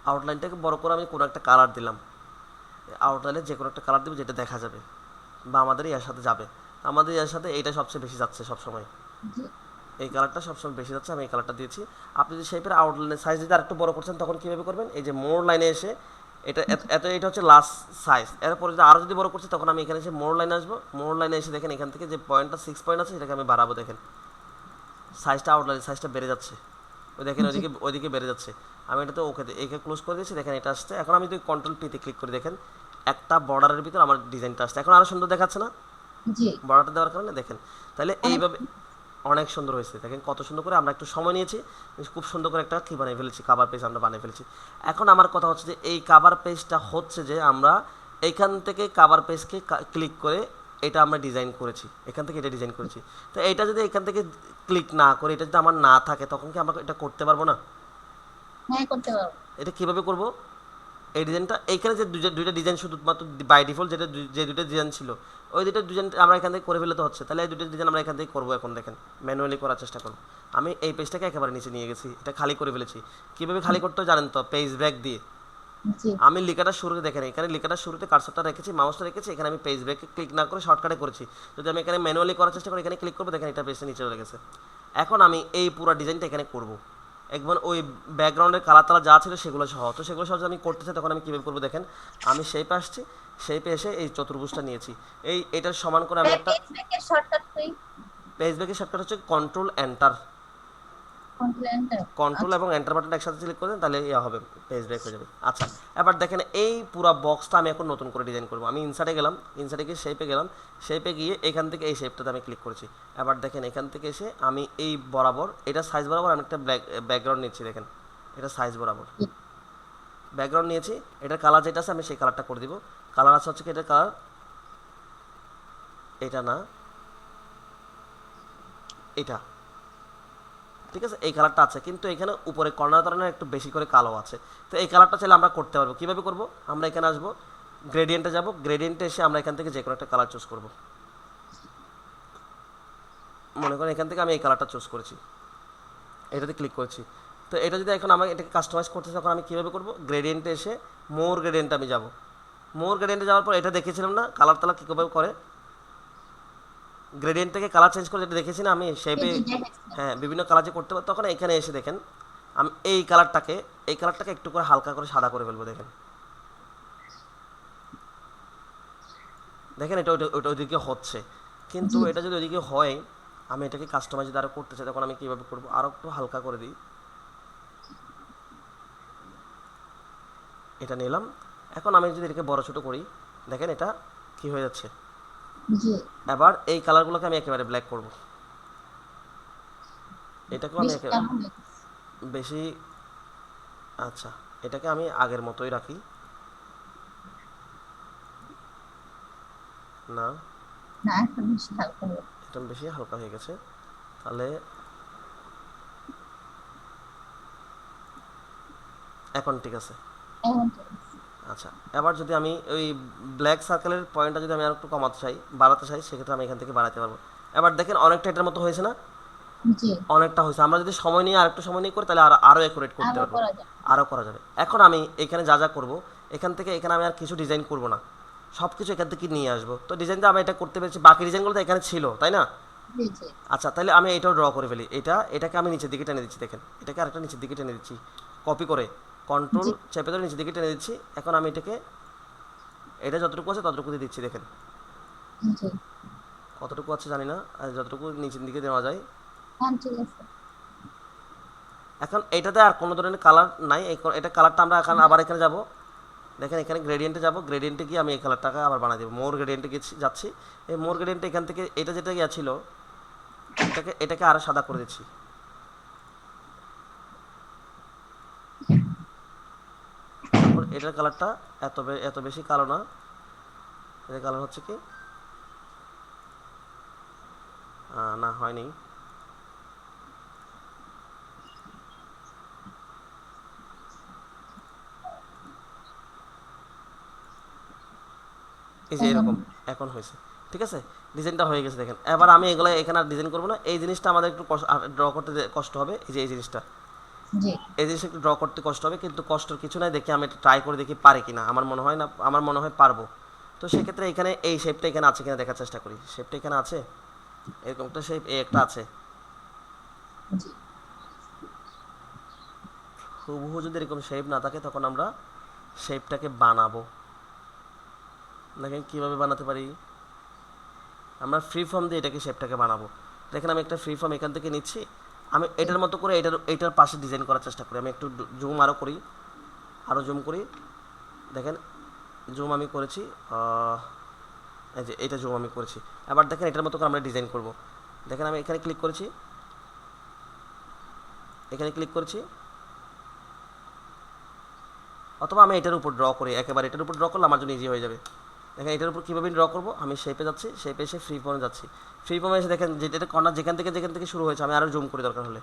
আউটলাইনটাকে বড় করে আমি কোনো একটা কালার দিলাম। আউটলাইনে যে কোনো একটা কালার দিব যেটা দেখা যাবে বা আমাদের এর সাথে যাবে। আমাদের এর সাথে এইটা সবচেয়ে বেশি যাচ্ছে সবসময়, জি এই কালারটা সবসময় বেশি যাচ্ছে, আমি এই কালারটা দিয়েছি। আপনি যদি শেপের আউটলাইনের সাইজ যদি আরেকটু বড় করছেন তখন কীভাবে করবেন, এই যে মোর লাইনে এসে এটা হচ্ছে লাস্ট সাইজ। এরপরে যদি আরও যদি বড় করছি তখন আমি এখানে এসে মোর লাইনে আসবো। মোর লাইনে এসে দেখেন এখান থেকে যে পয়েন্টটা 6 পয়েন্ট আছে সেটাকে আমি বাড়াবো। দেখেন সাইজটা, আউটলাইনের সাইজটা বেড়ে যাচ্ছে। ওই দেখেন জি ওইদিকে বেড়ে যাচ্ছে। আমি এটাতে ওকে একে ক্লোজ করে দিয়েছি। দেখেন এটা আসছে। এখন আমি যদি কন্ট্রোল পিতে ক্লিক করি, দেখেন একটা বর্ডারের ভিতর আমার ডিজাইনটা আসছে। এখন আরও সুন্দর দেখাচ্ছে না জি বর্ডারটা দেওয়ার কারণে? দেখেন তাহলে অনেক এইভাবে অনেক সুন্দর হয়েছে। দেখেন কত সুন্দর করে আমরা একটু সময় নিয়েছি, খুব সুন্দর করে একটা কী বানিয়ে ফেলেছি, কাভার পেজ আমরা বানিয়ে ফেলেছি। এখন আমার কথা হচ্ছে যে এই কাভার পেজটা হচ্ছে যে আমরা এইখান থেকে কাভার পেজকে ক্লিক করে এটা আমরা ডিজাইন করেছি, এখান থেকে এটা ডিজাইন করেছি। তো এইটা যদি এখান থেকে ক্লিক না করে এটা যদি আমার না থাকে তখন কি আমরা এটা করতে পারবো না? হ্যাঁ করতে পারবো। এটা কীভাবে করব, এই ডিজাইনটা এইখানে যে দুইটা ডিজাইন শুধুমাত্র বাই ডিফল্ট যে দুইটা ডিজাইন ছিল ওই দুইটা ডিজাইন আমরা এখান থেকে করে ফেলে তো হচ্ছে। তাহলে এই দুটো ডিজাইন আমরা এখান থেকে করবো। এখন দেখেন ম্যানুয়ালি করার চেষ্টা করবো। আমি এই পেজটাকে একেবারে নিচে নিয়ে গেছি, এটা খালি করে ফেলেছি। কীভাবে খালি করতে হয় জানেন তো, পেজ ব্রেক দিয়ে। জি আমি লেখাটা শুরুতে দেখেন, এখানে লেখাটা শুরুতে কার্সরটা রেখেছি, মাউসটা রেখেছি, এখানে আমি পেজ ব্রেকে ক্লিক না করে শর্টকাটে করেছি। যদি আমি এখানে ম্যানুয়ালি করার চেষ্টা করি, এখানে ক্লিক করবো, দেখেন এটা পেজটা নিচে চলে গেছে। এখন আমি এই পুরো ডিজাইনটা এখানে করবো, একবার ওই ব্যাকগ্রাউন্ডের কালার তালা যা ছিল সেগুলো সহ। তো সেগুলো সহ যদি আমি করতে চাই তখন আমি কীভাবে করবো, দেখেন আমি শেপে আসছি, শেপে এসে এই চতুর্ভুজটা নিয়েছি। এটার সমান করে আমি একটা ফেসবুকের শর্টকাট কই, পেজ ব্রেকের শর্টকাট হচ্ছে control enter. Control enter. Control এবং এন্টার বাটন একসাথে সিলেক্ট করে দেন, তাহলে ইয়া হবে, পেজ ব্রেক হয়ে যাবে। আচ্ছা, এবার দেখেন এই পুরো বক্সটা আমি এখন নতুন করে ডিজাইন করবো। আমি ইনসার্টে গেলাম, ইনসার্টে গিয়ে শেপে গেলাম, শেপে গিয়ে এখান থেকে এই শেপটাতে আমি ক্লিক করেছি। এবার দেখেন এখান থেকে এসে আমি এই বরাবর, এটা সাইজ বরাবর আমি একটা ব্যাকগ্রাউন্ড নিচ্ছি। দেখেন এটা সাইজ বরাবর ব্যাকগ্রাউন্ড নিয়েছি। এটার কালার যেটা আছে আমি সেই কালারটা করে দিব। কালার আছে হচ্ছে কি, এটার কালার এটা না, এটা ঠিক আছে, এই কালারটা আছে, কিন্তু এখানে উপরে কর্নার ধরনের একটু বেশি করে কালো আছে। তো এই কালারটা চাইলে আমরা করতে পারবো। কীভাবে করব? আমরা এখানে আসবো, গ্রেডিয়েন্টে যাব, গ্রেডিয়েন্টে এসে আমরা এখান থেকে যে কোনো একটা কালার চুজ করব। মনে করেন এখান থেকে আমি এই কালারটা চুজ করেছি, এটাতে ক্লিক করেছি। তো এটা যদি এখন আমাকে এটাকে কাস্টমাইজ করতে তখন আমি কীভাবে করব? গ্রেডিয়েন্টে এসে মোর গ্রেডিয়েন্টে আমি যাব। মোর গ্রেডিয়েন্টে যাওয়ার পর এটা দেখেছিলাম না কালার তালা কীভাবে করে, গ্রেডিয়েন্ট থেকে কালার চেঞ্জ করে, যেটা দেখেছি না আমি জি শেপে, জি দেখাচ্ছিলাম। হ্যাঁ বিভিন্ন কালার যে করতে পারি। তখন এখানে এসে দেখেন আমি এই কালারটাকে একটু করে হালকা করে সাদা করে ফেলবো। দেখেন দেখেন এটা ওইটা ওইদিকে হচ্ছে, কিন্তু জি এটা যদি ওইদিকে হয়, আমি এটাকে কাস্টমাইজ যদি আরও করতে চাই তখন আমি কীভাবে করবো? আরও একটু হালকা করে দিই, এটা নিলাম। এখন আমি যদি এটাকে বড় ছোটো করি, দেখেন এটা কি হয়ে যাচ্ছে। জি এবার এই কালারগুলোকে আমি একেবারে ব্ল্যাক করব, এটাকেও আমি বেশি কেমন লাগছে? বেশি, আচ্ছা এটাকে আমি আগের মতোই রাখি। না, না এখন বেশি হালকা হয়ে গেছে। এটা বেশি হালকা হয়ে গেছে, তাহলে এখন ঠিক আছে। এখন ঠিক আছে। আচ্ছা, এবার যদি আমি ওই ব্ল্যাক সার্কেলের পয়েন্টটা যদি আমি আর একটু কমাতে চাই, বাড়াতে চাই, সেক্ষেত্রে আমি এখান থেকে বাড়াতে পারবো। এবার দেখেন অনেকটা এটার মতো হয়েছে না? জি অনেকটা হয়েছে। আমরা যদি সময় নিয়ে আরেকটু সময় নিয়ে করি তাহলে আরও অ্যাকুরেট করতে আরো পারবো, করা যাবে। আরও করা যাবে। এখন আমি এখানে যা যা করবো, এখান থেকে এখানে আমি আর কিছু ডিজাইন করব না, সব কিছু এখান থেকে নিয়ে আসবো। তো ডিজাইনটা আমি এটা করতে পেরেছি, বাকি ডিজাইনগুলো তো এখানে ছিল, তাই না? জি জি আচ্ছা, তাহলে আমি এটাও ড্র করে ফেলি। এটাকে আমি নিচের দিকে টেনে দিচ্ছি, দেখেন এটাকে আরেকটা নিচের দিকে টেনে দিচ্ছি, কপি করে কন্ট্রোল জি চেপে ধরে নিচের দিকে টেনে দিচ্ছি। এখন আমি এটাকে, এটা যতটুকু আছে ততটুকু দিয়ে দিচ্ছি, দেখেন জি কতটুকু আছে জানি না, আর যতটুকু নিচের দিকে দেওয়া যায়। হ্যাঁ ঠিক আছে। এখন এটাতে আর কোনো ধরনের কালার নাই, এটা কালারটা আমরা এখন আবার এখানে যাব, দেখেন এখানে গ্রেডিয়েন্টে যাব, গ্রেডিয়েন্টে গিয়ে আমি এই কালারটাকে আবার বানিয়ে দেবো। মোর গ্রেডিয়েন্টে যাচ্ছি, এই মোর গ্রেডিয়েন্টে এখান থেকে এটা যেটা ইয়া ছিল, এটাকে আরও সাদা করে দিচ্ছি। তারপর এটার কালারটা এত বেশি কালো না, এটার কালার হচ্ছে কি, না হয়নি। এই যে এখন এরকম, এখন হয়েছে, ঠিক আছে, ডিজাইনটা হয়ে গেছে। দেখেন এবার আমি এগুলো এখানে আর ডিজাইন করবো না। এই জিনিসটা আমাদের একটু ড্র করতে কষ্ট হবে। এই যে এই জিনিসটা, জি এই জিনিসটা একটু ড্র করতে কষ্ট হবে, কিন্তু কষ্টের কিছু নাই। দেখি আমি এটা ট্রাই করে দেখি পারি কিনা। আমার মনে হয় না, আমার মনে হয় পারবো। তো সেক্ষেত্রে এখানে এই শেপটা এখানে আছে কিনা দেখার চেষ্টা করি। শেপটা এখানে আছে, এরকম একটা শেপ এই একটা আছে। জি হুবহু যদি এরকম শেপ না থাকে তখন আমরা শেপটাকে বানাবো। দেখেন কীভাবে বানাতে পারি, আমরা ফ্রি ফর্ম দিয়ে এটাকে শেপটাকে বানাবো। দেখেন আমি একটা ফ্রি ফর্ম এখান থেকে নিচ্ছি, আমি এটার মতো করে এটার পাশে ডিজাইন করার চেষ্টা করি। আমি একটু জুম আরও করি, আরও জুম করি, দেখেন জুম আমি করেছি, এই যে এটা জুম আমি করেছি। এবার দেখেন এটার মতো করে আমরা ডিজাইন করব। দেখেন আমি এখানে ক্লিক করেছি, এখানে ক্লিক করেছি, অথবা আমি এটার উপর ড্র করি, একেবারে এটার উপর ড্র করলে আমার জন্য ইজি হয়ে যাবে। দেখেন এটার উপর কীভাবে ড্র করবো, আমি শেপে যাচ্ছি, শেপে এসে ফ্রি ফর্মে যাচ্ছি। ফ্রি ফর্মে এসে দেখেন যে এটা কর্নার যেখান থেকে শুরু হয়েছে, আমি আরও জুম করি, দরকার হলে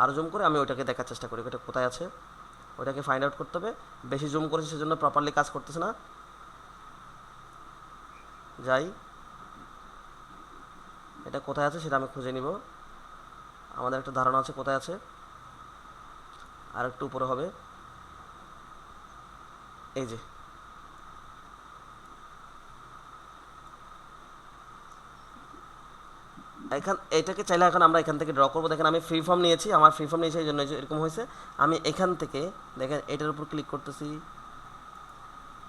আরও জুম করে আমি ওইটাকে দেখার চেষ্টা করি ওটা কোথায় আছে। ওইটাকে ফাইন্ড আউট করতে হবে। বেশি জুম করেছি সেজন্য প্রপারলি কাজ করতেছে না। যাই, এটা কোথায় আছে সেটা আমি খুঁজে নিব। আমাদের একটা ধারণা আছে কোথায় আছে, আর একটু উপরে হবে। এই যে এটাকে চাইলে এখন আমরা এখান থেকে ড্র করবো। দেখেন আমি ফ্রি ফর্ম নিয়েছি, আমার ফ্রি ফর্ম নিয়েছি এই জন্য এরকম হয়েছে। আমি এখান থেকে দেখেন এটার উপর ক্লিক করতেছি,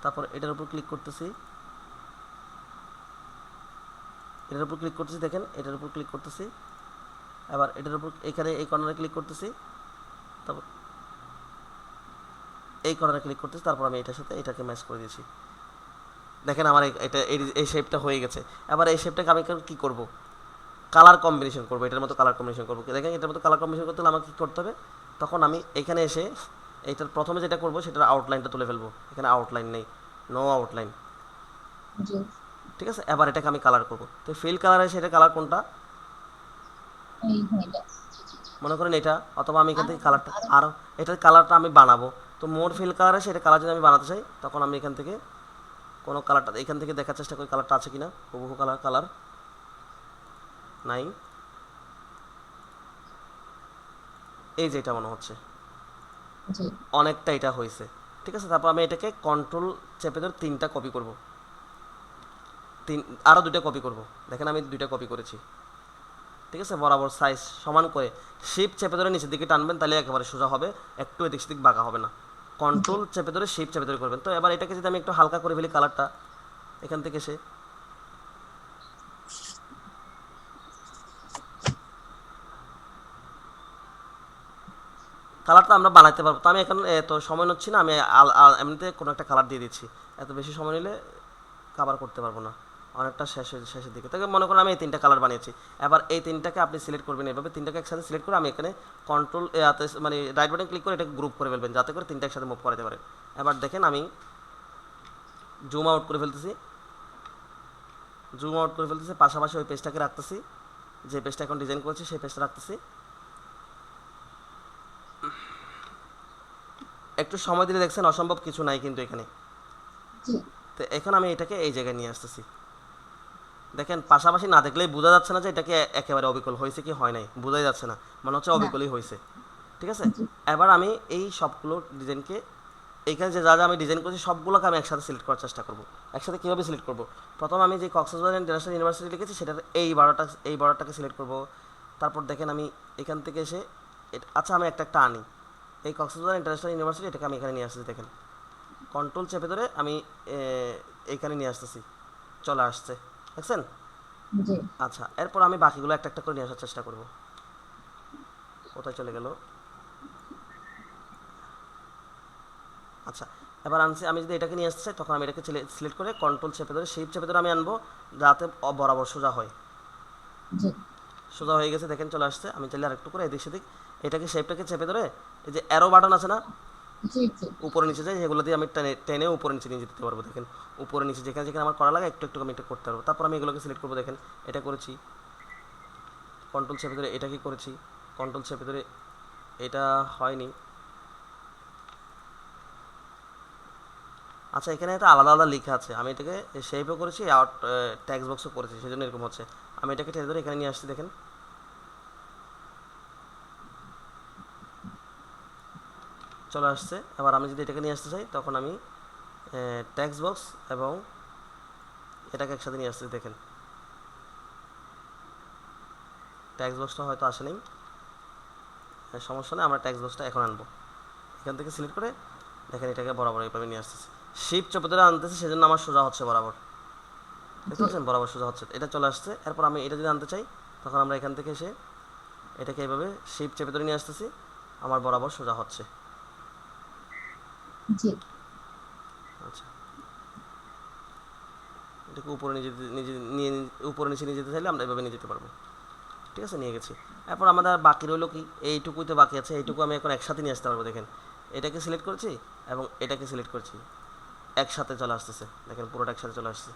তারপর এটার উপর ক্লিক করতেছি, এটার উপর ক্লিক করতেছি, দেখেন এটার উপর ক্লিক করতেছি, আবার এটার উপর এখানে এই কর্নারে ক্লিক করতেছি, তারপর এই কর্নারে ক্লিক করতেছি, তারপর আমি এটার সাথে এটাকে ম্যাচ করে দিয়েছি। দেখেন আমার এটা এই শেপটা হয়ে গেছে। এবার এই শেপটাকে আমি কী করবো, কালার কম্বিনেশন করবো, এটার মতো কালার কম্বিনেশন করবো। দেখেন এটার মতো কালার কম্বিনেশন করতে হলে আমাকে কী করতে হবে, তখন আমি এখানে এসে এইটার প্রথমে যেটা করবো সেটার আউটলাইনটা তুলে ফেলবো। এখানে আউটলাইন নেই, নো আউটলাইন, জি ঠিক আছে। এবার এটাকে আমি কালার করবো। তো ফিল কালার এসে এটা কালার কোনটা, এই এটা। মনে করেন এটা, অথবা আমি এখান আরো থেকে কালারটা আরো আরও, এটার কালারটা আমি বানাবো। তো মোর ফিল কালার আছে, এটা কালার যদি আমি বানাতে চাই তখন আমি এখান থেকে কোনো কালারটা এখান থেকে দেখার চেষ্টা করি কালারটা আছে কিনা। হুবহু কালার, কালার নাই, এই যে এটা মনে হচ্ছে জি অনেকটা এটা হয়েছে। ঠিক আছে, তারপর আমি এটাকে কন্ট্রোল চেপে ধরে 3টা কপি করব, তিন, আরও 2টা কপি করব। দেখেন আমি 2টা কপি করেছি। ঠিক আছে, বরাবর সাইজ সমান করে শিপ চেপে ধরে নিচের দিকে টানবেন, তাহলে একেবারে সোজা হবে, একটু এদিক সেদিক বাঁকা হবে না। জি কন্ট্রোল চেপে ধরে শিপ চেপে ধরে করবেন। তো এবার এটাকে যদি আমি একটু হালকা করে ফেলি কালারটা, এখান থেকে এসে কালারটা আমরা বানাইতে পারবো। তো আমি এখন এত সময় নিচ্ছি না, আমি এমনিতে কোনো একটা কালার দিয়ে দিচ্ছি। এত বেশি সময় নিলে কাভার করতে পারবো না, অনেকটা শেষের দিকে। তাকে মনে করেন আমি এই 3টা কালার বানিয়েছি। এবার এই 3টাকে আপনি সিলেক্ট করবেন, এভাবে 3টাকে একসাথে সিলেক্ট করে আমি এখানে কন্ট্রোল মানে রাইট বাটন ক্লিক করে এটাকে গ্রুপ করে ফেলবেন, যাতে করে 3টা একসাথে মুভ করাতে পারে। এবার দেখেন আমি জুম আউট করে ফেলতেছি, পাশাপাশি ওই পেজটাকে রাখতেছি, যে পেজটা এখন ডিজাইন করেছি সেই পেজটা রাখতেছি। একটু সময় দিলে দেখছেন অসম্ভব কিছু নাই কিন্তু এখানে। জি তো এখন আমি এটাকে এই জায়গায় নিয়ে আসতেছি। দেখেন পাশাপাশি না দেখলেই বোঝা যাচ্ছে না যে এটাকে একেবারে অবিকল হয়েছে কি হয় নাই, বোঝাই যাচ্ছে না, মনে হচ্ছে না অবিকলই হয়েছে। ঠিক আছে, জি এবার আমি এই সবগুলো ডিজাইনকে, এইখানে যে যা যা আমি ডিজাইন করেছি সবগুলোকে আমি একসাথে সিলেক্ট করার চেষ্টা করব। একসাথে কীভাবে সিলেক্ট করব? প্রথম আমি যে কক্সবাজার ইন্টারন্যাশনাল ইউনিভার্সিটি লিখেছি সেটার এই বর্ডারটাকে সিলেক্ট করব। তারপর দেখেন আমি এখান থেকে এসে আচ্ছা আমি একটা একটা আনি, এই কক্সবাজার ইন্টারন্যাশনাল ইউনিভার্সিটি এটাকে আমি এখানে নিয়ে আসতেছি। দেখেন কন্ট্রোল চেপে ধরে আমি এইখানে নিয়ে আসতেছি, চলে আসছে, দেখছেন? জি আচ্ছা, এরপর আমি বাকিগুলো একটা একটা করে নিয়ে আসার চেষ্টা করব। কোথায় চলে গেল? আচ্ছা, এবার আনছি, আমি যদি এটাকে নিয়ে আসতে চাই তখন আমি এটাকে সিলেক্ট করে কন্ট্রোল চেপে ধরে শিপ চেপে ধরে আমি আনবো, যাতে বরাবর সোজা হয়। জি সোজা হয়ে গেছে, দেখেন চলে আসছে। আমি চাইলে আরেকটু করে এদিক সেদিক এটাকে শেপটাকে চেপে ধরে এই যে অ্যারো বাটন আছে না, জি জি উপরে নিচে যায়, সেগুলো দিয়ে আমি টেনে টেনে উপরে নিচে নিয়ে যেতে পারবো। দেখেন উপরে নিচে যেখানে যেখানে আমার করা লাগে একটু একটু আমি এটা করতে পারবো। তারপর আমি এগুলোকে সিলেক্ট করবো। দেখেন এটা করেছি, কন্ট্রোল চেপে ধরে এটাকে করেছি, কন্ট্রোল চেপে ধরে এটা হয়নি। আচ্ছা, এখানে একটা আলাদা আলাদা লেখা আছে, আমি এটাকে শেপও করেছি আর ট্যাক্স বক্সও করেছি, সেই জন্য এরকম হচ্ছে। আমি এটাকে টেনে ধরে এখানে নিয়ে আসছি, দেখেন চলে আসছে। এবার আমি যদি এটাকে নিয়ে আসতে চাই তখন আমি ট্যাক্স বক্স এবং এটাকে একসাথে নিয়ে আসছি। দেখেন ট্যাক্স বক্সটা হয়তো আসে নেই, সমস্যা নেই, আমরা ট্যাক্স বক্সটা এখন আনবো। এখান থেকে সিলেক্ট করে দেখেন এটাকে বরাবর এইভাবে নিয়ে আসতেছি, শিপ চেপে ধরে আনতেছি, সেজন্য আমার সোজা হচ্ছে বরাবর। দেখতে জি পাচ্ছেন বরাবর সোজা হচ্ছে, এটা চলে আসছে। এরপর আমি এটা যদি আনতে চাই তখন আমরা এখান থেকে এসে এটাকে এইভাবে শিপ চেপে ধরে নিয়ে আসতেছি, আমার বরাবর সোজা হচ্ছে। জি আচ্ছা, এটাকে উপরে নিয়ে উপরে নিচে নিয়ে যেতে চাইলে আমরা এভাবে নিয়ে যেতে পারবো। ঠিক আছে, নিয়ে গেছি। এরপর আমাদের বাকি রইলো কি, এইটুকুই তো বাকি আছে, এইটুকু আমি এখন একসাথে নিয়ে আসতে পারবো। দেখেন এটাকে সিলেক্ট করেছি এবং এটাকে সিলেক্ট করেছি, একসাথে চলে আসতেছে, দেখেন পুরোটা একসাথে চলে আসছে।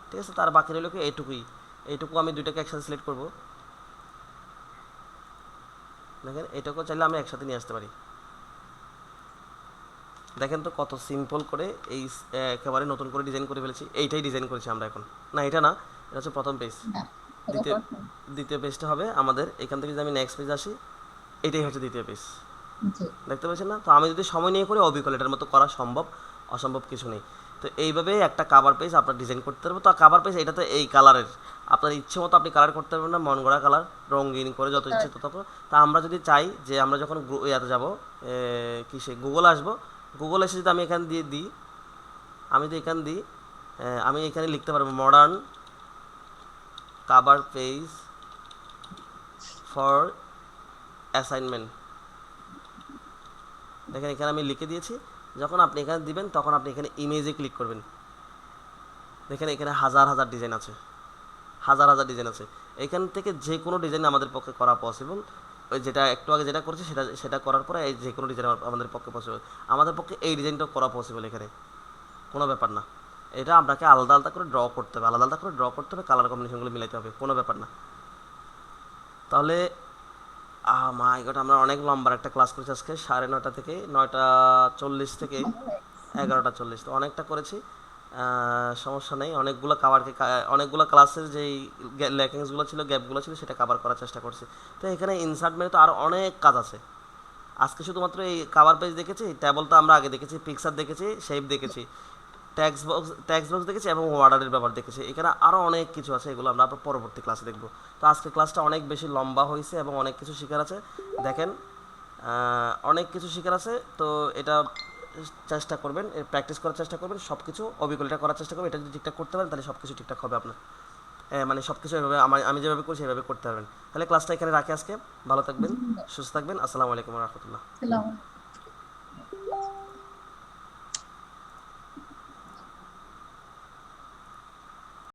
ঠিক আছে, তার বাকি রইলো কি এইটুকুই, এইটুকু আমি দুইটাকে একসাথে সিলেক্ট করব। দেখেন এটাকেও চাইলে আমি একসাথে নিয়ে আসতে পারি। দেখেন তো কত সিম্পল করে এই একেবারে নতুন করে ডিজাইন করে ফেলেছি। এইটাই ডিজাইন করেছি আমরা এখন, না এটা না, এটা হচ্ছে প্রথম পেজ। না এটা দ্বিতীয় প্রথম। দ্বিতীয় পেজটা হবে আমাদের, এখান থেকে যদি আমি নেক্সট পেজ আসি, এটাই হচ্ছে দ্বিতীয় পেজ। জি দেখতে পাচ্ছেন না? তো আমি যদি সময় নিয়ে করি অবিকল এটার মতো করা সম্ভব, অসম্ভব কিছু নেই। তো এইভাবে একটা কাভার পেজ আপনার ডিজাইন করতে পারবো। তো কাভার পেজ এটাতে এই কালারের, আপনার ইচ্ছে মতো আপনি কালার করতে পারবেন না, মন গড়া কালার রঙিন করে যত ইচ্ছে তত। তা আমরা যদি চাই যে আমরা যখন ইয়াতে যাবো, কিসে গুগল আসবো, গুগল এসে যদি আমি এখানে দিয়ে দিই, আমি যদি এখানে দিই, আমি এখানে লিখতে পারবো modern cover page for assignment. দেখেন এখানে আমি লিখে দিয়েছি। যখন আপনি এখানে দিবেন তখন আপনি এখানে ইমেজে ক্লিক করবেন। দেখেন এখানে হাজার হাজার ডিজাইন আছে, হাজার হাজার ডিজাইন আছে। এখান থেকে যে কোনো ডিজাইন আমাদের পক্ষে করা পসিবল। ওই যেটা একটু আগে যেটা করেছি সেটা সেটা করার পরে এই যে কোনো ডিজাইন আমাদের পক্ষে পসিবল। আমাদের পক্ষে এই ডিজাইনটাও করা পসিবল, এখানে কোনো ব্যাপার না। এটা আপনাকে আলাদা আলাদা করে ড্র করতে হবে, আলাদা আলাদা করে ড্র করতে হবে, কালার কম্বিনেশনগুলো মিলাইতে হবে, কোনো ব্যাপার না। তাহলে মাই গড, আমরা অনেক লম্বা একটা ক্লাস করেছি আজকে, 9:30 থেকে 9:40 থেকে 11:40, তো অনেকটা করেছি। সমস্যা নেই, অনেকগুলো ক্লাসের যেই ল্যাকিংসগুলো ছিল, গ্যাপগুলো ছিল, সেটা কভার করার চেষ্টা করছি। তো এখানে ইনসার্ট মেনু তো আরও অনেক কাজ আছে। আজকে শুধুমাত্র এই কাভার পেজ দেখেছি, ট্যাবল তো আমরা আগে দেখেছি, পিকচার দেখেছি, শেপ দেখেছি, ট্যাক্স বক্স দেখেছি এবং ওয়ার্ডারের ব্যাপার দেখেছি। এখানে আরও অনেক কিছু আছে, এগুলো আমরা আবার পরবর্তী ক্লাসে দেখব। তো আজকে ক্লাসটা অনেক বেশি লম্বা হয়েছে এবং অনেক কিছু শেখার আছে। দেখেন, অনেক কিছু শেখার আছে। তো এটা চেষ্টা করবেন, প্র্যাকটিস করার চেষ্টা করবেন, সব কিছু অভিজ্ঞতা করার চেষ্টা করবেন। এটা যদি ঠিকঠাক করতে পারেন তাহলে সব কিছু ঠিকঠাক হবে আপনার। মানে সব কিছু এভাবে আমি যেভাবে করছি সেভাবে করতে পারবেন। তাহলে ক্লাসটা এখানে রাখি আজকে। ভালো থাকবেন, সুস্থ থাকবেন। আসসালামু আলাইকুম রহমতুল্লাহ। আসসালামু